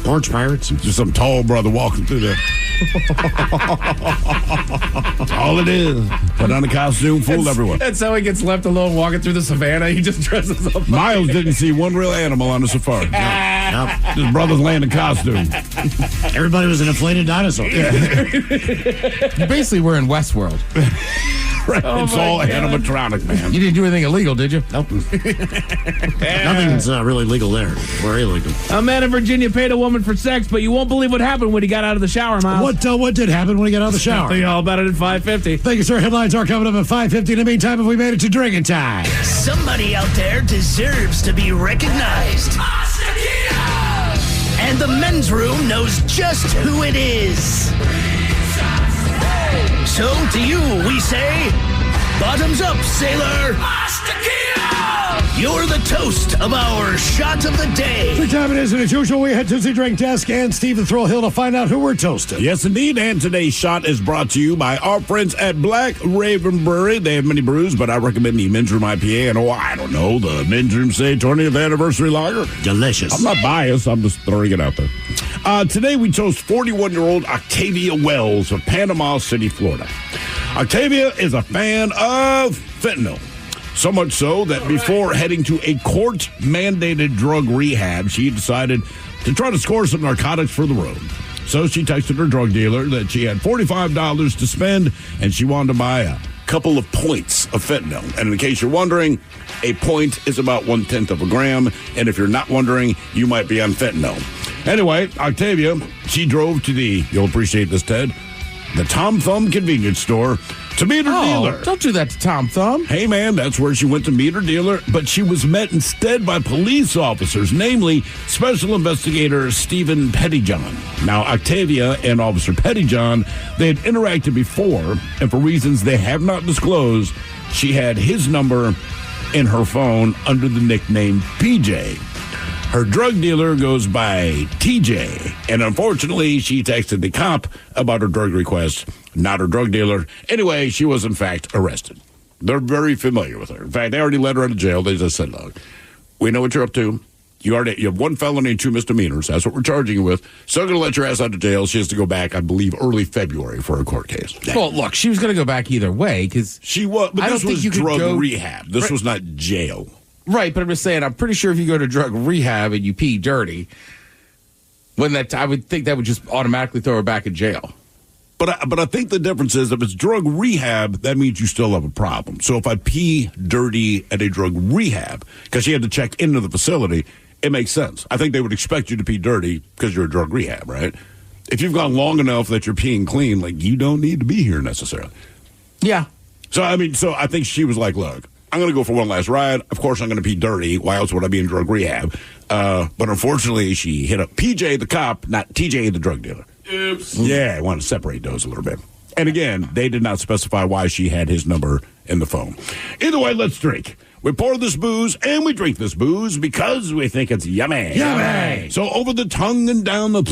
Porch pirates. Just some tall brother walking through there. That's all it is. Put on a costume, fool everyone. That's how he gets left alone walking through the savannah. He just dresses up. Miles didn't see one real animal on the safari. No. His brother's laying in costume. Everybody was an inflated dinosaur. You basically were in Westworld. Right. It's all animatronic, man. You didn't do anything illegal, did you? Nope. Nothing's really legal there. We're illegal. A man in Virginia paid a woman for sex, but you won't believe what happened when he got out of the shower, Miles. What did happen when he got out of the shower? Tell you all about it at 5:50. Thank you, sir. Headlines are coming up at 5:50. In the meantime, have we made it to drinking time? Somebody out there deserves to be recognized. And the men's room knows just who it is. So to you, we say, bottoms up, sailor. You're the toast of our shot of the day. The time it is, and as usual, we head to the drink desk and Steve the Thrill Hill to find out who we're toasting. Yes, indeed. And today's shot is brought to you by our friends at Black Raven Brewery. They have many brews, but I recommend the Men's Room IPA and, I don't know, the Men's Room Say 20th Anniversary Lager. Delicious. I'm not biased. I'm just throwing it out there. Today we toast 41-year-old Octavia Wells of Panama City, Florida. Octavia is a fan of fentanyl. So much so that before heading to a court-mandated drug rehab, she decided to try to score some narcotics for the road. So she texted her drug dealer that she had $45 to spend, and she wanted to buy a couple of points of fentanyl. And in case you're wondering, a point is about 1/10 of a gram. And if you're not wondering, you might be on fentanyl. Anyway, Octavia, she drove to you'll appreciate this, Ted, the Tom Thumb convenience store to meet her dealer. Don't do that to Tom Thumb. Hey, man, that's where she went to meet her dealer, but she was met instead by police officers, namely Special Investigator Stephen Pettyjohn. Now, Octavia and Officer Pettyjohn, they had interacted before, and for reasons they have not disclosed, she had his number in her phone under the nickname PJ. Her drug dealer goes by TJ, and unfortunately, she texted the cop about her drug request, not her drug dealer. Anyway, she was, in fact, arrested. They're very familiar with her. In fact, they already let her out of jail. They just said, look, we know what you're up to. You have one felony and 2 misdemeanors. That's what we're charging you with. So I'm going to let your ass out of jail. She has to go back, I believe, early February for a court case. Well, look, she was going to go back either way because she was. But this was drug rehab. This was not jail. Right, but I'm just saying, I'm pretty sure if you go to drug rehab and you pee dirty, I would think that would just automatically throw her back in jail. But I think the difference is if it's drug rehab, that means you still have a problem. So if I pee dirty at a drug rehab, because she had to check into the facility, it makes sense. I think they would expect you to pee dirty because you're a drug rehab, right? If you've gone long enough that you're peeing clean, you don't need to be here necessarily. Yeah. So I think she was like, look, I'm going to go for one last ride. Of course, I'm going to pee dirty. Why else would I be in drug rehab? But unfortunately, she hit up PJ, the cop, not TJ, the drug dealer. Oops. Yeah, I want to separate those a little bit. And again, they did not specify why she had his number in the phone. Either way, let's drink. We pour this booze and we drink this booze because we think it's yummy. Yummy! So over the tongue and down the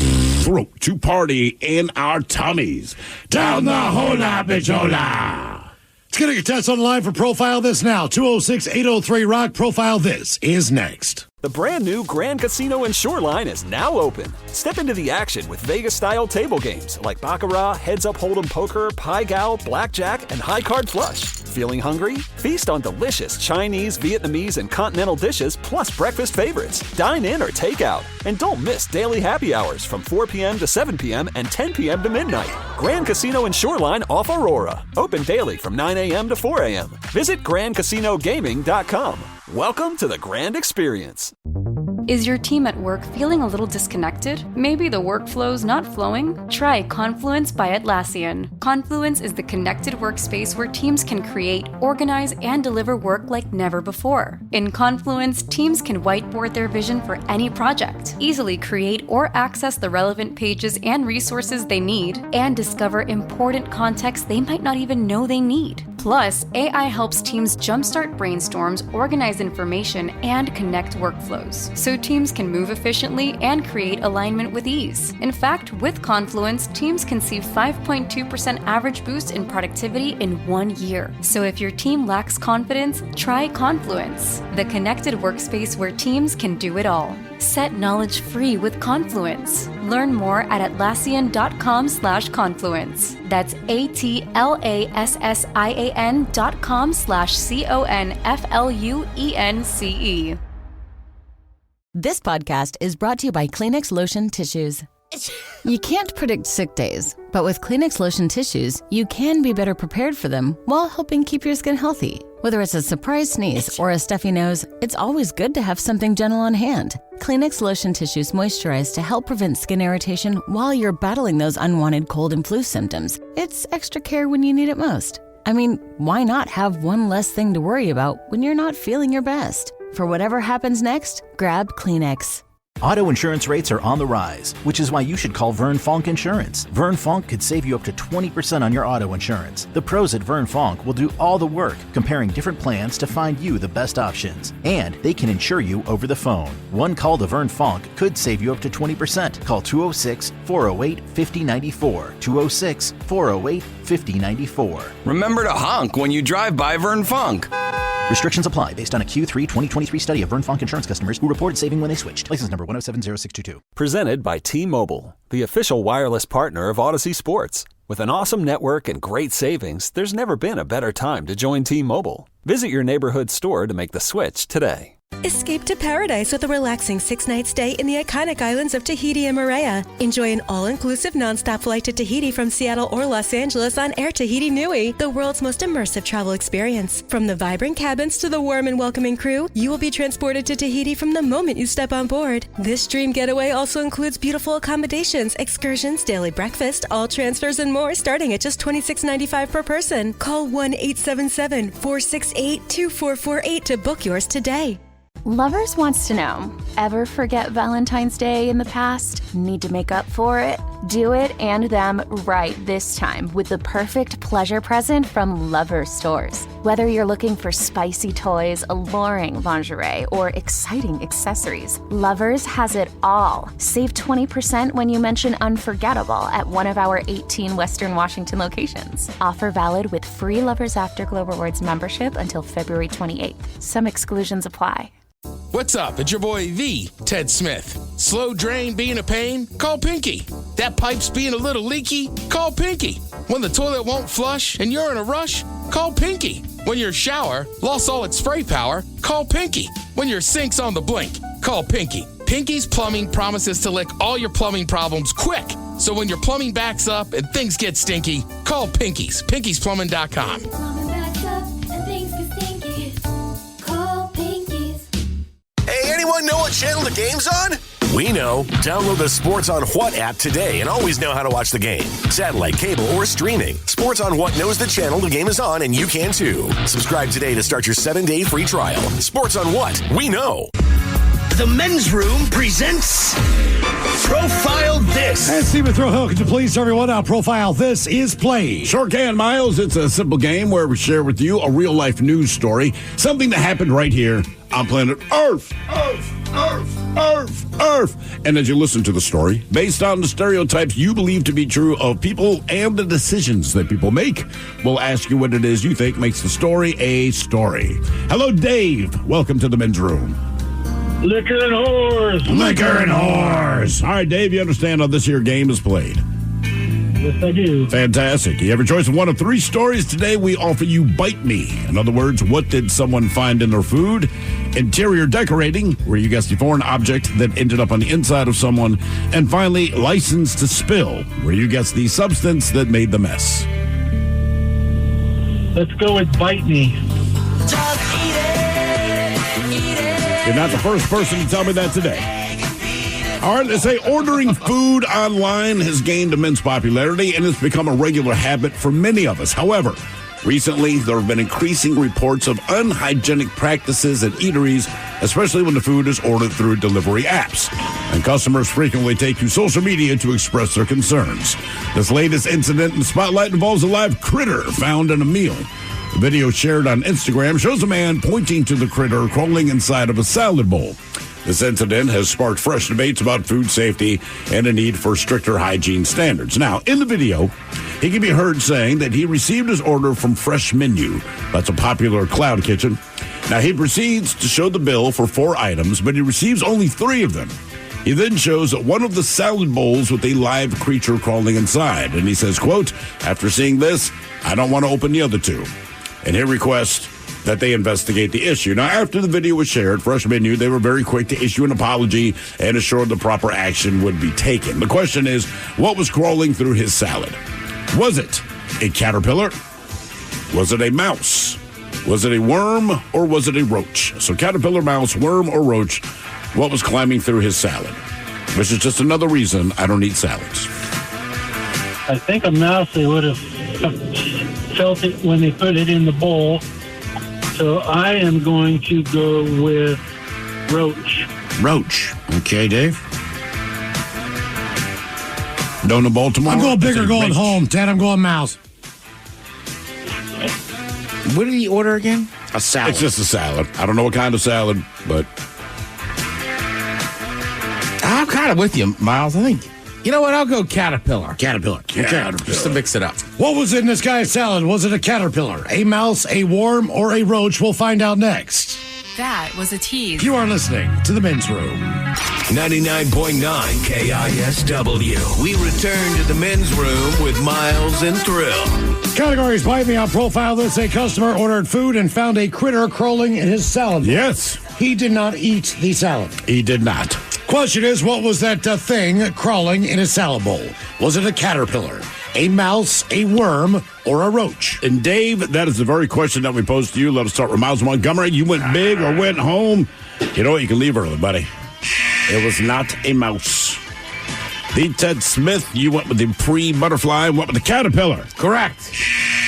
throat to party in our tummies. Down the hola, bichola. Let's get a contest on the line for Profile This now. 206-803-ROCK. Profile This is next. The brand new Grand Casino and Shoreline is now open. Step into the action with Vegas-style table games like Baccarat, Heads Up Hold'em Poker, Pai Gow, Blackjack, and High Card Flush. Feeling hungry? Feast on delicious Chinese, Vietnamese, and continental dishes, plus breakfast favorites. Dine in or take out. And don't miss daily happy hours from 4 p.m. to 7 p.m. and 10 p.m. to midnight. Grand Casino and Shoreline off Aurora. Open daily from 9 a.m. to 4 a.m. Visit GrandCasinoGaming.com. Welcome to the Grand Experience. Is your team at work feeling a little disconnected? Maybe the workflow's not flowing? Try Confluence by Atlassian. Confluence is the connected workspace where teams can create, organize, and deliver work like never before. In Confluence, teams can whiteboard their vision for any project, easily create or access the relevant pages and resources they need, and discover important context they might not even know they need. Plus, AI helps teams jumpstart brainstorms, organize information, and connect workflows, so teams can move efficiently and create alignment with ease. In fact, with Confluence, teams can see 5.2% average boost in productivity in 1 year. So if your team lacks confidence, try Confluence, the connected workspace where teams can do it all. Set knowledge free with Confluence. Learn more at Atlassian.com/Confluence. That's ATLASSIAN.com/CONFLUENCE. This podcast is brought to you by Kleenex Lotion Tissues. You can't predict sick days, but with Kleenex Lotion Tissues, you can be better prepared for them while helping keep your skin healthy. Whether it's a surprise sneeze or a stuffy nose, it's always good to have something gentle on hand. Kleenex Lotion Tissues moisturize to help prevent skin irritation while you're battling those unwanted cold and flu symptoms. It's extra care when you need it most. I mean, why not have one less thing to worry about when you're not feeling your best? For whatever happens next, grab Kleenex. Auto insurance rates are on the rise, which is why you should call Vern Fonk Insurance. Vern Fonk could save you up to 20% on your auto insurance. The pros at Vern Fonk will do all the work, comparing different plans to find you the best options. And they can insure you over the phone. One call to Vern Fonk could save you up to 20%. Call 206-408-5094. 206-408-5094. Remember to honk when you drive by Vern Fonk. Restrictions apply based on a Q3 2023 study of Vern Fonk Insurance customers who reported saving when they switched. License number 1070622. Presented by T-Mobile, the official wireless partner of Odyssey Sports. With an awesome network and great savings, there's never been a better time to join T-Mobile. Visit your neighborhood store to make the switch today. Escape to paradise with a relaxing 6-night stay in the iconic islands of Tahiti and Moorea. Enjoy an all-inclusive nonstop flight to Tahiti from Seattle or Los Angeles on Air Tahiti Nui, the world's most immersive travel experience. From the vibrant cabins to the warm and welcoming crew, you will be transported to Tahiti from the moment you step on board. This dream getaway also includes beautiful accommodations, excursions, daily breakfast, all transfers, and more, starting at just $26.95 per person. Call 1-877-468-2448 to book yours today. Lovers wants to know, ever forget Valentine's Day in the past? Need to make up for it? Do it and them right this time with the perfect pleasure present from Lovers stores. Whether you're looking for spicy toys, alluring lingerie, or exciting accessories, Lovers has it all. Save 20% when you mention unforgettable at one of our 18 Western Washington locations. Offer valid with free Lovers Afterglow Rewards membership until February 28th. Some exclusions apply. What's up? It's your boy, the Ted Smith. Slow drain being a pain? Call Pinky. That pipe's being a little leaky? Call Pinky. When the toilet won't flush and you're in a rush? Call Pinky. When your shower lost all its spray power? Call Pinky. When your sink's on the blink? Call Pinky. Pinky's Plumbing promises to lick all your plumbing problems quick. So when your plumbing backs up and things get stinky, call Pinky's. Pinky'sPlumbing.com. Anyone know what channel the game's on? We know. Download the Sports on What app today and always know how to watch the game. Satellite, cable, or streaming. Sports on What knows the channel the game is on, and you can too. Subscribe today to start your 7-day free trial. Sports on What? We know. The Men's Room presents Profile This. And Stephen Throwhill, could you please tell everyone how Profile This is played? Sure can, Miles. It's a simple game where we share with you a real-life news story, something that happened right here on planet Earth. Earth. And as you listen to the story, based on the stereotypes you believe to be true of people and the decisions that people make, we'll ask you what it is you think makes the story a story. Hello, Dave. Welcome to the Men's Room. Liquor and whores. Liquor and whores. All right, Dave, you understand how this here game is played? Yes, I do. Fantastic. You have a choice of one of three stories. Today, we offer you Bite Me. In other words, what did someone find in their food? Interior decorating, where you guess the foreign object that ended up on the inside of someone. And finally, License to Spill, where you guess the substance that made the mess. Let's go with Bite Me. You're not the first person to tell me that today. All right, they say ordering food online has gained immense popularity and it's become a regular habit for many of us. However, recently there have been increasing reports of unhygienic practices at eateries, especially when the food is ordered through delivery apps. And customers frequently take to social media to express their concerns. This latest incident in the spotlight involves a live critter found in a meal. The video shared on Instagram shows a man pointing to the critter crawling inside of a salad bowl. This incident has sparked fresh debates about food safety and a need for stricter hygiene standards. Now, in the video, he can be heard saying that he received his order from Fresh Menu. That's a popular cloud kitchen. Now, he proceeds to show the bill for 4 items, but he receives only 3 of them. He then shows one of the salad bowls with a live creature crawling inside. And he says, quote, "After seeing this, I don't want to open the other 2. And he requests that they investigate the issue. Now, after the video was shared, Fresh Menu, they were very quick to issue an apology and assured the proper action would be taken. The question is, what was crawling through his salad? Was it a caterpillar? Was it a mouse? Was it a worm? Or was it a roach? So caterpillar, mouse, worm, or roach, what was climbing through his salad? Which is just another reason I don't eat salads. I think a mouse, they would have felt it when they put it in the bowl. So I am going to go with roach. Roach. Okay, Dave. Going to Baltimore? I'm going bigger, going home. Ted, I'm going mouse. What did he order again? A salad. It's just a salad. I don't know what kind of salad, but I'm kind of with you, Miles. I think, you know what? I'll go caterpillar. Caterpillar. Just to mix it up. What was in this guy's salad? Was it a caterpillar, a mouse, a worm, or a roach? We'll find out next. That was a tease. You are listening to The Men's Room. 99.9 KISW. We return to the Men's Room with Miles and Thrill. Categories: Bite Me on Profile This. A customer ordered food and found a critter crawling in his salad. Yes. He did not eat the salad. He did not. Question is, what was that thing crawling in his salad bowl? Was it a caterpillar, a mouse, a worm, or a roach? And Dave, that is the very question that we posed to you. Let us start with Miles Montgomery. You went big or went home? You know what? You can leave early, buddy. It was not a mouse. The Ted Smith, you went with the pre-butterfly and went with the caterpillar. Correct.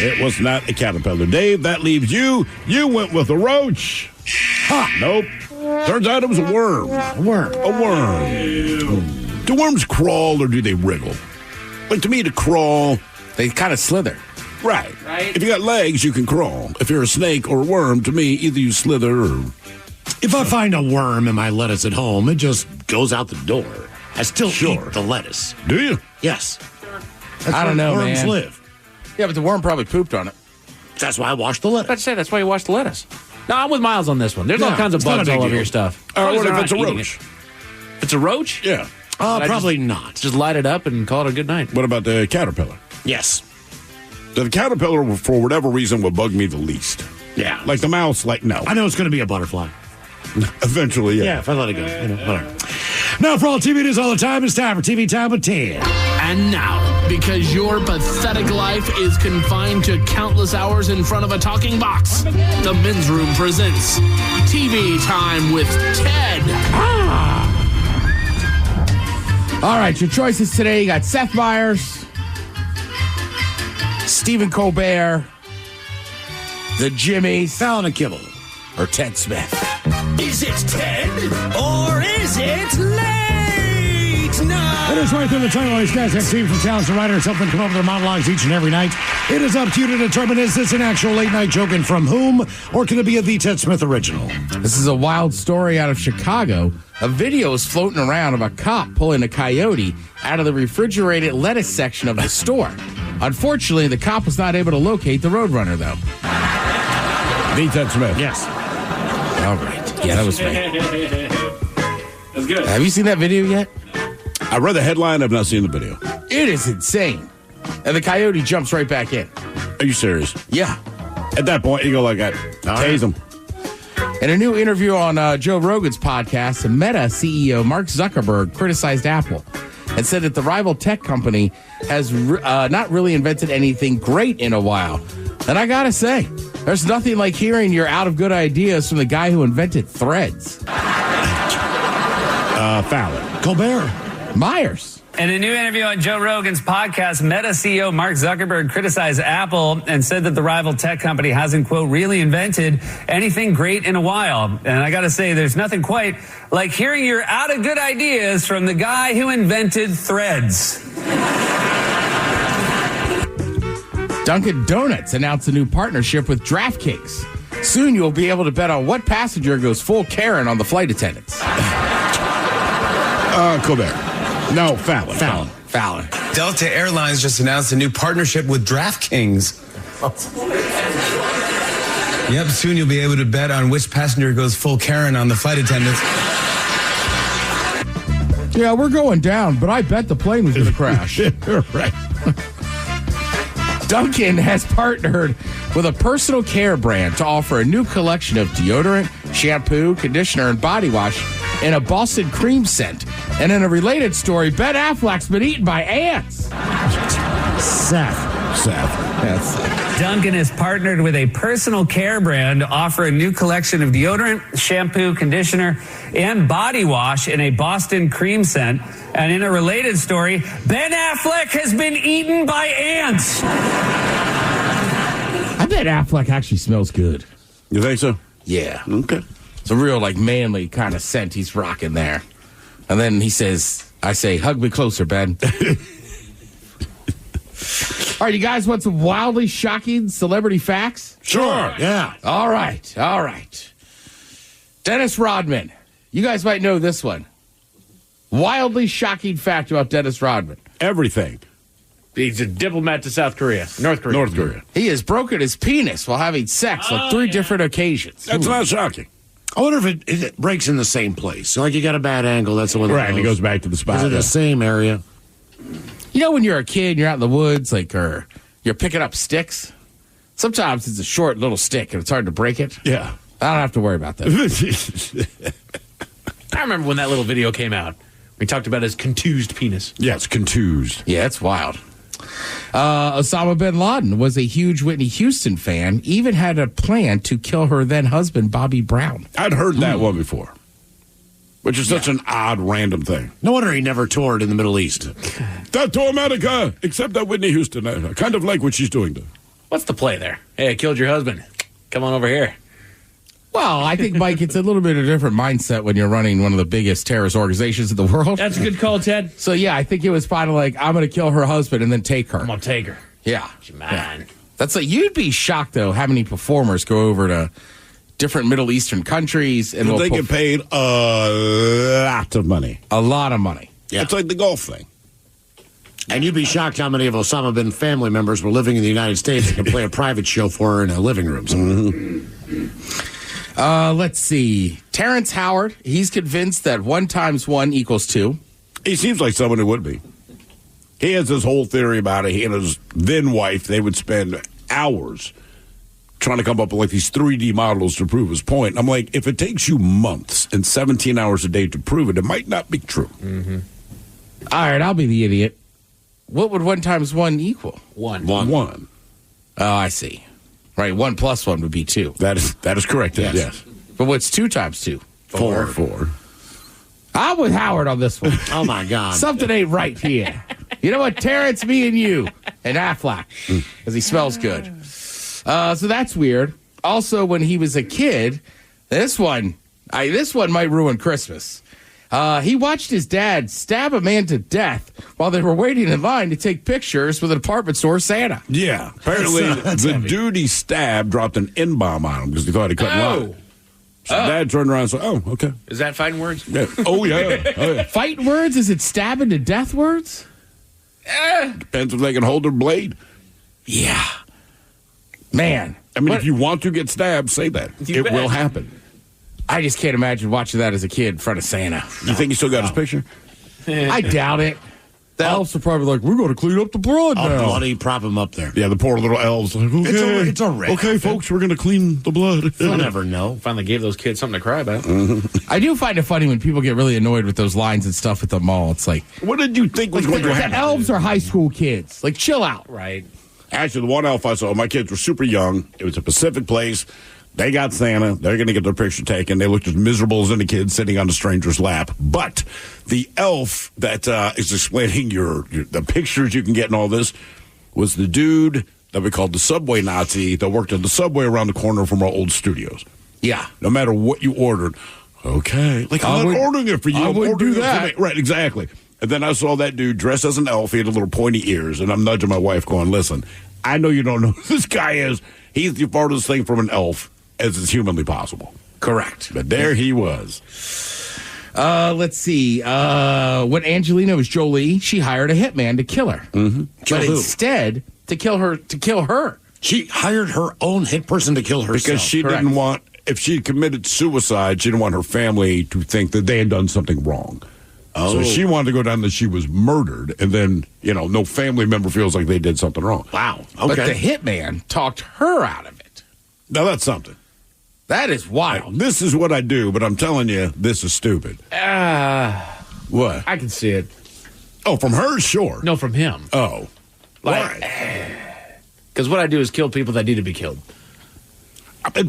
It was not a caterpillar. Dave, that leaves you. You went with a roach. Ha! Nope. Turns out it was a worm. A worm. A worm. Do worms crawl or do they wriggle? Like, to me, to crawl, they kind of slither. Right. If you got legs, you can crawl. If you're a snake or a worm, to me, either you slither or... If I find a worm in my lettuce at home, it just goes out the door. I still eat the lettuce. Do you? Yes. That's I don't know, where worms man. live. Yeah, but the worm probably pooped on it. That's why I washed the lettuce. I'd say that's why you wash the lettuce. No, I'm with Miles on this one. There's all kinds of it's not bugs a big all over deal. your stuff. What if They're it's a not eating roach? it. If it's a roach? Yeah. Probably not. Just light it up and call it a good night. What about the caterpillar? Yes. The caterpillar, for whatever reason, would bug me the least. Yeah. Like the mouse, like, no. I know it's going to be a butterfly. Eventually, yeah. Yeah, if I let it go. Whatever. Now, for all TV news all the time, it's time for TV Time with Ted. And now, because your pathetic life is confined to countless hours in front of a talking box, the Men's Room presents TV Time with Ted. All right, your choices today. You got Seth Meyers, Stephen Colbert, the Jimmys, Fallon and Kibble, or Ted Smith. Is it 10 or is it late night? It is right through the title. These guys have team from towns and writers help them come up with their monologues each and every night. It is up to you to determine, is this an actual late night joke and from whom, or can it be a The Ted Smith original? This is a wild story out of Chicago. A video is floating around of a cop pulling a coyote out of the refrigerated lettuce section of the store. Unfortunately, the cop was not able to locate the roadrunner, though. The Ted Smith. Yes. All right. Yeah, that was fake. That's good. Have you seen that video yet? I read the headline. I've not seen the video. It is insane. And the coyote jumps right back in. Are you serious? Yeah. At that point, you go like that. Tase him. In a new interview on Joe Rogan's podcast, Meta CEO Mark Zuckerberg criticized Apple and said that the rival tech company has not really invented anything great in a while. And I gotta say, there's nothing like hearing your out of good ideas from the guy who invented Threads. Fallon. Colbert. Myers. In a new interview on Joe Rogan's podcast, Meta CEO Mark Zuckerberg criticized Apple and said that the rival tech company hasn't, quote, really invented anything great in a while. And I got to say, there's nothing quite like hearing your out of good ideas from the guy who invented Threads. Dunkin' Donuts announced a new partnership with DraftKings. Soon you'll be able to bet on what passenger goes full Karen on the flight attendants. Colbert. No, Fallon. Fallon. Delta Airlines just announced a new partnership with DraftKings. Yep, soon you'll be able to bet on which passenger goes full Karen on the flight attendants. Yeah, we're going down, but I bet the plane was going to crash. Right. Dunkin' has partnered with a personal care brand to offer a new collection of deodorant, shampoo, conditioner, and body wash in a Boston cream scent. And in a related story, Ben Affleck's been eaten by ants. Seth. Yes. Dunkin' has partnered with a personal care brand to offer a new collection of deodorant, shampoo, conditioner, and body wash in a Boston cream scent. And in a related story, Ben Affleck has been eaten by ants. I bet Affleck actually smells good. You think so? Yeah. Okay. It's a real, manly kind of scent he's rocking there. And then he says, I say, hug me closer, Ben. All right, you guys want some wildly shocking celebrity facts? Sure, yeah. All right. Dennis Rodman. You guys might know this one. Wildly shocking fact about Dennis Rodman. Everything. He's a diplomat to North Korea. He has broken his penis while having sex on 3 different occasions. That's not shocking. I wonder if it breaks in the same place. So, you got a bad angle. That's the one. Right, and it goes back to the spot. Is it the same area? You know when you're a kid, you're out in the woods, or you're picking up sticks? Sometimes it's a short little stick and it's hard to break it. Yeah. I don't have to worry about that. I remember when that little video came out. We talked about his contused penis. Yeah, it's contused. Yeah, it's wild. Osama bin Laden was a huge Whitney Houston fan, even had a plan to kill her then husband, Bobby Brown. I'd heard that one before, which is such an odd, random thing. No wonder he never toured in the Middle East. That to America, except that Whitney Houston. I kind of like what she's doing there. What's the play there? Hey, I killed your husband. Come on over here. Well, I think, Mike, it's a little bit of a different mindset when you're running one of the biggest terrorist organizations in the world. That's a good call, Ted. So, yeah, I think it was kind of like, I'm going to kill her husband and then take her. I'm going to take her. Yeah. She's mine. That's you'd be shocked, though, how many performers go over to different Middle Eastern countries. And they get paid a lot of money. A lot of money. Yeah. It's like the golf thing. And you'd be shocked how many of Osama bin family members were living in the United States and could play a private show for her in a living room. Let's see. Terrence Howard, he's convinced that 1 × 1 = 2. He seems like someone who would be. He has this whole theory about it. He and his then wife, they would spend hours trying to come up with these 3D models to prove his point. And I'm like, if it takes you months and 17 hours a day to prove it, it might not be true. Mm-hmm. All right, I'll be the idiot. What would 1 × 1 equal? 1. 1. Oh, I see. Right, 1 + 1 would be 2. That is correct. Yes. But what's 2 × 2? 4. I'm with Howard on this one. Oh, my God. Something ain't right here. You know what, Terrence, me and you, and Affleck, because he smells good. So that's weird. Also, when he was a kid, this one, This one might ruin Christmas. He watched his dad stab a man to death while they were waiting in line to take pictures with a department store Santa. Yeah. Apparently, the dude he stabbed dropped an N-bomb on him because he thought he couldn't lie. So Dad turned around and said, "Oh, okay." Is that fighting words? Yeah. Oh, yeah. Fighting words? Is it stabbing to death words? Depends if they can hold their blade. Yeah. Man. I mean, if you want to get stabbed, say that. It will happen. I just can't imagine watching that as a kid in front of Santa. You think he still got his picture? I doubt it. The elves are probably like, we're going to clean up the blood now. Bloody prop him up there. Yeah, the poor little elves. Like, okay, it's a red. Okay, folks, we're going to clean the blood. You'll never know. Finally gave those kids something to cry about. I do find it funny when people get really annoyed with those lines and stuff at the mall. It's like, what did you think was going to happen? The elves are high school kids. Like, chill out. Right. Actually, the one elf I saw, my kids were super young. It was a Pacific place. They got Santa. They're going to get their picture taken. They looked as miserable as any kid sitting on a stranger's lap. But the elf that is explaining the pictures you can get and all this was the dude that we called the Subway Nazi that worked at the Subway around the corner from our old studios. Yeah. No matter what you ordered, okay. Like, I'm not ordering it for you. I wouldn't do that. Right, exactly. And then I saw that dude dressed as an elf. He had little pointy ears. And I'm nudging my wife going, listen, I know you don't know who this guy is. He's the farthest thing from an elf as is humanly possible. Correct. But there he was. Let's see. When Angelina was Jolie, she hired a hitman to kill her. Mm-hmm. But instead, to kill her. She hired her own hit person to kill herself. Because she didn't want, if she had committed suicide, she didn't want her family to think that they had done something wrong. Oh. So she wanted to go down that she was murdered, and then, no family member feels like they did something wrong. Wow. Okay. But the hitman talked her out of it. Now, that's something. That is wild. This is what I do, but I'm telling you, this is stupid. What? I can see it. Oh, from her? Sure. No, from him. Oh. Because what I do is kill people that need to be killed.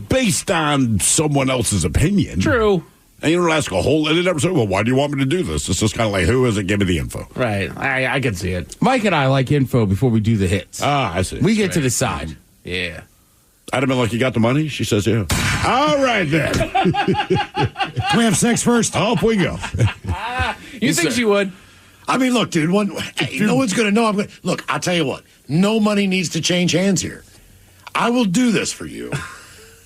Based on someone else's opinion. True. And you don't ask a whole, and they never say, well, why do you want me to do this? It's just kind of like, who is it? Give me the info. Right. I can see it. Mike and I like info before we do the hits. I see. We get to decide. Yeah. I'd have been like, you got the money? She says, yeah. All right, then. Can we have sex first? Off we go. You think she would? I mean, look, dude, no one's going to know. Look, I'll tell you what. No money needs to change hands here. I will do this for you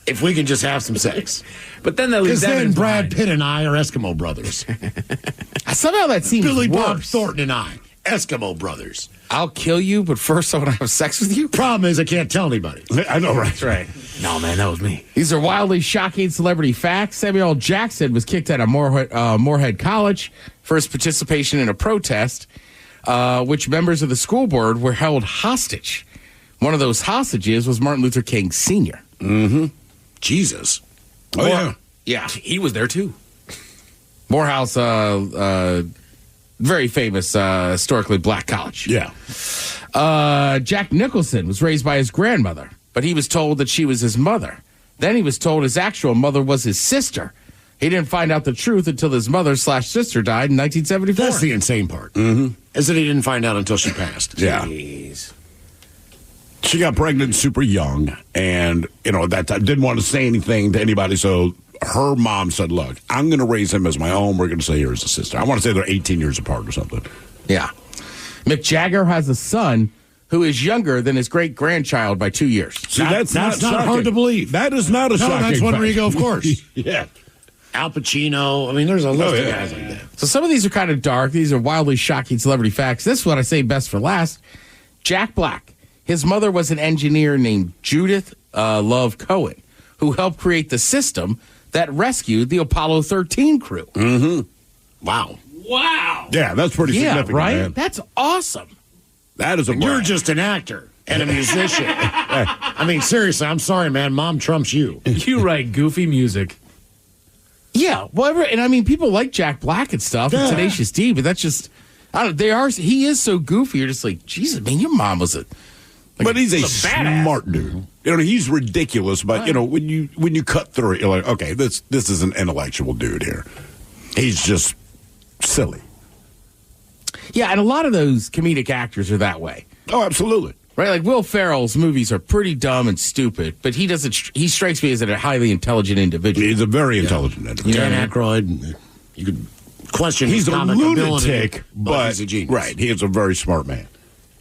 if we can just have some sex. But then they'll leave Because then Brad Pitt and I are Eskimo brothers. Somehow that seems Billy worse. Bob Thornton and I, Eskimo brothers. I'll kill you, but first I want to have sex with you? Problem is, I can't tell anybody. I know, right? That's right. No, man, that was me. These are wildly shocking celebrity facts. Samuel L. Jackson was kicked out of Moorhead College for his participation in a protest, which members of the school board were held hostage. One of those hostages was Martin Luther King Sr. Mm-hmm. Jesus. Oh, yeah. Yeah. He was there, too. Morehouse, very famous, historically black college. Yeah. Jack Nicholson was raised by his grandmother, but he was told that she was his mother. Then he was told his actual mother was his sister. He didn't find out the truth until his mother/sister died in 1974. That's the insane part. Mm-hmm. Is that he didn't find out until she passed. Yeah. Jeez. She got pregnant super young, and, that time didn't want to say anything to anybody, so her mom said, look, I'm going to raise him as my own. We're going to say her as a sister. I want to say they're 18 years apart or something. Yeah. Mick Jagger has a son who is younger than his great-grandchild by 2 years. See, that's not hard to believe. That is not a shocking that's one fact. where you go, of course. Yeah. Al Pacino. I mean, there's a list of guys like that. So some of these are kind of dark. These are wildly shocking celebrity facts. This is what I say best for last. Jack Black. His mother was an engineer named Judith Love Cohen, who helped create the system that rescued the Apollo 13 crew. Mm-hmm. Wow. Yeah, that's pretty significant, right? man. That's awesome. That is a You're brag. just an actor and a musician. I mean, seriously, I'm sorry, man. Mom trumps you. You write goofy music. Yeah, whatever. And I mean, people like Jack Black and stuff, and Tenacious D, but that's just, he is so goofy. You're just like, Jesus, man, your mom was but he's a smart dude. He's ridiculous, but when you cut through it, you're like, okay, this is an intellectual dude here. He's just silly. Yeah, and a lot of those comedic actors are that way. Oh, absolutely. Right, like Will Ferrell's movies are pretty dumb and stupid, but he strikes me as a highly intelligent individual. He's a very intelligent individual. Dan Aykroyd, you could question his He's a comic lunatic, ability, but he's a genius. Right, he is a very smart man.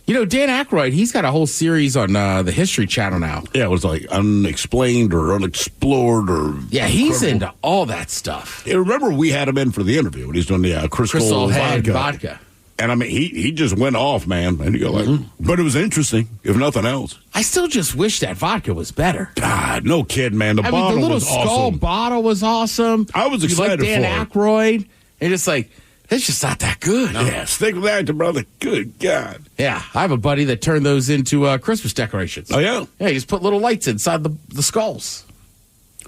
You know, Dan Aykroyd, he's got a whole series on the History Channel now. Yeah, it was like Unexplained or Unexplored or... Yeah, he's into all that stuff. Yeah, remember, we had him in for the interview, and he's doing the Crystal Head vodka. vodka. And I mean, he just went off, man. And you go like, but it was interesting, if nothing else. I still just wish that vodka was better. God, no kid, man. The bottle the little was skull awesome. bottle was awesome. I was excited you like Dan for it. Aykroyd, and it's like, it's just not that good. No. Yeah, stick with that, brother. Good God. Yeah, I have a buddy that turned those into Christmas decorations. Oh, yeah? Yeah, he just put little lights inside the skulls.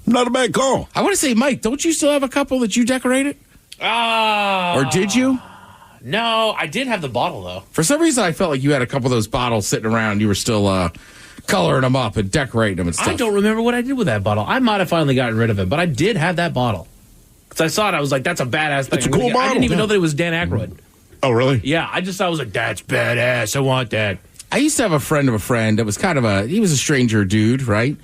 Not a bad call. I want to say, Mike, don't you still have a couple that you decorated? Or did you? No, I did have the bottle, though. For some reason, I felt like you had a couple of those bottles sitting around. You were still coloring them up and decorating them and stuff. I don't remember what I did with that bottle. I might have finally gotten rid of it, but I did have that bottle. Because I saw it, I was like, that's a badass thing. It's a cool bottle. I didn't even know that it was Dan Aykroyd. Oh, really? Yeah, I just thought it was like, that's badass. I want that. I used to have a friend of a friend that was he was a stranger dude, right?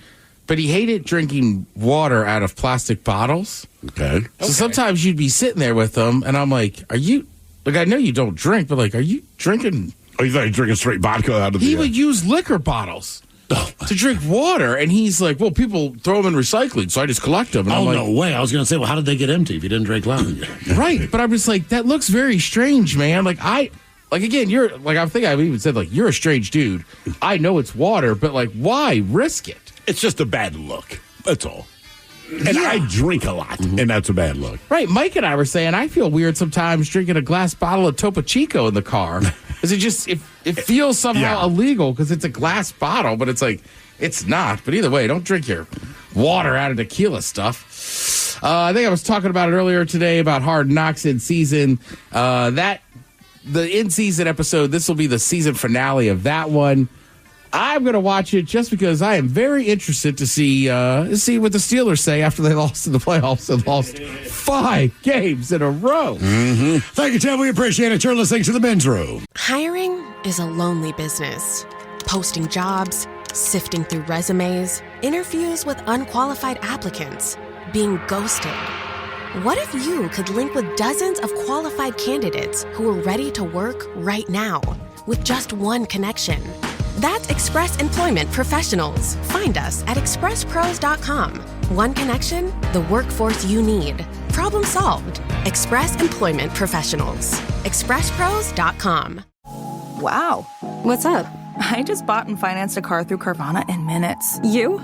But he hated drinking water out of plastic bottles. Okay. So sometimes you'd be sitting there with him, and I'm like, are you... Like, I know you don't drink, but, like, are you drinking... Oh, you thought you were drinking straight vodka out of the... He would use liquor bottles to drink water, and he's like, well, people throw them in recycling, so I just collect them. And I'm like, no way. I was going to say, well, how did they get empty if you didn't drink loud? Right, but I'm just like, that looks very strange, man. Again, you're... Like, I think I've even said, like, you're a strange dude. I know it's water, but, like, why risk it? It's just a bad look. That's all. And I drink a lot, and that's a bad look. Right, Mike and I were saying I feel weird sometimes drinking a glass bottle of Topo Chico in the car. Because it feels somehow illegal because it's a glass bottle, but it's like, it's not. But either way, don't drink your water out of tequila stuff. I think I was talking about it earlier today about Hard Knocks in season. The in-season episode, this will be the season finale of that one. I'm going to watch it just because I am very interested to see what the Steelers say after they lost in the playoffs and lost 5 games in a row. Thank you, Tim. We appreciate it. You're listening to The Men's Room. Hiring is a lonely business. Posting jobs, sifting through resumes, interviews with unqualified applicants, being ghosted. What if you could link with dozens of qualified candidates who are ready to work right now with just one connection? That's Express Employment Professionals. Find us at expresspros.com. One connection, the workforce you need. Problem solved. Express Employment Professionals. expresspros.com. Wow. What's up? I just bought and financed a car through Carvana in minutes. You?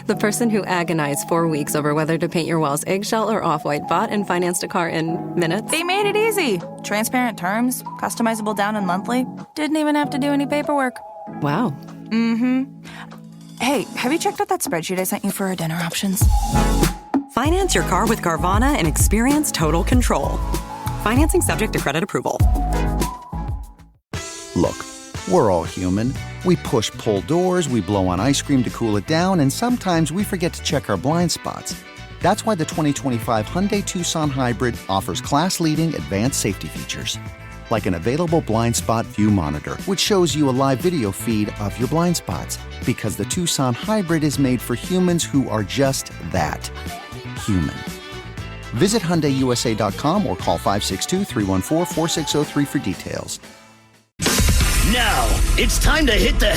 The person who agonized 4 weeks over whether to paint your walls eggshell or off-white bought and financed a car in minutes? They made it easy. Transparent terms, customizable down and monthly. Didn't even have to do any paperwork. Wow. Hey, have you checked out that spreadsheet I sent you for our dinner options? Finance your car with Carvana and experience total control. Financing subject to credit approval. Look, we're all human. We pull doors, we blow on ice cream to cool it down, and sometimes we forget to check our blind spots. That's why the 2025 Hyundai Tucson Hybrid offers class-leading advanced safety features. Like an available blind spot view monitor, which shows you a live video feed of your blind spots. Because the Tucson Hybrid is made for humans who are just that, human. Visit HyundaiUSA.com or call 562-314-4603 for details. Now, it's time to hit the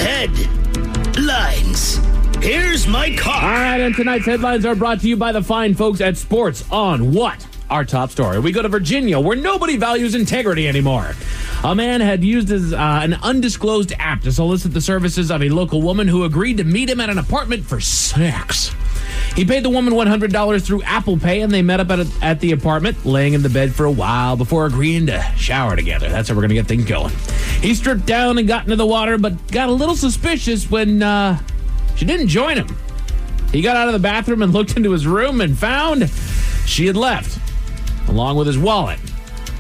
headlines. Here's my car. All right, and tonight's headlines are brought to you by the fine folks at Sports on What? Our top story. We go to Virginia, where nobody values integrity anymore. A man had used an undisclosed app to solicit the services of a local woman who agreed to meet him at an apartment for sex. He paid the woman $100 through Apple Pay, and they met up at the apartment, laying in the bed for a while before agreeing to shower together. That's how we're going to get things going. He stripped down and got into the water, but got a little suspicious when she didn't join him. He got out of the bathroom and looked into his room and found she had left, along with his wallet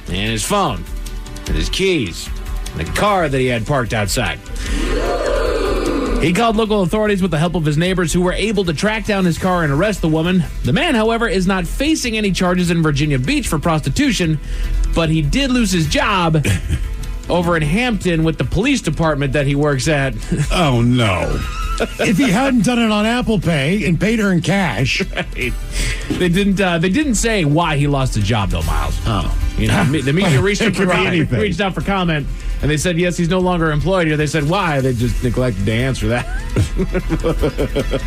and his phone and his keys and the car that he had parked outside. He called local authorities with the help of his neighbors, who were able to track down his car and arrest the woman. The man, however, is not facing any charges in Virginia Beach for prostitution, but he did lose his job over in Hampton with the police department that he works at. Oh, no. If he hadn't done it on Apple Pay and paid her in cash. Right. They didn't say why he lost his job, though, Miles. Oh. The media reached It out for comment, and they said, yes, he's no longer employed here. They said, why? They just neglected to answer that.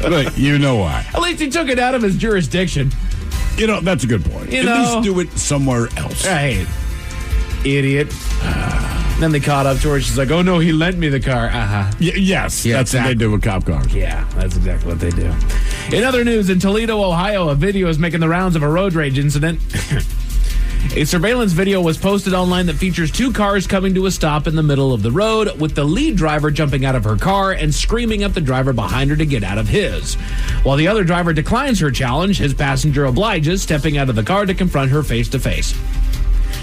But you know why. At least he took it out of his jurisdiction. That's a good point. At least do it somewhere else. Right. Idiot. Then they caught up to her. She's like, oh, no, he lent me the car. Yes, Yeah, that's what they do with cop cars. Yeah, that's exactly what they do. In other news, in Toledo, Ohio, a video is making the rounds of a road rage incident. A surveillance video was posted online that features two cars coming to a stop in the middle of the road, with the lead driver jumping out of her car and screaming at the driver behind her to get out of his. While the other driver declines her challenge, his passenger obliges, stepping out of the car to confront her face-to-face.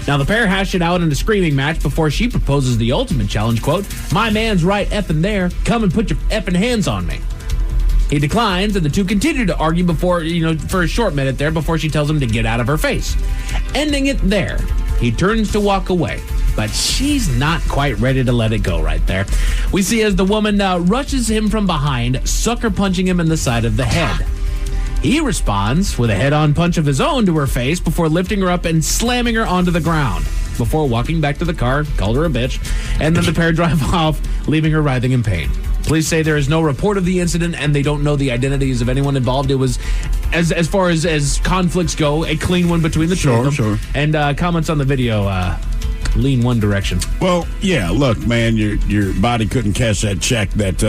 Now, the pair hashed it out in a screaming match before she proposes the ultimate challenge, quote, my man's right effing there. Come and put your effing hands on me. He declines, and the two continue to argue for a short minute there before she tells him to get out of her face. Ending it there, he turns to walk away, but she's not quite ready to let it go right there. We see as the woman rushes him from behind, sucker punching him in the side of the head. He responds with a head-on punch of his own to her face before lifting her up and slamming her onto the ground. Before walking back to the car, called her a bitch, and then the pair drive off, leaving her writhing in pain. Police say there is no report of the incident, and they don't know the identities of anyone involved. It was, as far as conflicts go, a clean one between the two of them. Sure. And comments on the video lean one direction. Well, yeah, look, man, your body couldn't cash that check that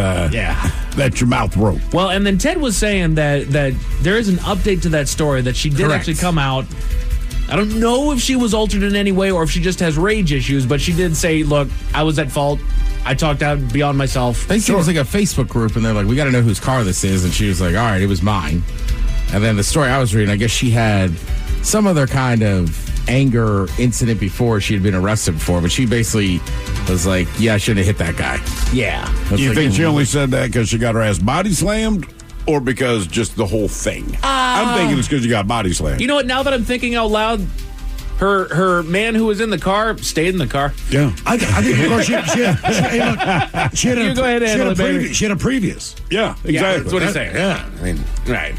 your mouth wrote. Well, and then Ted was saying that there is an update to that story, that she did actually come out. I don't know if she was altered in any way or if she just has rage issues, but she did say, look, I was at fault. I talked out beyond myself. They said it was like a Facebook group, and they're like, we got to know whose car this is. And she was like, all right, it was mine. And then the story I was reading, I guess she had some other kind of anger incident before she had been arrested before, but she basically was like, yeah, I shouldn't have hit that guy. Yeah. You think she only said that because she got her ass body slammed, or because just the whole thing? I'm thinking it's because you got body slammed. You know what? Now that I'm thinking out loud, her man who was in the car stayed in the car. Yeah. I think, of course, she had a previous. Yeah, exactly. Yeah, that's what he's saying. Yeah, I mean, right.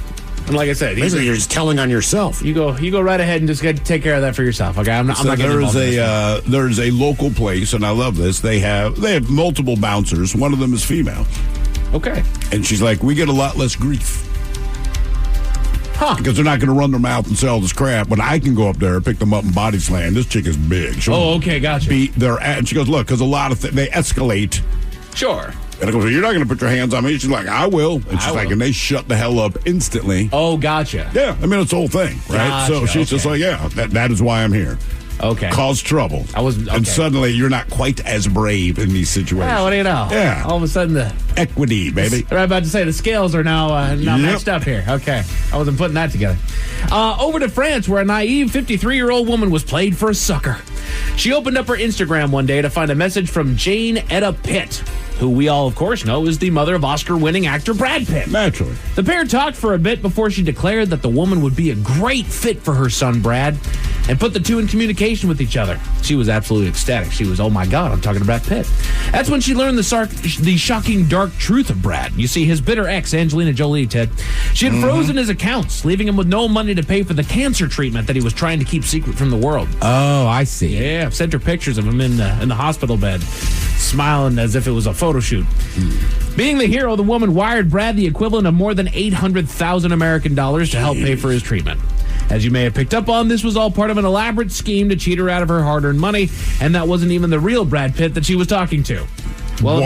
And like I said, basically you're just telling on yourself. You go right ahead and just take care of that for yourself. Okay, I'm not getting involved in this. There's a local place, and I love this. They have multiple bouncers. One of them is female. Okay. And she's like, we get a lot less grief. Huh. Because they're not going to run their mouth and sell this crap. When I can go up there, pick them up and body slam. This chick is big. Okay, gotcha. Beat their ass. And she goes, look, because a lot of they escalate. Sure. And I go, you're not going to put your hands on me. She's like, I will. And she's like, and they shut the hell up instantly. Oh, gotcha. Yeah, I mean, it's the whole thing, right? Gotcha, so she's just like, yeah, that is why I'm here. Okay. Cause trouble. And suddenly you're not quite as brave in these situations. Yeah, what do you know? Yeah. All of a sudden the equity, baby. I'm about to say the scales are now matched up here. Okay. I wasn't putting that together. Over to France, where a naive 53-year-old woman was played for a sucker. She opened up her Instagram one day to find a message from Jane Etta Pitt, who we all, of course, know is the mother of Oscar-winning actor Brad Pitt. Naturally. The pair talked for a bit before she declared that the woman would be a great fit for her son, Brad, and put the two in communication with each other. She was absolutely ecstatic. She was, oh my God, I'm talking to Brad Pitt. That's when she learned the shocking dark truth of Brad. You see, his bitter ex, Angelina Jolie, Ted, she had frozen his accounts, leaving him with no money to pay for the cancer treatment that he was trying to keep secret from the world. Oh, I see. Yeah, I've sent her pictures of him in the hospital bed, smiling as if it was a photo shoot. Being the hero, the woman wired Brad the equivalent of more than $800,000 American dollars to help pay for his treatment. As you may have picked up on, this was all part of an elaborate scheme to cheat her out of her hard-earned money, and that wasn't even the real Brad Pitt that she was talking to. Well,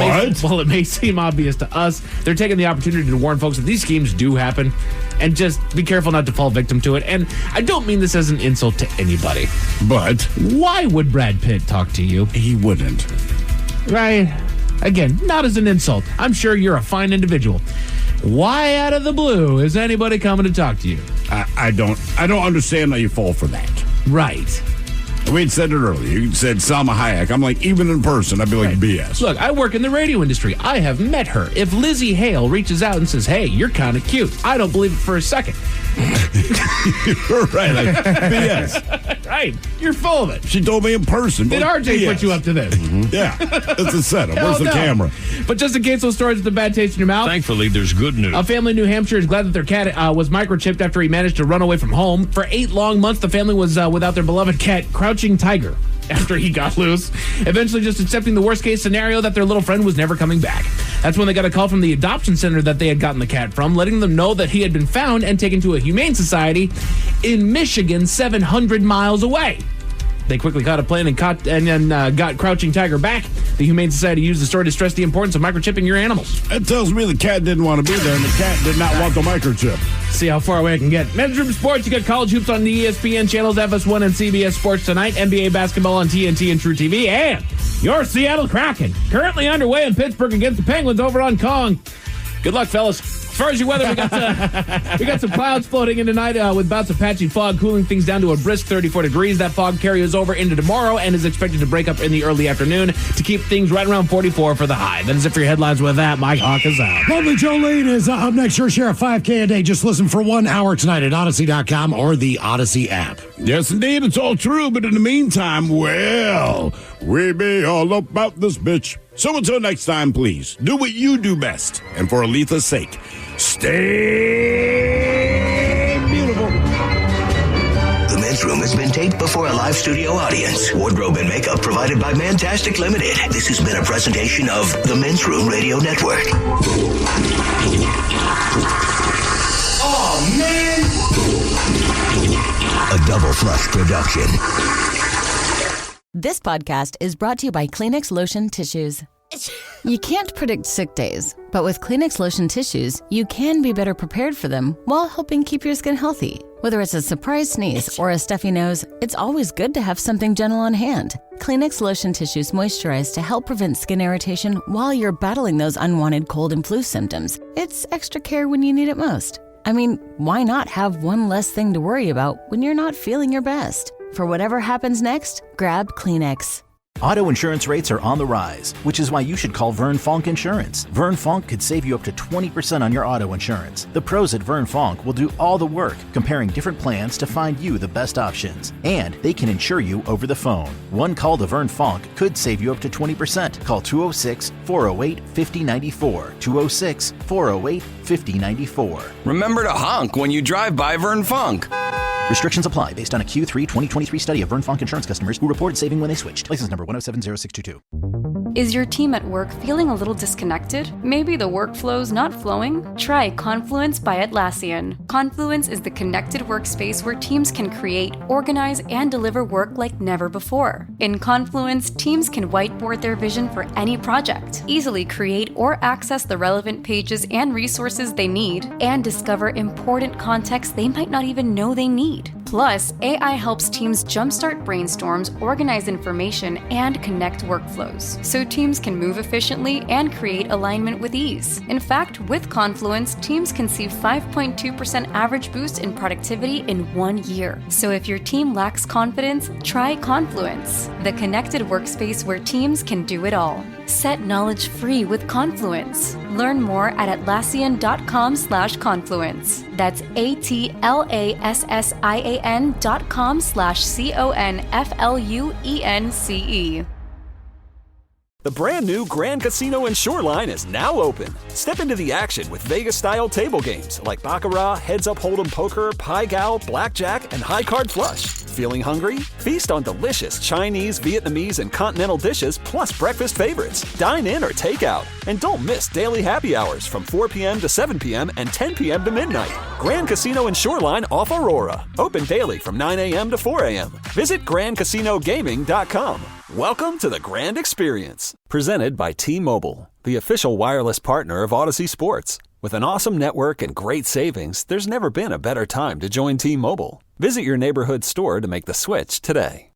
it may seem obvious to us, they're taking the opportunity to warn folks that these schemes do happen, and just be careful not to fall victim to it. And I don't mean this as an insult to anybody. But why would Brad Pitt talk to you? He wouldn't. Right. Again, not as an insult. I'm sure you're a fine individual. Why out of the blue is anybody coming to talk to you? I don't understand how you fall for that. Right. We had said it earlier. You said Salma Hayek. I'm like, even in person, I'd be like, BS. Look, I work in the radio industry. I have met her. If Lizzie Hale reaches out and says, hey, you're kind of cute, I don't believe it for a second. You're right. Like, BS. Right. You're full of it. She told me in person. Did RJ put you up to this? Yeah. It's a setup. Where's the camera? But just in case those stories with a bad taste in your mouth. Thankfully, there's good news. A family in New Hampshire is glad that their cat was microchipped after he managed to run away from home. For 8 long months, the family was without their beloved cat, Crouching Tiger, after he got loose, eventually just accepting the worst-case scenario that their little friend was never coming back. That's when they got a call from the adoption center that they had gotten the cat from, letting them know that he had been found and taken to a humane society in Michigan, 700 miles away. They quickly caught a plane and got Crouching Tiger back. The Humane Society used the story to stress the importance of microchipping your animals. That tells me the cat didn't want to be there, and the cat did not want the microchip. See how far away I can get. Men's Room Sports, you got college hoops on the ESPN channels, FS1 and CBS Sports tonight, NBA basketball on TNT and True TV, and your Seattle Kraken, currently underway in Pittsburgh against the Penguins over on Kong. Good luck, fellas. As far as your weather, we got some clouds floating in tonight with bouts of patchy fog, cooling things down to a brisk 34 degrees. That fog carries over into tomorrow and is expected to break up in the early afternoon to keep things right around 44 for the high. That is it for your headlines. With that, Mike Hawk is out. Lovely Jolene is up next. Your share of 5K a day. Just listen for 1 hour tonight at Odyssey.com or the Odyssey app. Yes, indeed, it's all true. But in the meantime, well, we be all about this bitch. So until next time, please, do what you do best. And for Aletha's sake, stay beautiful. The Men's Room has been taped before a live studio audience. Wardrobe and makeup provided by Mantastic Limited. This has been a presentation of the Men's Room Radio Network. Oh, man! A Double Flush production. This podcast is brought to you by Kleenex Lotion Tissues. You can't predict sick days, but with Kleenex Lotion Tissues, you can be better prepared for them while helping keep your skin healthy. Whether it's a surprise sneeze or a stuffy nose, it's always good to have something gentle on hand. Kleenex Lotion Tissues moisturize to help prevent skin irritation while you're battling those unwanted cold and flu symptoms. It's extra care when you need it most. I mean, why not have one less thing to worry about when you're not feeling your best? For whatever happens next, grab Kleenex. Auto insurance rates are on the rise, which is why you should call Vern Fonk Insurance. Vern Fonk could save you up to 20% on your auto insurance. The pros at Vern Fonk will do all the work, comparing different plans to find you the best options. And they can insure you over the phone. One call to Vern Fonk could save you up to 20%. Call 206-408-5094. 206-408-5094. Remember to honk when you drive by Vern Fonk. Restrictions apply based on a Q3 2023 study of Vern Fonk Insurance customers who reported saving when they switched. License number 1070622. Is your team at work feeling a little disconnected? Maybe the workflow's not flowing? Try Confluence by Atlassian. Confluence is the connected workspace where teams can create, organize, and deliver work like never before. In Confluence, teams can whiteboard their vision for any project, easily create or access the relevant pages and resources they need, and discover important context they might not even know they need. Plus, AI helps teams jumpstart brainstorms, organize information, and connect workflows, so teams can move efficiently and create alignment with ease. In fact, with Confluence, teams can see 5.2% average boost in productivity in 1 year. So if your team lacks confidence, try Confluence, the connected workspace where teams can do it all. Set knowledge free with Confluence. Learn more at Atlassian.com/confluence. That's ATLASSIAN.com/CONFLUENCE. The brand new Grand Casino and Shoreline is now open. Step into the action with Vegas-style table games like Baccarat, Heads Up Hold'em Poker, Pai Gow, Blackjack, and High Card Flush. Feeling hungry? Feast on delicious Chinese, Vietnamese, and continental dishes, plus breakfast favorites. Dine in or take out. And don't miss daily happy hours from 4 p.m. to 7 p.m. and 10 p.m. to midnight. Grand Casino and Shoreline off Aurora. Open daily from 9 a.m. to 4 a.m. Visit GrandCasinoGaming.com. Welcome to the Grand Experience. Presented by T-Mobile, the official wireless partner of Odyssey Sports. With an awesome network and great savings, there's never been a better time to join T-Mobile. Visit your neighborhood store to make the switch today.